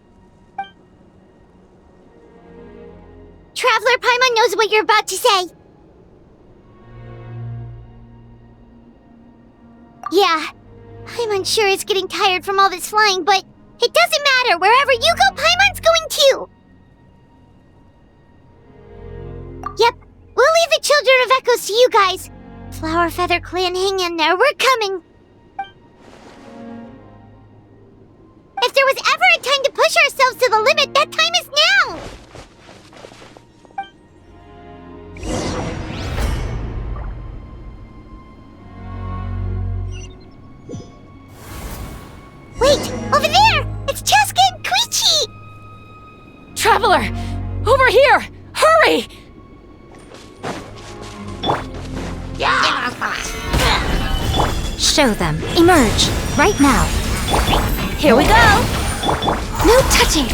Traveler Paimon knows what you're about to say. Yeah, Paimon's sure is getting tired from all this flying, but it doesn't matter. Wherever you go, Paimon's going too. Yep, we'll leave the Children of Echoes to you guys. Flower Feather Clan, hang in there. We're coming. If there was ever a time to push ourselves to the limit, that time is now! Wait! Over there! It's Chaska and Koichi! Traveler! Over here! Hurry! Show them. Emerge. Right now. Here we go! No touching!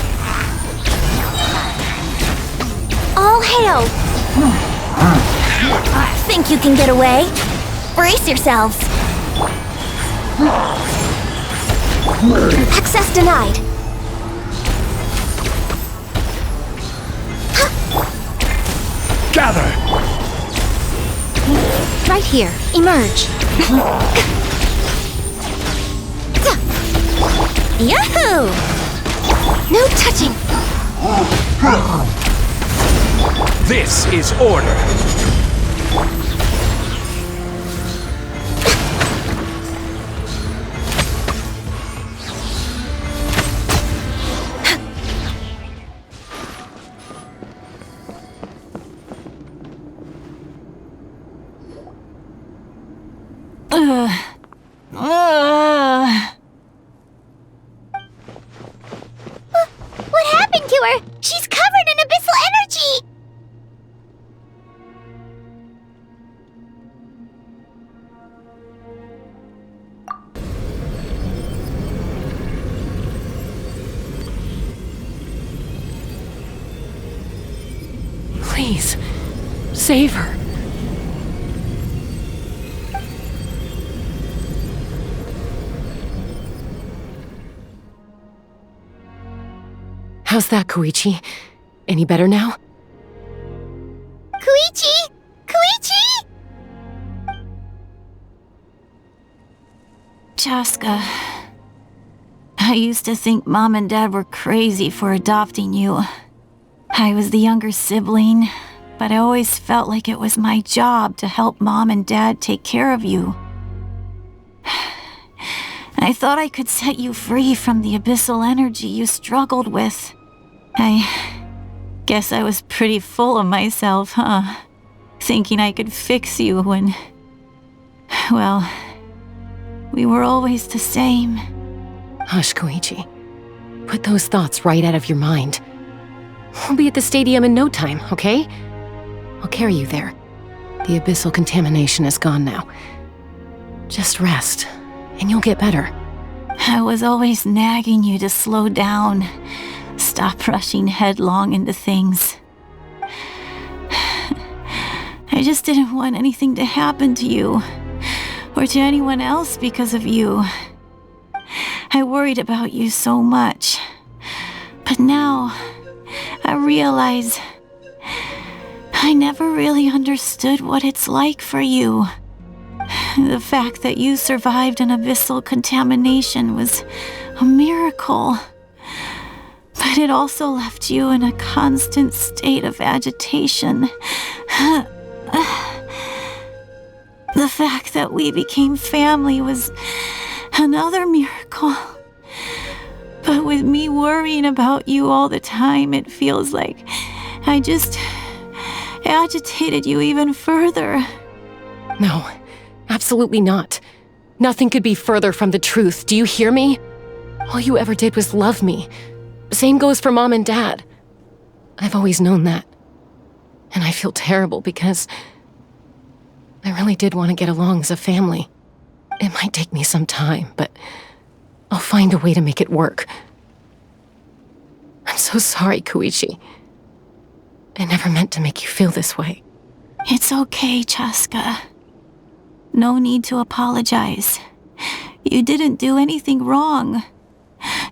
All hail! Think you can get away? Brace yourselves! Access denied. Gather! Right here. Emerge. Yahoo! No touching. This is order. What happened to her? She's covered in abyssal energy! Please, save her. How's that, Koichi? Any better now? Koichi! Koichi! Chaska, I used to think Mom and Dad were crazy for adopting you. I was the younger sibling, but I always felt like it was my job to help Mom and Dad take care of you. I thought I could set you free from the abyssal energy you struggled with. I guess I was pretty full of myself, huh? Thinking I could fix you when... well, we were always the same. Hush, Koichi. Put those thoughts right out of your mind. We'll be at the stadium in no time, okay? I'll carry you there. The abyssal contamination is gone now. Just rest, and you'll get better. I was always nagging you to slow down. Stop rushing headlong into things. I just didn't want anything to happen to you, or to anyone else because of you. I worried about you so much. But now, I realize I never really understood what it's like for you. The fact that you survived an abyssal contamination was a miracle. But it also left you in a constant state of agitation. The fact that we became family was another miracle. But with me worrying about you all the time, it feels like I just agitated you even further. No, absolutely not. Nothing could be further from the truth. Do you hear me? All you ever did was love me. Same goes for Mom and Dad. I've always known that. And I feel terrible because I really did want to get along as a family. It might take me some time, but I'll find a way to make it work. I'm so sorry, Koichi. I never meant to make you feel this way. It's okay, Chaska. No need to apologize. You didn't do anything wrong.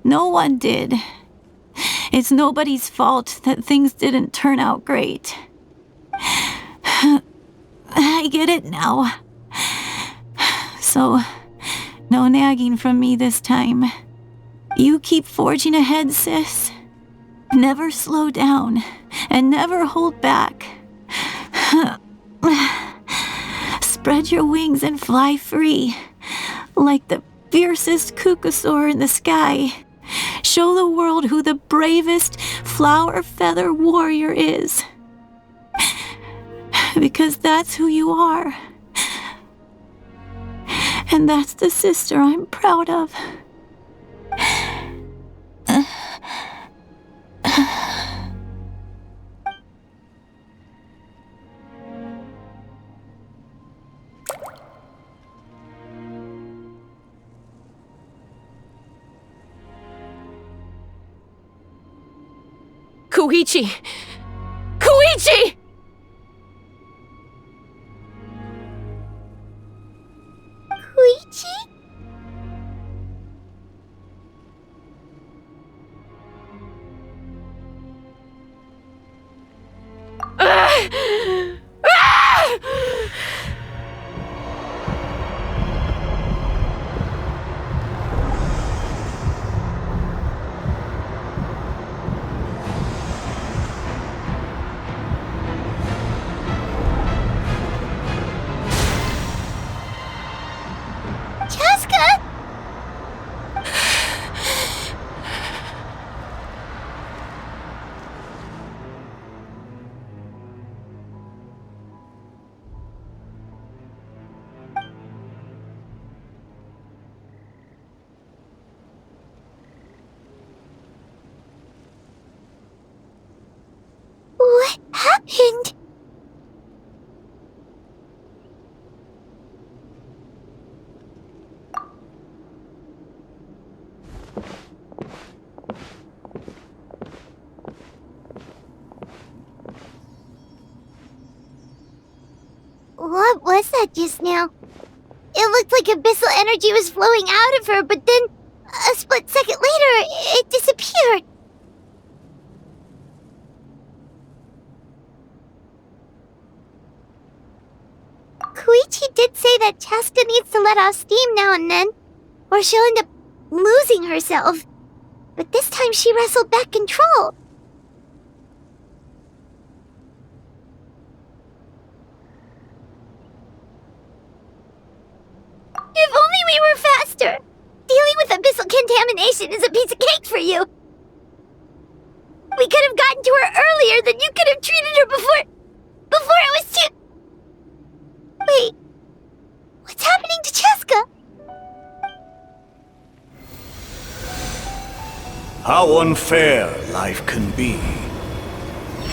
No one did. It's nobody's fault that things didn't turn out great. I get it now. So, no nagging from me this time. You keep forging ahead, sis. Never slow down, and never hold back. Spread your wings and fly free, like the fiercest kukasaur in the sky. Show the world who the bravest flower feather warrior is. Because that's who you are. And that's the sister I'm proud of. Koichi! Koichi! Koichi? What happened? What was that just now? It looked like abyssal energy was flowing out of her, but then a split second later, it disappeared. Koichi did say that Chaska needs to let off steam now and then, or she'll end up losing herself. But this time she wrestled back control. If only we were faster! Dealing with abyssal contamination is a piece of cake for you! We could have gotten to her earlier, then you could have treated her before it was too... Wait, what's happening to Chaska? How unfair life can be.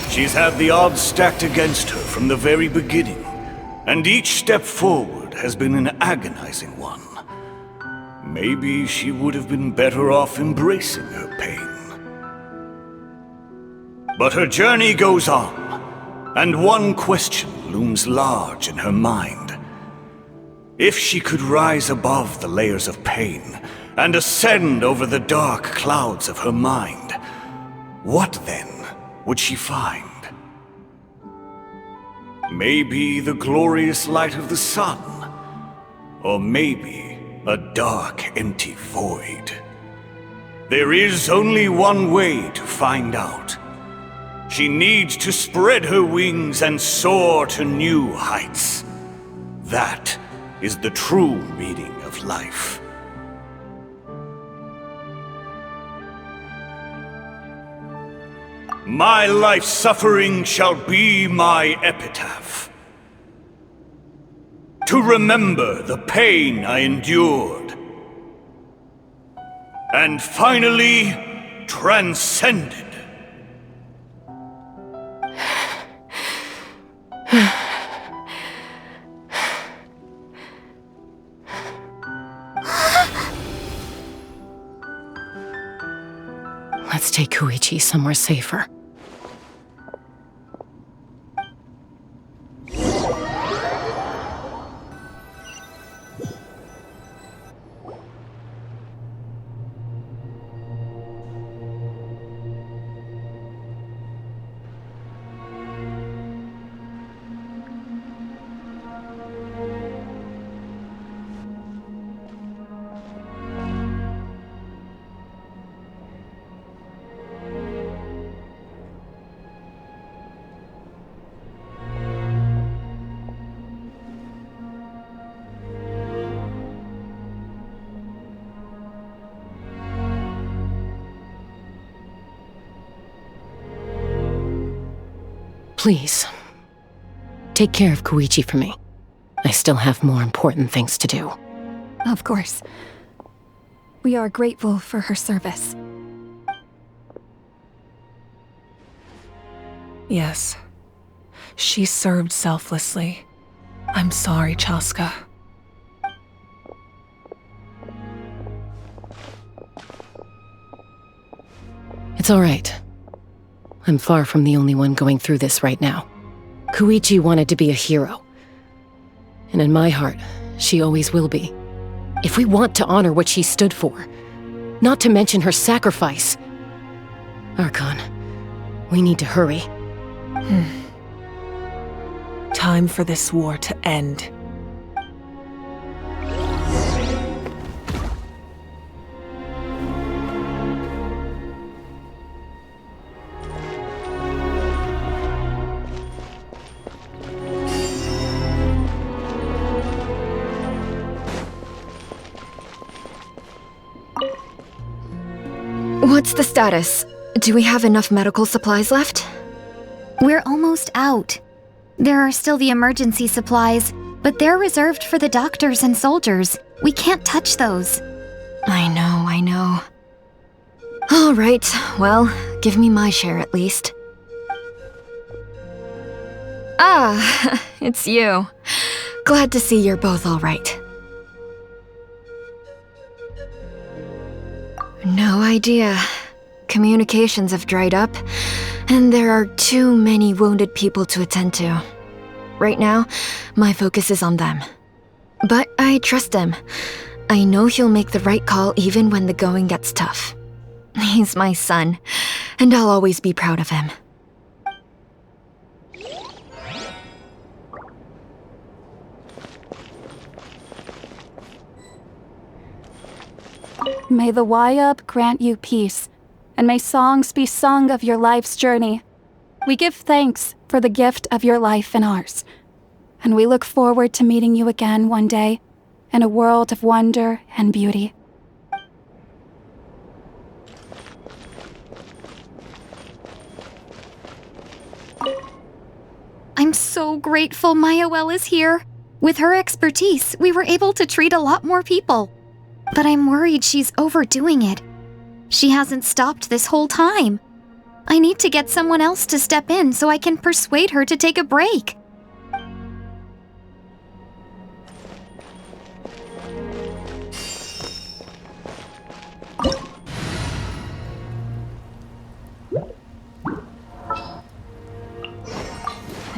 She's had the odds stacked against her from the very beginning, and each step forward has been an agonizing one. Maybe she would have been better off embracing her pain. But her journey goes on, and one question looms large in her mind. If she could rise above the layers of pain and ascend over the dark clouds of her mind, what then would she find? Maybe the glorious light of the sun, or maybe a dark, empty void. There is only one way to find out. She needs to spread her wings and soar to new heights. That is the true meaning of life. My life's suffering shall be my epitaph. To remember the pain I endured. And finally, transcended. Let's take Koichi somewhere safer. Please, take care of Koichi for me. I still have more important things to do. Of course. We are grateful for her service. Yes. She served selflessly. I'm sorry, Chaska. It's all right. I'm far from the only one going through this right now. Koichi wanted to be a hero. And in my heart, she always will be. If we want to honor what she stood for, not to mention her sacrifice. Archon, we need to hurry. Time for this war to end. What's the status? Do we have enough medical supplies left? We're almost out. There are still the emergency supplies, but they're reserved for the doctors and soldiers. We can't touch those. I know. All right, well, give me my share at least. Ah, it's you. Glad to see you're both all right. No idea. Communications have dried up, and there are too many wounded people to attend to. Right now, my focus is on them. But I trust him. I know he'll make the right call even when the going gets tough. He's my son, and I'll always be proud of him. May the Wayub grant you peace, and may songs be sung of your life's journey. We give thanks for the gift of your life and ours, and we look forward to meeting you again one day in a world of wonder and beauty. I'm so grateful Mayawell is here. With her expertise, we were able to treat a lot more people. But I'm worried she's overdoing it. She hasn't stopped this whole time. I need to get someone else to step in so I can persuade her to take a break.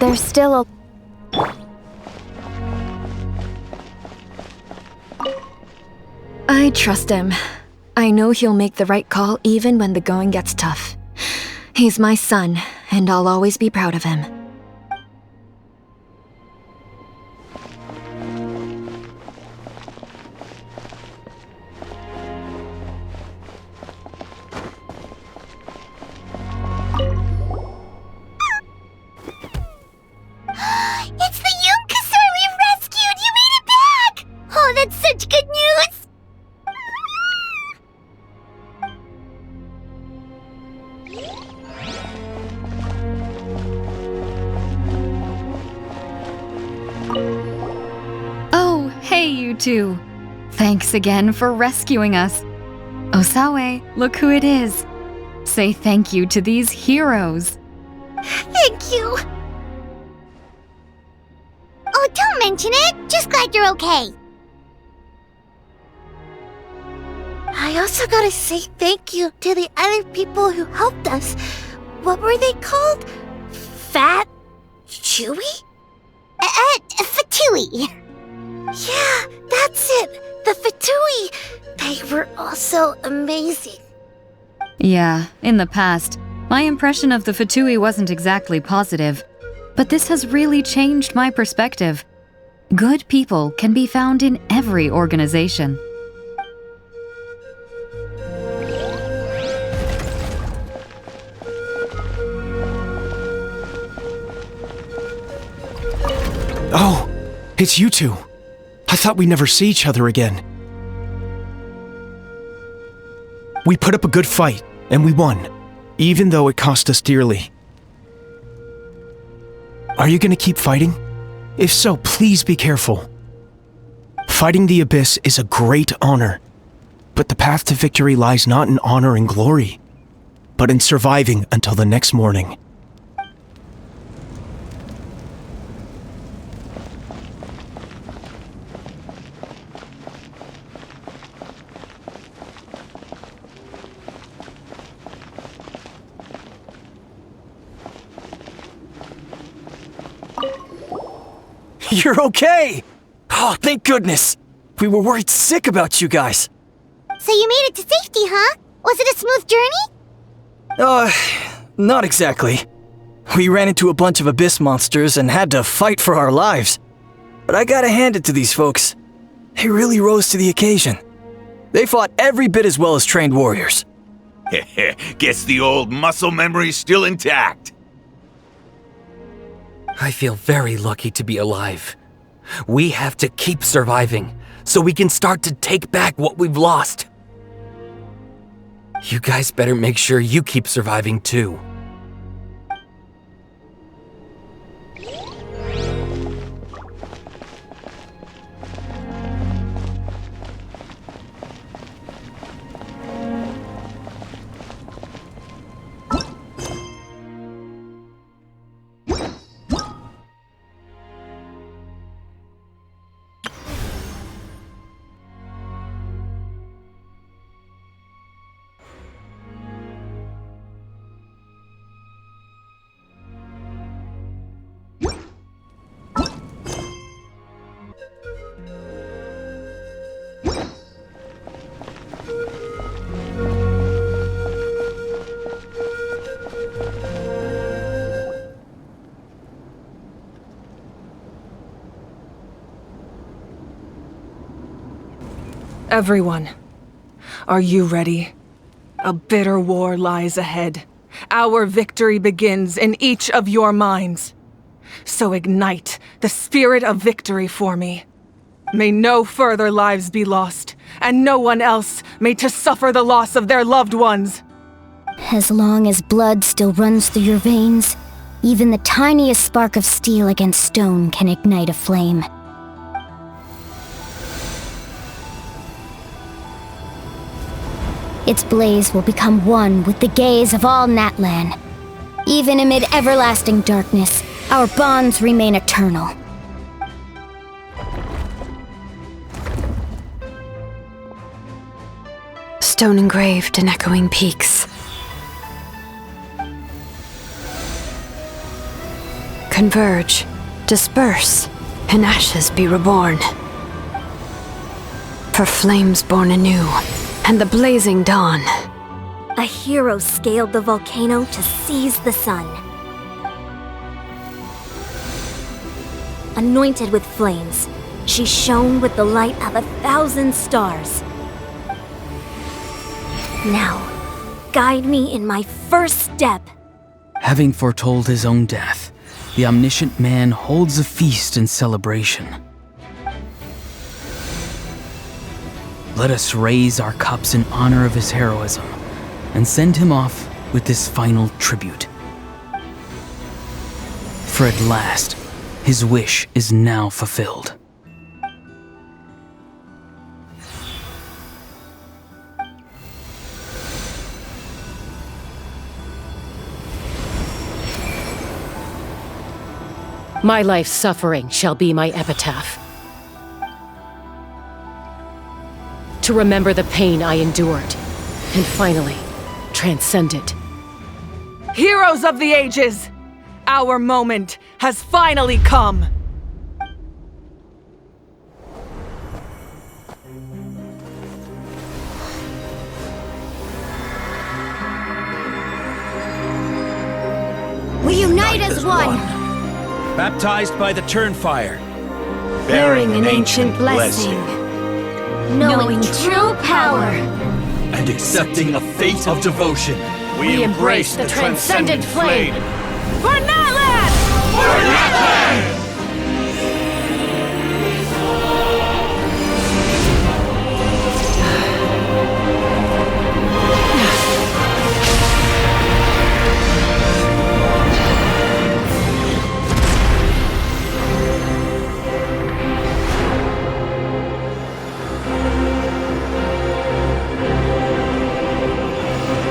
There's still a... I trust him. I know he'll make the right call even when the going gets tough. He's my son, and I'll always be proud of him. It's the Yunkasaur we've rescued! You made it back! Oh, that's such good news! Oh, hey you two. Thanks again for rescuing us. Osawe, look who it is. Say thank you to these heroes. Thank you! Oh, don't mention it! Just glad you're okay. I also gotta say thank you to the other people who helped us. What were they called? Fat? Chewy? Fatui. Yeah, that's it! The Fatui! They were also amazing. Yeah, in the past, my impression of the Fatui wasn't exactly positive. But this has really changed my perspective. Good people can be found in every organization. Oh, it's you two. I thought we'd never see each other again. We put up a good fight, and we won, even though it cost us dearly. Are you gonna keep fighting? If so, please be careful. Fighting the Abyss is a great honor, but the path to victory lies not in honor and glory, but in surviving until the next morning. You're okay! Oh, thank goodness! We were worried sick about you guys. So you made it to safety, huh? Was it a smooth journey? Not exactly. We ran into a bunch of abyss monsters and had to fight for our lives. But I gotta hand it to these folks. They really rose to the occasion. They fought every bit as well as trained warriors. Guess the old muscle memory's still intact. I feel very lucky to be alive. We have to keep surviving, so we can start to take back what we've lost. You guys better make sure you keep surviving too. Everyone, Are you ready? A bitter war lies ahead. Our victory begins in each of your minds. So ignite the spirit of victory for me. May no further lives be lost, and no one else may to suffer the loss of their loved ones. As long as blood still runs through your veins, even the tiniest spark of steel against stone can ignite a flame. Its blaze will become one with the gaze of all Natlan. Even amid everlasting darkness, our bonds remain eternal. Stone engraved in echoing peaks. Converge, disperse, in ashes be reborn. For flames born anew, and the blazing dawn. A hero scaled the volcano to seize the sun. Anointed with flames, she shone with the light of 1,000 stars. Now, guide me in my first step. Having foretold his own death, the omniscient man holds a feast in celebration. Let us raise our cups in honor of his heroism and send him off with this final tribute. For at last, his wish is now fulfilled. My life's suffering shall be my epitaph. To remember the pain I endured, and finally, transcend it. Heroes of the ages! Our moment has finally come! We unite as one! Baptized by the Turnfire, Bearing an ancient blessing. Knowing true power. and accepting a fate of devotion, we embrace the transcendent flame. For Natlan! For Natlan!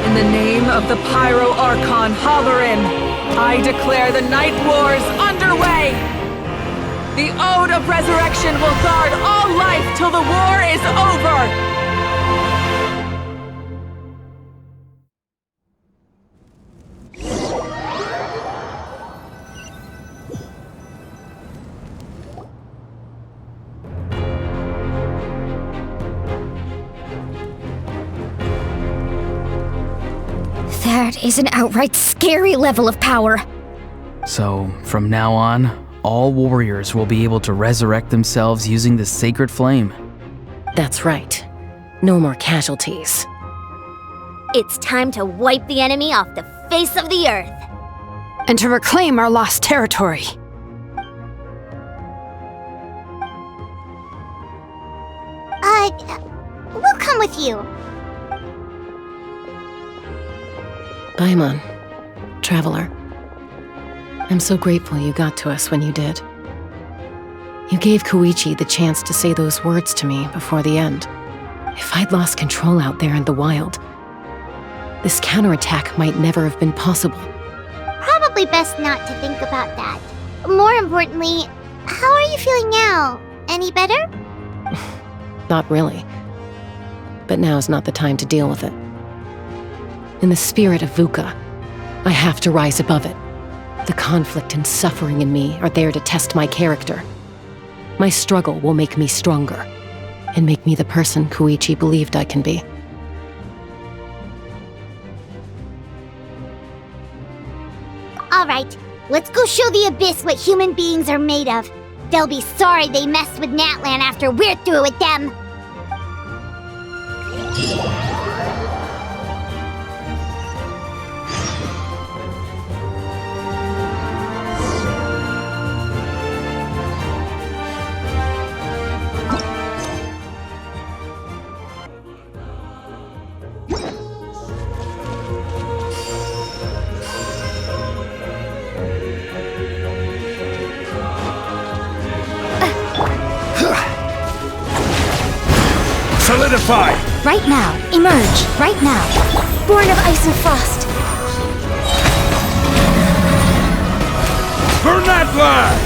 In the name of the Pyro Archon Halarin, I declare the Night Wars underway! The Ode of Resurrection will guard all life till the war is over! That is an outright scary level of power. So, from now on, all warriors will be able to resurrect themselves using the sacred flame. That's right. No more casualties. It's time to wipe the enemy off the face of the earth. And to reclaim our lost territory. We'll come with you. Paimon, Traveler. I'm so grateful you got to us when you did. You gave Koichi the chance to say those words to me before the end. If I'd lost control out there in the wild, this counterattack might never have been possible. Probably best not to think about that. More importantly, how are you feeling now? Any better? Not really. But now's not the time to deal with it. In the spirit of VUCA, I have to rise above it. The conflict and suffering in me are there to test my character. My struggle will make me stronger, and make me the person Koichi believed I can be. Alright, let's go show the Abyss what human beings are made of. They'll be sorry they messed with Natlan after we're through with them. Solidify! Right now. Emerge. Right now. Born of ice and frost. Burn that flag!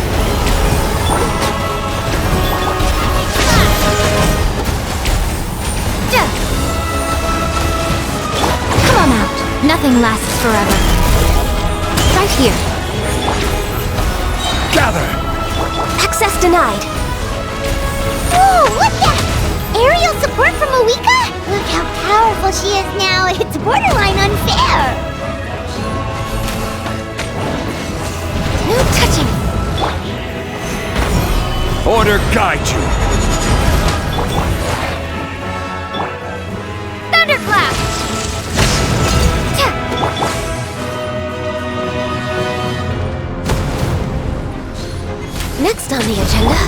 Come on out. Nothing lasts forever. Right here. Gather! Access denied. Whoa, look at aerial support from Awika? Look how powerful she is now. It's borderline unfair. No touching. Order guide you. Thunderclap. Next on the agenda.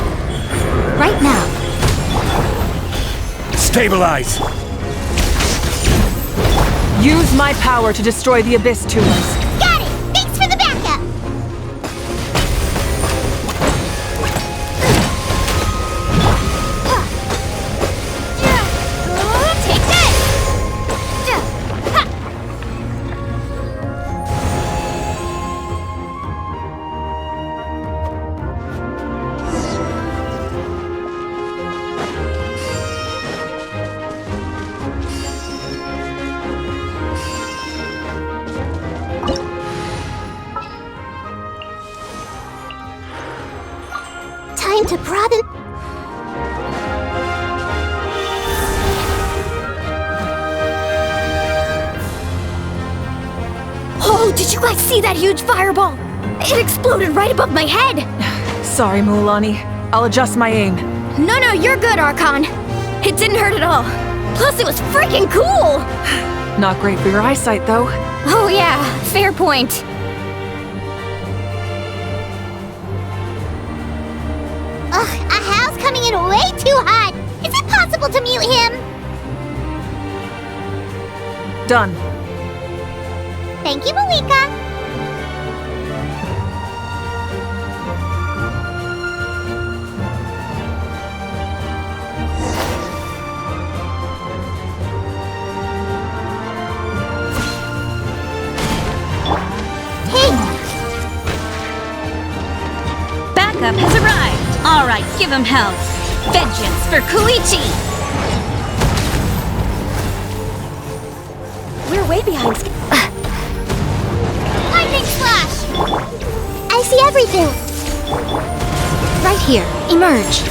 Right now. Stabilize! Use my power to destroy the Abyss tumors. Got it! Thanks for the backup! Take this! Time to broaden. Oh, did you guys see that huge fireball? It exploded right above my head. Sorry, Mualani. I'll adjust my aim. No, you're good, Archon. It didn't hurt at all. Plus, it was freaking cool. Not great for your eyesight, though. Oh yeah, fair point. Ugh, Ahal's coming in way too hot. Is it possible to mute him? Done. Thank you, Malika. Backup has arrived. All right, give him hell. Vengeance for Koichi. We're way behind. Lightning slash! I see everything. Right here. Emerge.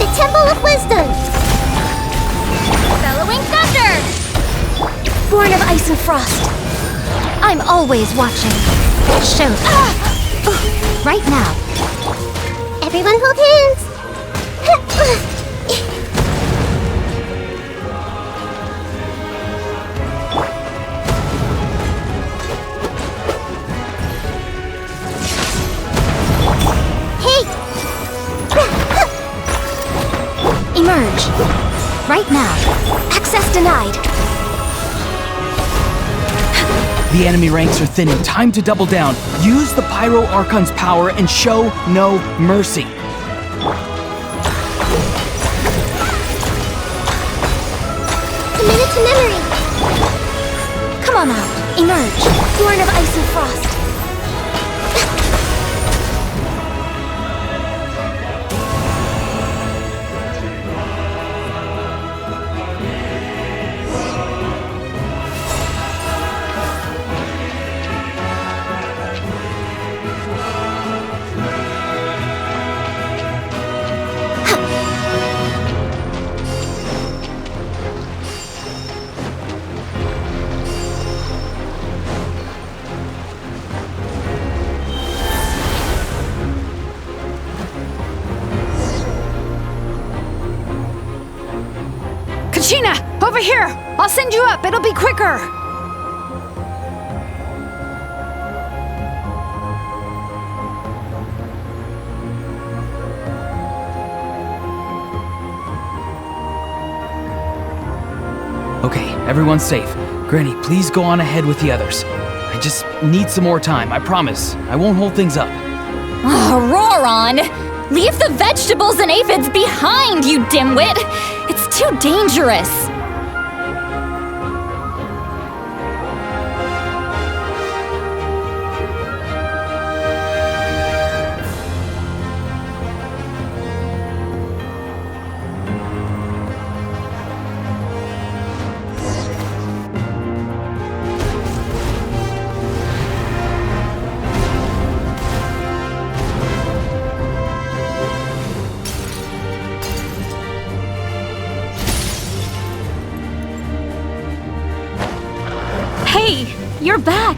The Temple of Wisdom. Bellowing Thunder. Born of ice and frost. I'm always watching. Show. Right now. Everyone hold hands. Emerge. Right now. Access denied. The enemy ranks are thinning. Time to double down. Use the Pyro Archon's power and show no mercy. Committed to memory. Come on out. Emerge. Born of ice and frost. over here! I'll send you up, it'll be quicker! Okay, everyone's safe. Granny, please go on ahead with the others. I just need some more time, I promise. I won't hold things up. Oh, Roron! Leave the vegetables and aphids behind, you dimwit! It's too dangerous! You're back!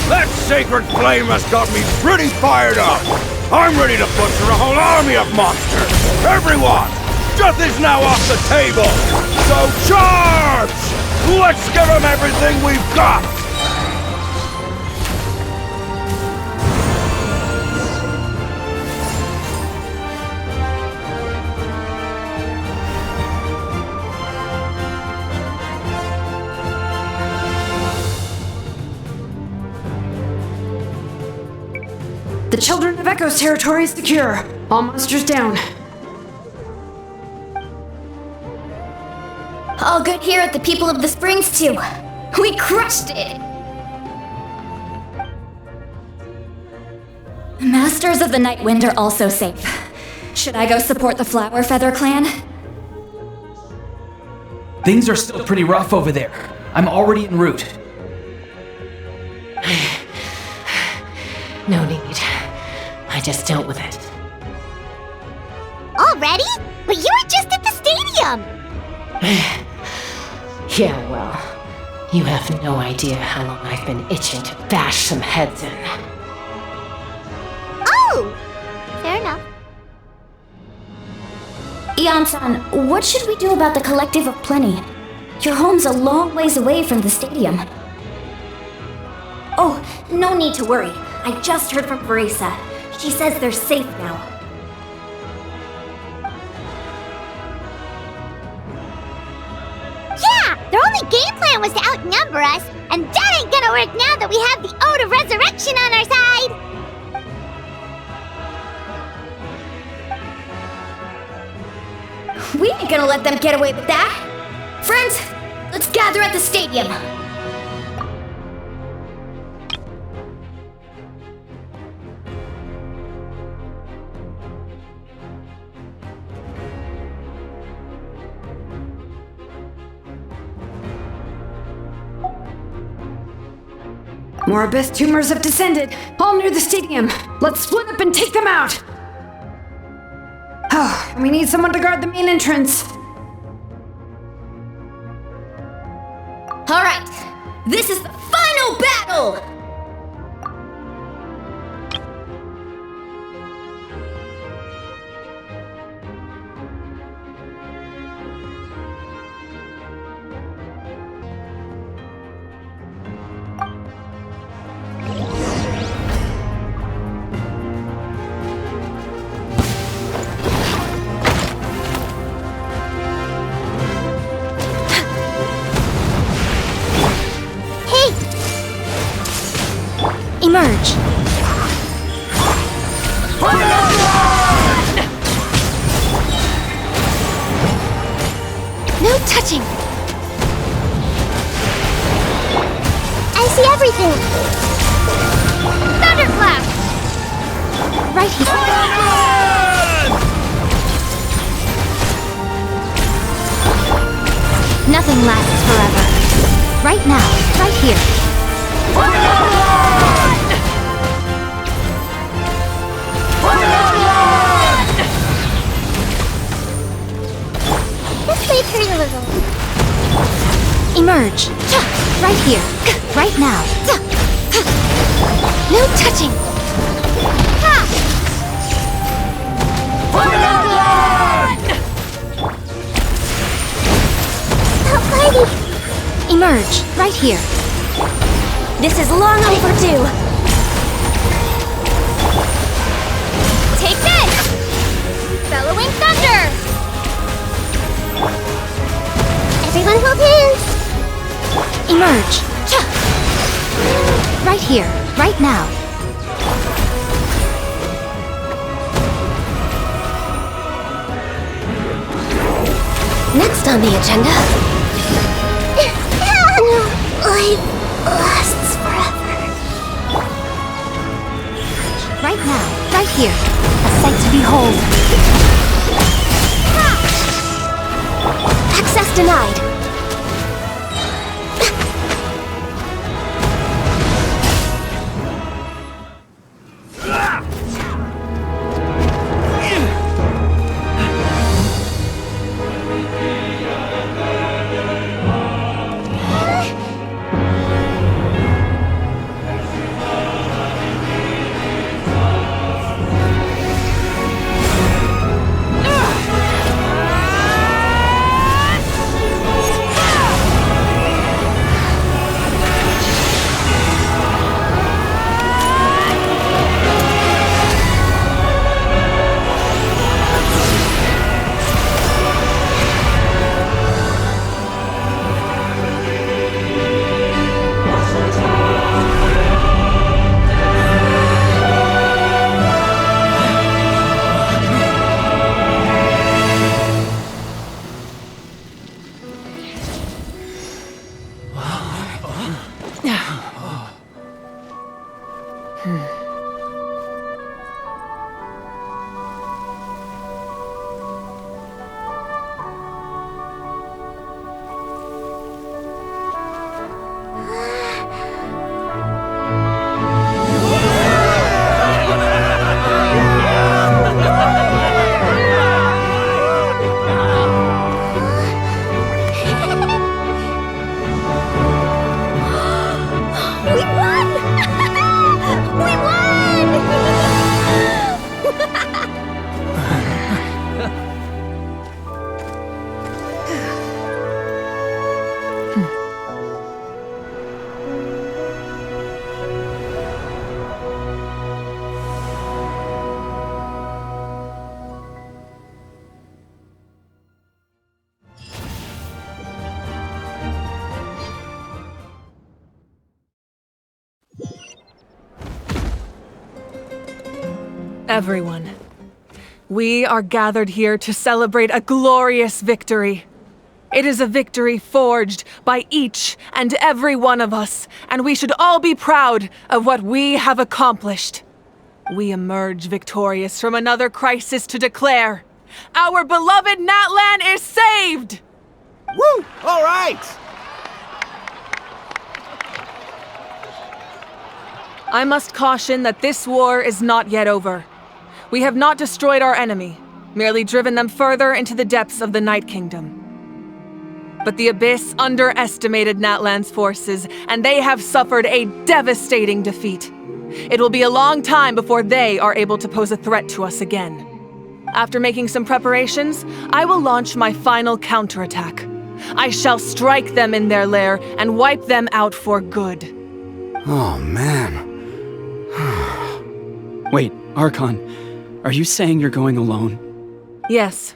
That sacred flame has got me pretty fired up! I'm ready to butcher a whole army of monsters! Everyone! Death is now off the table! So charge! Let's give them everything we've got! The Children of Echo's territory is secure. All monsters down. All good here at the People of the Springs, too. We crushed it! Masters of the Night Wind are also safe. Should I go support the Flower Feather clan? Things are still pretty rough over there. I'm already en route. No need. I just dealt with it. Already? But you were just at the stadium! Yeah, well, you have no idea how long I've been itching to bash some heads in. Oh! Fair enough. Ian-san, what should we do about the Collective of Plenty? Your home's a long ways away from the stadium. Oh, no need to worry. I just heard from Verisa. She says they're safe now. Yeah! Their only game plan was to outnumber us, and that ain't gonna work now that we have the Ode of Resurrection on our side! We ain't gonna let them get away with that! Friends, let's gather at the stadium! More abyss tumors have descended, all near the stadium. Let's split up and take them out! Oh, we need someone to guard the main entrance. Alright, this is the final battle! Emerge. No touching. I see everything. Thunderclap. Right here. Nothing lasts forever. Right now, right here. Let's wait for a little. Emerge. Right here. Right now. No touching. Emerge, right here. This is long overdue. Take this! Bellowing thunder! Everyone hold hands! Emerge. Right here, right now. Next on the agenda... Life lasts forever. Right now, right here. A sight to behold. Access denied. Everyone, we are gathered here to celebrate a glorious victory. It is a victory forged by each and every one of us, and we should all be proud of what we have accomplished. We emerge victorious from another crisis to declare, our beloved Natlan is saved! Woo! All right! I must caution that this war is not yet over. We have not destroyed our enemy, merely driven them further into the depths of the Night Kingdom. But the Abyss underestimated Natlan's forces, and they have suffered a devastating defeat. It will be a long time before they are able to pose a threat to us again. After making some preparations, I will launch my final counterattack. I shall strike them in their lair and wipe them out for good. Oh, man. Wait, Archon, are you saying you're going alone? Yes.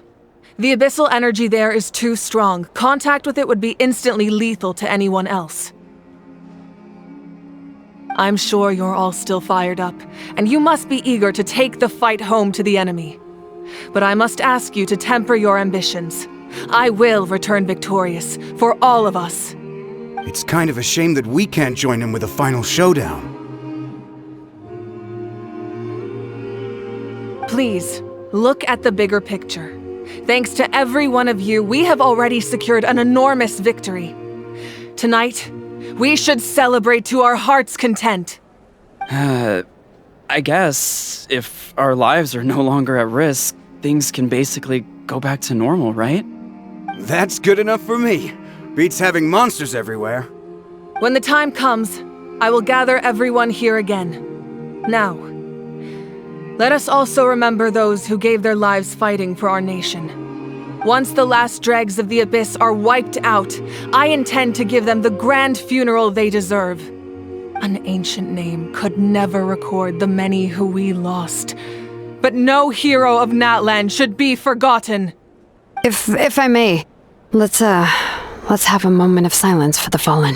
The abyssal energy there is too strong. Contact with it would be instantly lethal to anyone else. I'm sure you're all still fired up, and you must be eager to take the fight home to the enemy. But I must ask you to temper your ambitions. I will return victorious, for all of us. It's kind of a shame that we can't join him with a final showdown. Please, look at the bigger picture. Thanks to every one of you, we have already secured an enormous victory. Tonight, we should celebrate to our heart's content. I guess if our lives are no longer at risk, things can basically go back to normal, right? That's good enough for me. Beats having monsters everywhere. When the time comes, I will gather everyone here again. Now, let us also remember those who gave their lives fighting for our nation. Once the last dregs of the Abyss are wiped out, I intend to give them the grand funeral they deserve. An ancient name could never record the many who we lost. But no hero of Natlan should be forgotten. If I may, let's have a moment of silence for the fallen.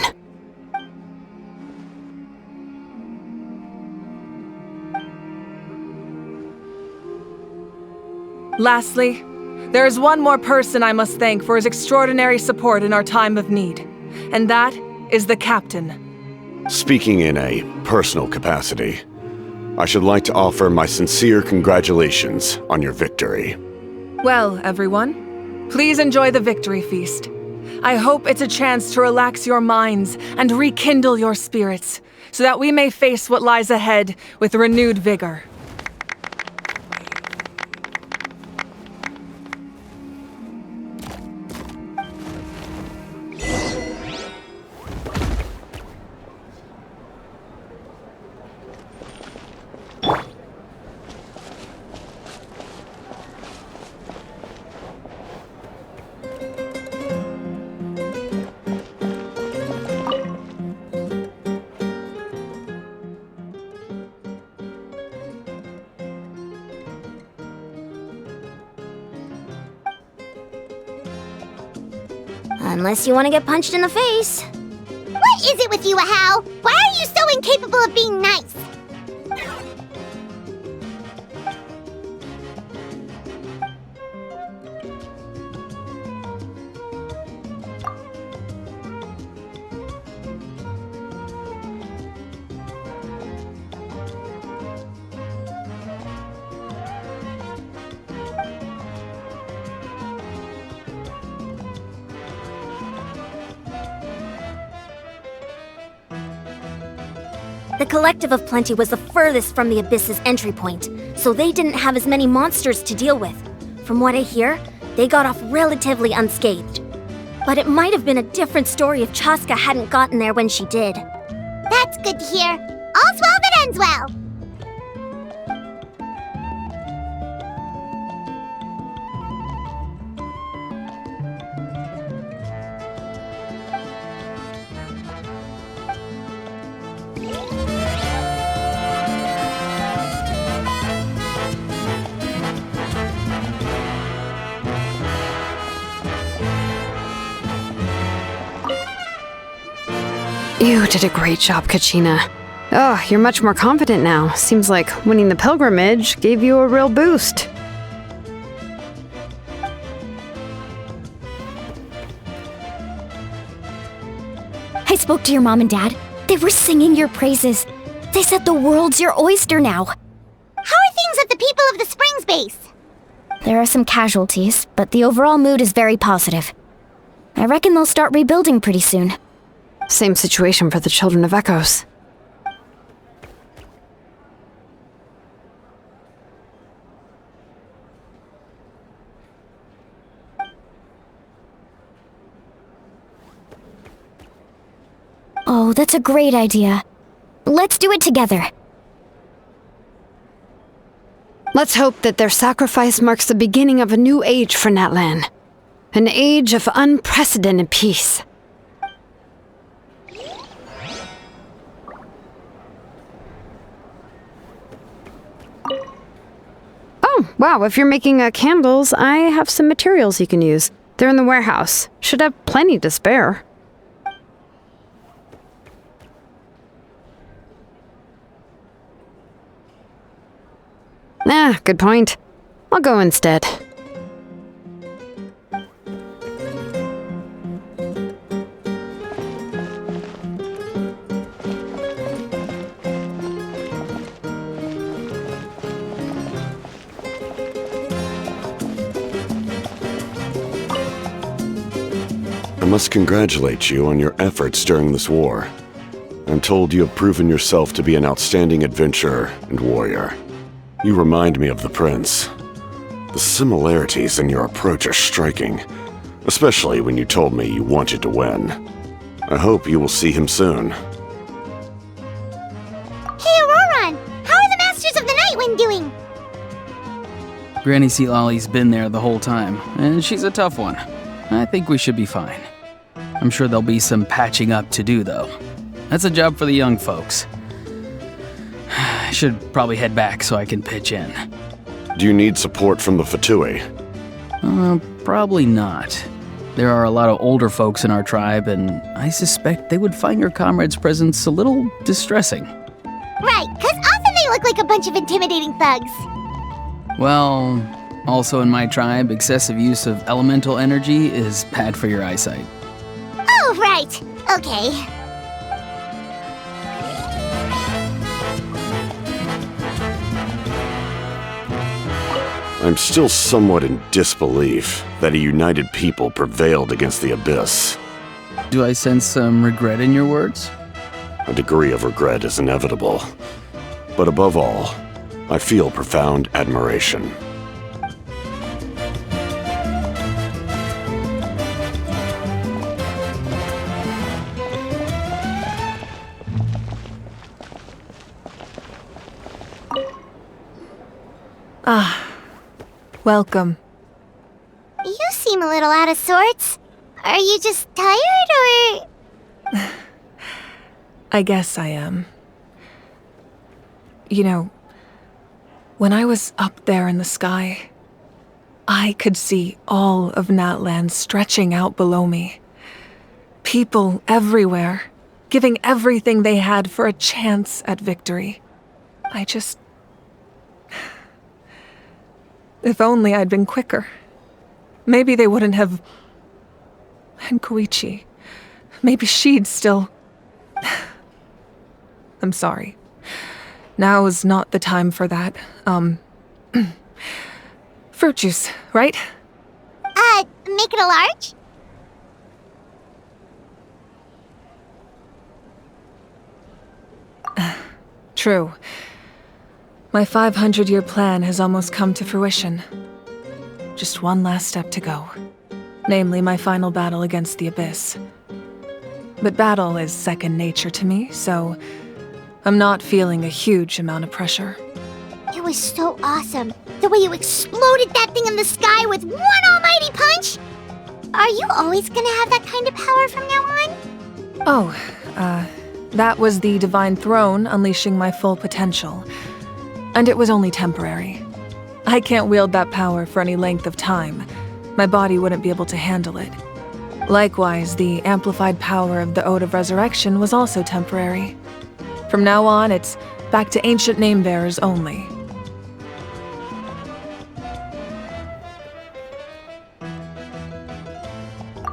Lastly, there is one more person I must thank for his extraordinary support in our time of need, and that is the Captain. Speaking in a personal capacity, I should like to offer my sincere congratulations on your victory. Well, everyone, please enjoy the victory feast. I hope it's a chance to relax your minds and rekindle your spirits, so that we may face what lies ahead with renewed vigor. Unless you want to get punched in the face. What is it with you, Ahau? Why are you so incapable of being nice? The Collective of Plenty was the furthest from the Abyss's entry point, so they didn't have as many monsters to deal with. From what I hear, they got off relatively unscathed. But it might have been a different story if Chaska hadn't gotten there when she did. That's good to hear. All's well that ends well. You did a great job, Kachina. Oh, you're much more confident now. Seems like winning the pilgrimage gave you a real boost. I spoke to your mom and dad. They were singing your praises. They said the world's your oyster now. How are things at the People of the Springs base? There are some casualties, but the overall mood is very positive. I reckon they'll start rebuilding pretty soon. Same situation for the Children of Echoes. Oh, that's a great idea. Let's do it together. Let's hope that their sacrifice marks the beginning of a new age for Natlan. An age of unprecedented peace. Oh, wow, if you're making candles, I have some materials you can use. They're in the warehouse. Should have plenty to spare. Ah, good point. I'll go instead. I must congratulate you on your efforts during this war. I'm told you have proven yourself to be an outstanding adventurer and warrior. You remind me of the Prince. The similarities in your approach are striking, especially when you told me you wanted to win. I hope you will see him soon. Hey, Auroron! How are the Masters of the Night Wind doing? Granny Seatlolly's been there the whole time, and she's a tough one. I think we should be fine. I'm sure there'll be some patching up to do, though. That's a job for the young folks. I should probably head back so I can pitch in. Do you need support from the Fatui? Probably not. There are a lot of older folks in our tribe, and I suspect they would find your comrade's presence a little distressing. Right, because often they look like a bunch of intimidating thugs. Well, also in my tribe, excessive use of elemental energy is bad for your eyesight. Oh, right. Okay. I'm still somewhat in disbelief that a united people prevailed against the Abyss. Do I sense some regret in your words? A degree of regret is inevitable. But above all, I feel profound admiration. Welcome. You seem a little out of sorts. Are you just tired, or...? I guess I am. You know, when I was up there in the sky, I could see all of Natlan stretching out below me. People everywhere, giving everything they had for a chance at victory. If only I'd been quicker. Maybe they wouldn't have... And Koichi. Maybe she'd still... I'm sorry. Now is not the time for that. Fruit juice, right? Make it a large? True. My 500-year plan has almost come to fruition. Just one last step to go. Namely, my final battle against the Abyss. But battle is second nature to me, so I'm not feeling a huge amount of pressure. It was so awesome. The way you exploded that thing in the sky with one almighty punch! Are you always gonna have that kind of power from now on? That was the Divine Throne unleashing my full potential. And it was only temporary. I can't wield that power for any length of time. My body wouldn't be able to handle it. Likewise, the amplified power of the Ode of Resurrection was also temporary. From now on, it's back to ancient name-bearers only.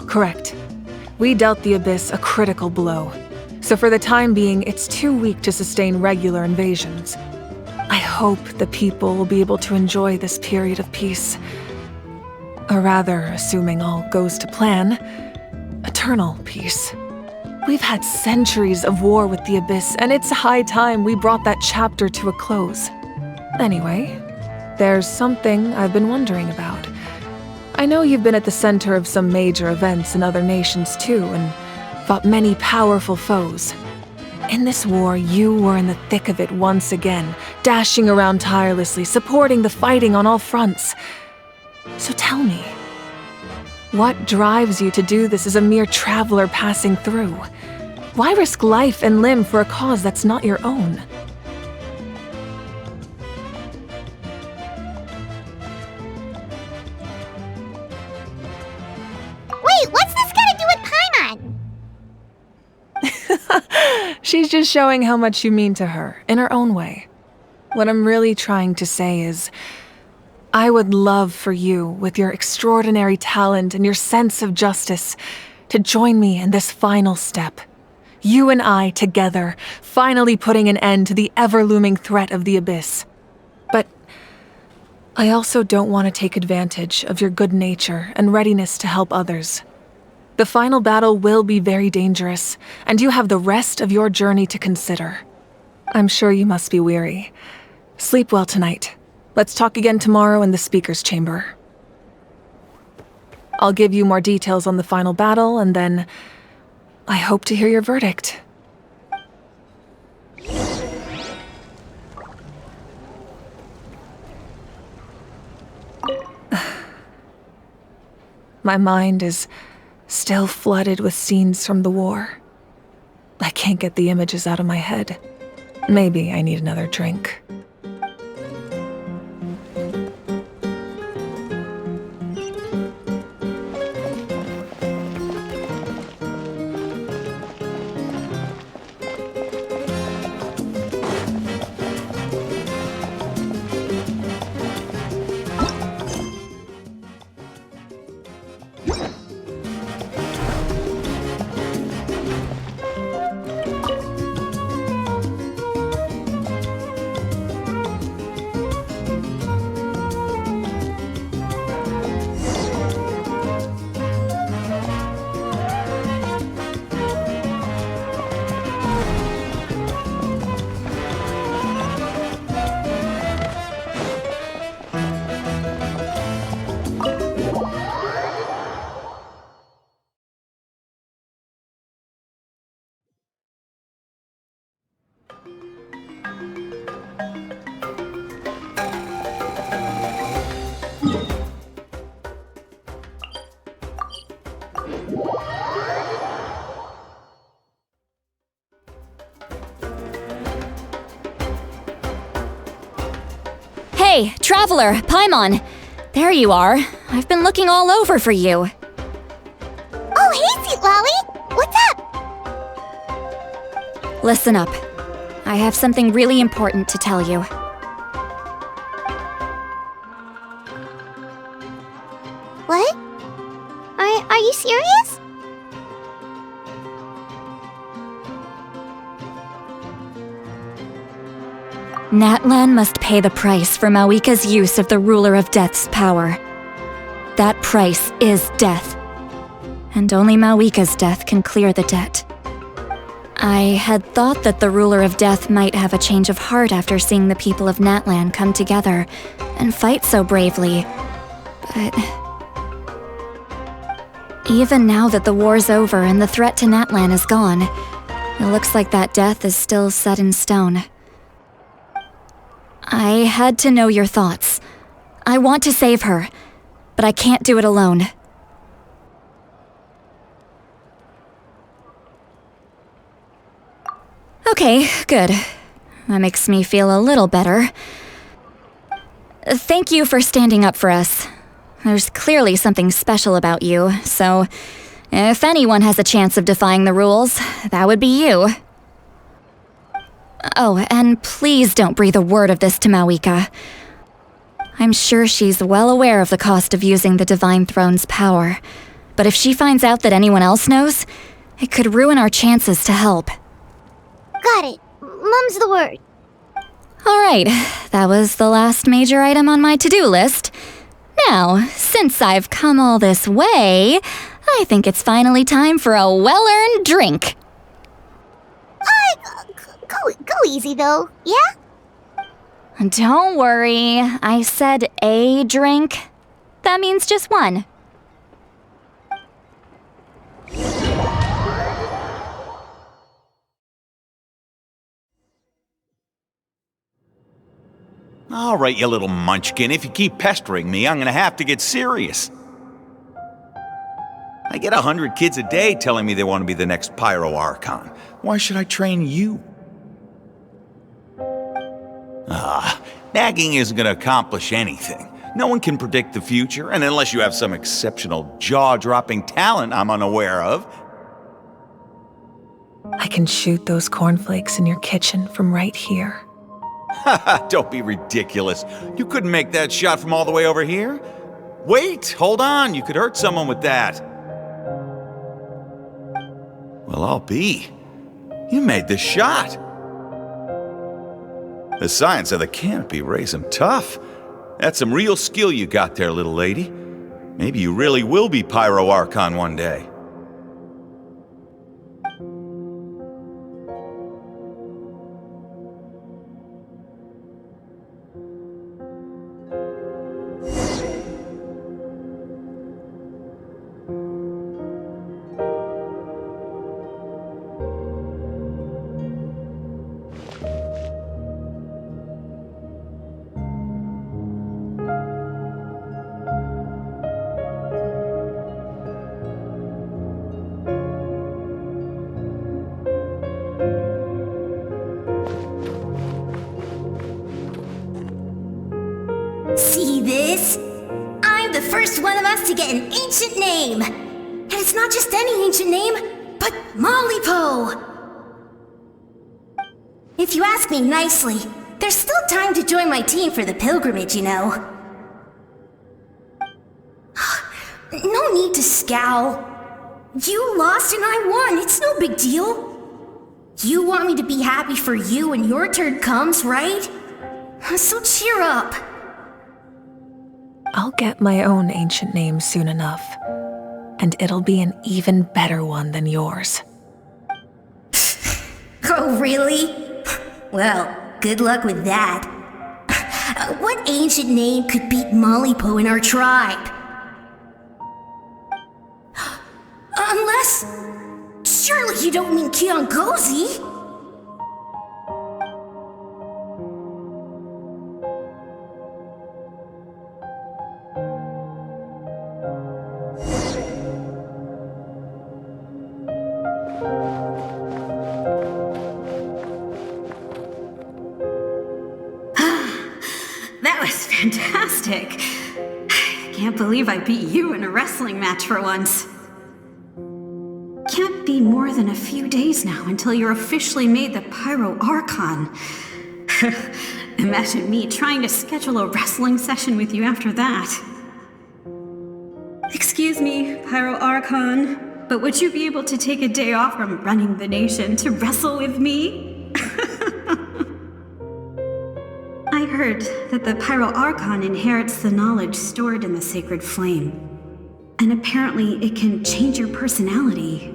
Correct. We dealt the Abyss a critical blow. So for the time being, it's too weak to sustain regular invasions. I hope the people will be able to enjoy this period of peace. Or rather, assuming all goes to plan, eternal peace. We've had centuries of war with the Abyss, and it's high time we brought that chapter to a close. Anyway, there's something I've been wondering about. I know you've been at the center of some major events in other nations too, and fought many powerful foes. In this war, you were in the thick of it once again, dashing around tirelessly, supporting the fighting on all fronts. So tell me, what drives you to do this as a mere traveler passing through? Why risk life and limb for a cause that's not your own? Wait, what's this got to do with Paimon? She's just showing how much you mean to her, in her own way. What I'm really trying to say is, I would love for you, with your extraordinary talent and your sense of justice, to join me in this final step. You and I together, finally putting an end to the ever-looming threat of the Abyss. But I also don't want to take advantage of your good nature and readiness to help others. The final battle will be very dangerous, and you have the rest of your journey to consider. I'm sure you must be weary. Sleep well tonight. Let's talk again tomorrow in the speaker's chamber. I'll give you more details on the final battle, and then I hope to hear your verdict. My mind is still flooded with scenes from the war. I can't get the images out of my head. Maybe I need another drink. Hey, Traveler, Paimon! There you are. I've been looking all over for you. Oh, hey, Sweet Lolly! What's up? Listen up. I have something really important to tell you. What? Are you serious? Natlan must pay the price for Mawika's use of the Ruler of Death's power. That price is death. And only Mawika's death can clear the debt. I had thought that the Ruler of Death might have a change of heart after seeing the people of Natlan come together and fight so bravely. But even now that the war's over and the threat to Natlan is gone, it looks like that death is still set in stone. I had to know your thoughts. I want to save her, but I can't do it alone. Okay, good. That makes me feel a little better. Thank you for standing up for us. There's clearly something special about you, so if anyone has a chance of defying the rules, that would be you. Oh, and please don't breathe a word of this to Mawika. I'm sure she's well aware of the cost of using the Divine Throne's power, but if she finds out that anyone else knows, it could ruin our chances to help. Got it. Mum's the word. Alright, that was the last major item on my to-do list. Now, since I've come all this way, I think it's finally time for a well-earned drink. Go easy, though, yeah? Don't worry, I said a drink. That means just one. All right, you little munchkin, if you keep pestering me, I'm gonna have to get serious. I get 100 kids a day telling me they want to be the next Pyro Archon. Why should I train you? Nagging isn't gonna accomplish anything. No one can predict the future, and unless you have some exceptional jaw-dropping talent I'm unaware of. I can shoot those cornflakes in your kitchen from right here. Haha, don't be ridiculous. You couldn't make that shot from all the way over here? Wait, hold on, you could hurt someone with that. Well, I'll be. You made the shot. The science of the canopy raised him tough. That's some real skill you got there, little lady. Maybe you really will be Pyro Archon one day. to get an ancient name! And it's not just any ancient name, but Malipo! If you ask me nicely, there's still time to join my team for the pilgrimage, you know. No need to scowl. You lost and I won, it's no big deal. You want me to be happy for you when your turn comes, right? So cheer up. I'll get my own ancient name soon enough, and it'll be an even better one than yours. Oh, really? Well, good luck with that. What ancient name could beat Malipo in our tribe? Unless... surely you don't mean Kiangozi? That was fantastic. Can't believe I beat you in a wrestling match for once. Can't be more than a few days now until you're officially made the Pyro Archon. Imagine me trying to schedule a wrestling session with you after that. Excuse me, Pyro Archon, but would you be able to take a day off from running the nation to wrestle with me? I heard that the Pyro Archon inherits the knowledge stored in the sacred flame. And apparently it can change your personality.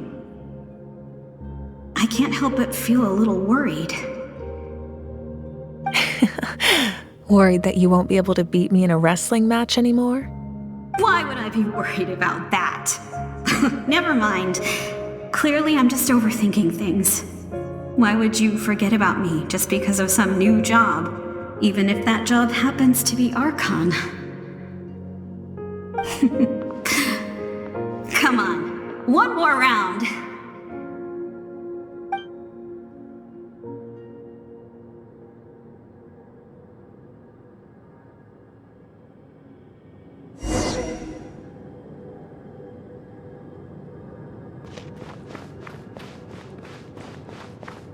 I can't help but feel a little worried. Worried that you won't be able to beat me in a wrestling match anymore? Why would I be worried about that? Never mind. Clearly I'm just overthinking things. Why would you forget about me just because of some new job? Even if that job happens to be Archon. Come on, one more round.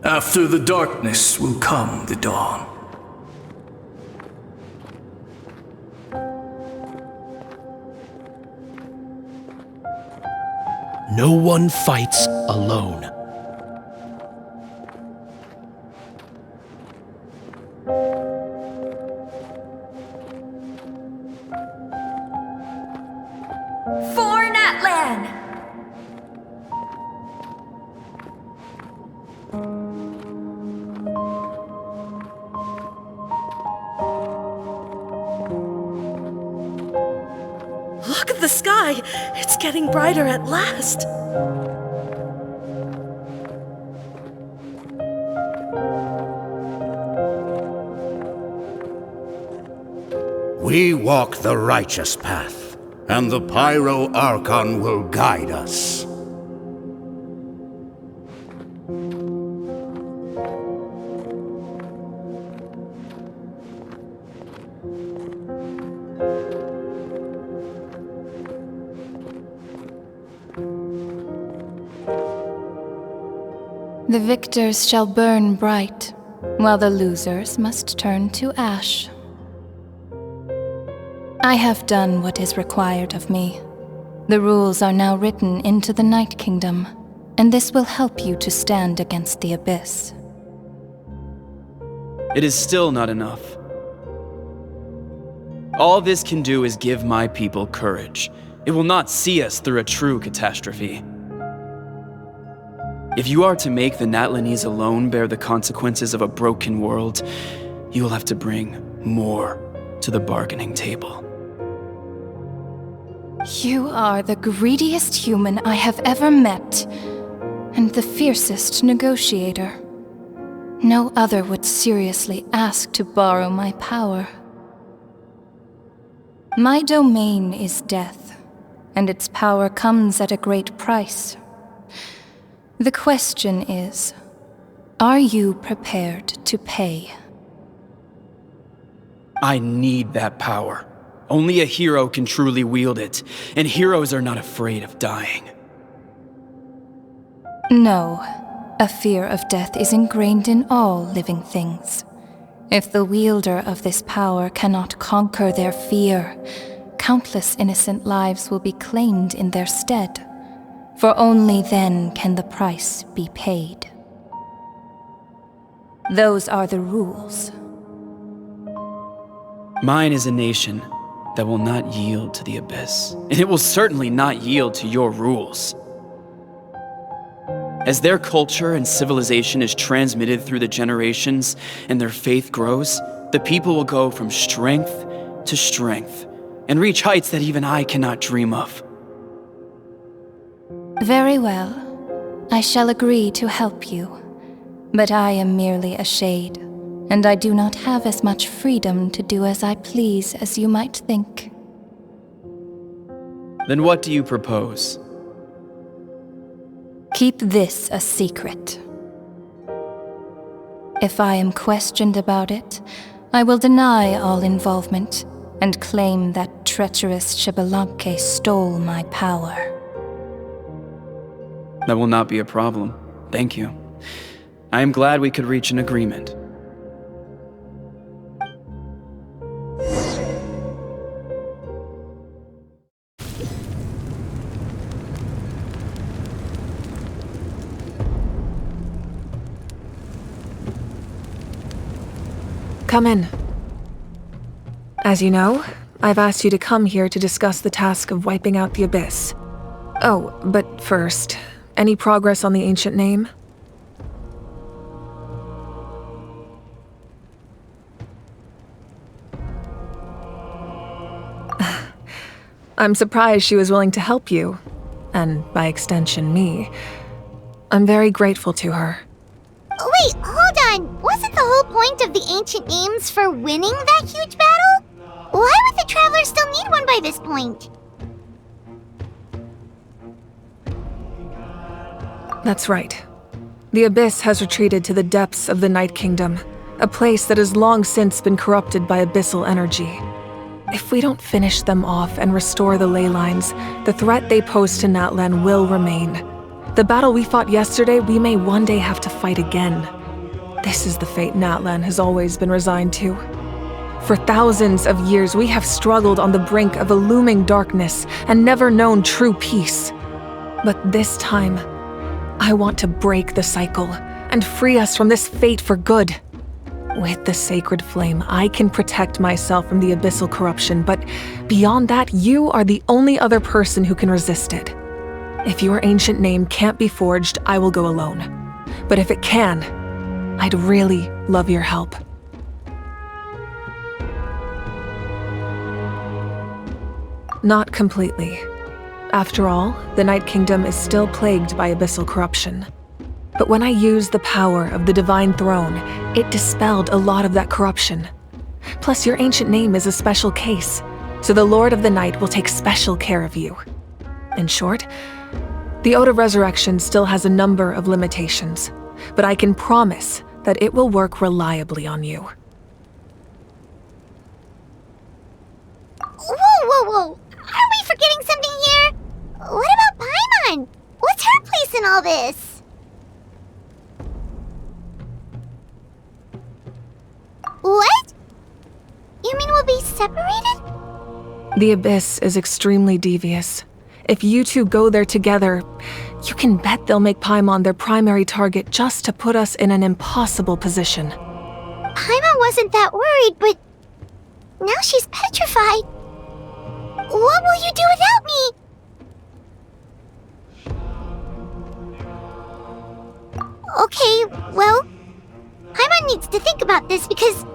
After the darkness will come the dawn. No one fights alone. For Natlan! Look at the sky! It's getting brighter at last! We walk the righteous path, and the Pyro Archon will guide us. The victors shall burn bright, while the losers must turn to ash. I have done what is required of me. The rules are now written into the Night Kingdom, and this will help you to stand against the Abyss. It is still not enough. All this can do is give my people courage. It will not see us through a true catastrophe. If you are to make the Natlanese alone bear the consequences of a broken world, you will have to bring more to the bargaining table. You are the greediest human I have ever met, and the fiercest negotiator. No other would seriously ask to borrow my power. My domain is death, and its power comes at a great price. The question is, are you prepared to pay? I need that power. Only a hero can truly wield it, and heroes are not afraid of dying. No, a fear of death is ingrained in all living things. If the wielder of this power cannot conquer their fear, countless innocent lives will be claimed in their stead, for only then can the price be paid. Those are the rules. Mine is a nation that will not yield to the Abyss, and it will certainly not yield to your rules. As their culture and civilization is transmitted through the generations and their faith grows, the people will go from strength to strength and reach heights that even I cannot dream of. Very well. I shall agree to help you. But I am merely a shade, and I do not have as much freedom to do as I please as you might think. Then what do you propose? Keep this a secret. If I am questioned about it, I will deny all involvement and claim that treacherous Xbalanque stole my power. That will not be a problem. Thank you. I am glad we could reach an agreement. Come in. As you know, I've asked you to come here to discuss the task of wiping out the Abyss. Oh, but first, any progress on the ancient name? I'm surprised she was willing to help you, and by extension me. I'm very grateful to her. Wait, hold on. Wasn't the whole point of the ancient names for winning that huge battle? Why would the Traveler still need one by this point? That's right. The Abyss has retreated to the depths of the Night Kingdom, a place that has long since been corrupted by abyssal energy. If we don't finish them off and restore the ley lines, the threat they pose to Natlan will remain. The battle we fought yesterday, we may one day have to fight again. This is the fate Natlan has always been resigned to. For thousands of years, we have struggled on the brink of a looming darkness and never known true peace. But this time, I want to break the cycle and free us from this fate for good. With the sacred flame, I can protect myself from the abyssal corruption, but beyond that, you are the only other person who can resist it. If your ancient name can't be forged, I will go alone. But if it can, I'd really love your help. Not completely. After all, the Night Kingdom is still plagued by abyssal corruption. But when I used the power of the Divine Throne, it dispelled a lot of that corruption. Plus, your ancient name is a special case, so the Lord of the Night will take special care of you. In short, the Ode of Resurrection still has a number of limitations, but I can promise that it will work reliably on you. Whoa! Are we forgetting something here? What about Paimon? What's her place in all this? What? You mean we'll be separated? The Abyss is extremely devious. If you two go there together, you can bet they'll make Paimon their primary target just to put us in an impossible position. Paimon wasn't that worried, but now she's petrified. What will you do without me? Okay, well, Paimon needs to think about this because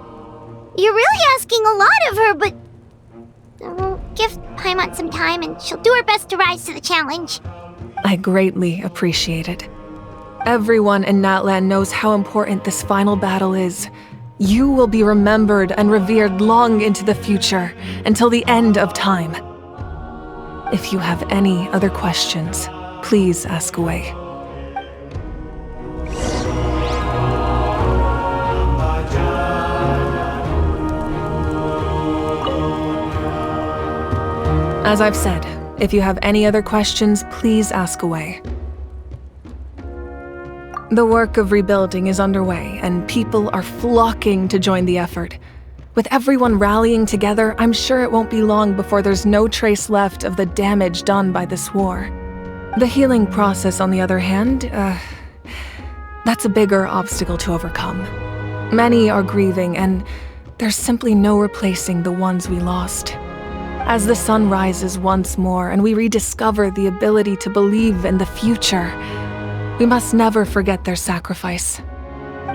you're really asking a lot of her, but we'll give Paimon some time and she'll do her best to rise to the challenge. I greatly appreciate it. Everyone in Natlan knows how important this final battle is. You will be remembered and revered long into the future, until the end of time. If you have any other questions, please ask away. As I've said, if you have any other questions, please ask away. The work of rebuilding is underway, and people are flocking to join the effort. With everyone rallying together, I'm sure it won't be long before there's no trace left of the damage done by this war. The healing process, on the other hand, that's a bigger obstacle to overcome. Many are grieving, and there's simply no replacing the ones we lost. As the sun rises once more and we rediscover the ability to believe in the future, we must never forget their sacrifice.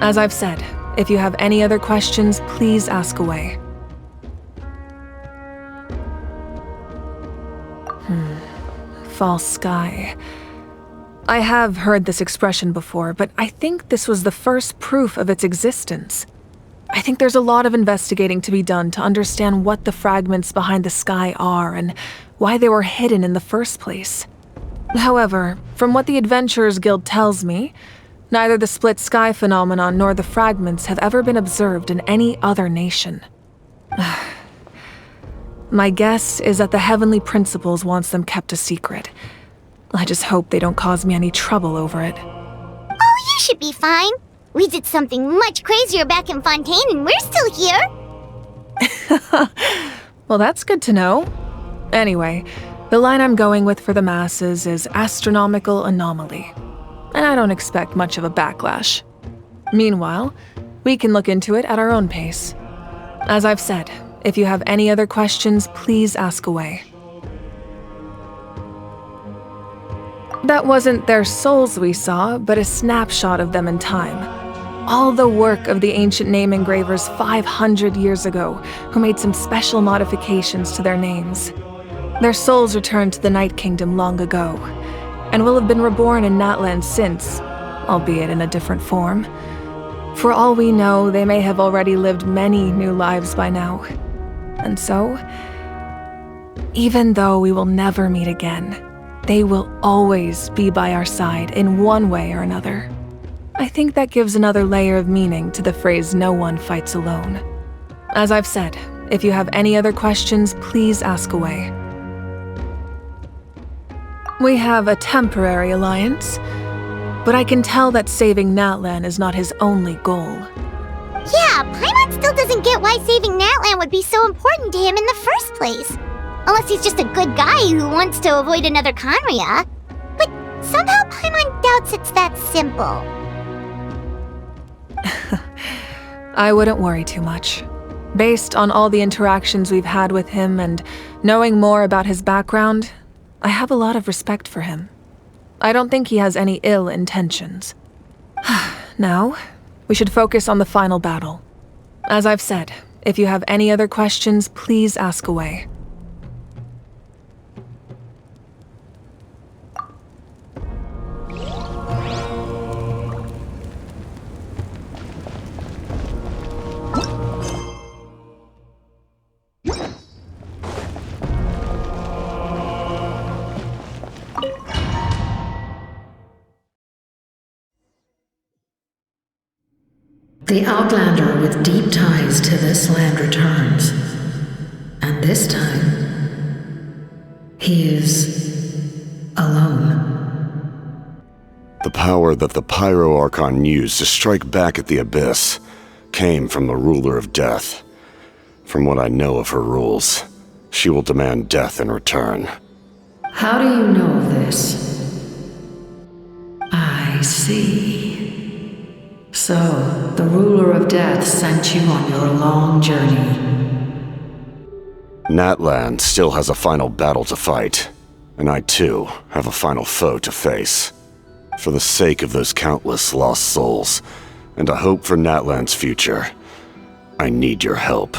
As I've said, if you have any other questions, please ask away. False sky. I have heard this expression before, but I think this was the first proof of its existence. I think there's a lot of investigating to be done to understand what the fragments behind the sky are and why they were hidden in the first place. However, from what the Adventurers Guild tells me, neither the split sky phenomenon nor the fragments have ever been observed in any other nation. My guess is that the Heavenly Principles wants them kept a secret. I just hope they don't cause me any trouble over it. Oh, you should be fine. We did something much crazier back in Fontaine and we're still here. Well, that's good to know. Anyway, the line I'm going with for the masses is astronomical anomaly, and I don't expect much of a backlash. Meanwhile, we can look into it at our own pace. As I've said, if you have any other questions, please ask away. That wasn't their souls we saw, but a snapshot of them in time. All the work of the ancient name engravers 500 years ago, who made some special modifications to their names. Their souls returned to the Night Kingdom long ago, and will have been reborn in Natlan since, albeit in a different form. For all we know, they may have already lived many new lives by now. And so, even though we will never meet again, they will always be by our side in one way or another. I think that gives another layer of meaning to the phrase "no one fights alone." As I've said, if you have any other questions, please ask away. We have a temporary alliance, but I can tell that saving Natlan is not his only goal. Yeah, Paimon still doesn't get why saving Natlan would be so important to him in the first place. Unless he's just a good guy who wants to avoid another Conria. But somehow Paimon doubts it's that simple. I wouldn't worry too much. Based on all the interactions we've had with him and knowing more about his background, I have a lot of respect for him. I don't think he has any ill intentions. Now, we should focus on the final battle. As I've said, if you have any other questions, please ask away. The Outlander with deep ties to this land returns. And this time, he is alone. The power that the Pyro Archon used to strike back at the Abyss came from the Ruler of Death. From what I know of her rules, she will demand death in return. How do you know of this? I see. So, the Ruler of Death sent you on your long journey. Natlan still has a final battle to fight, and I too have a final foe to face. For the sake of those countless lost souls, and a hope for Natlan's future, I need your help.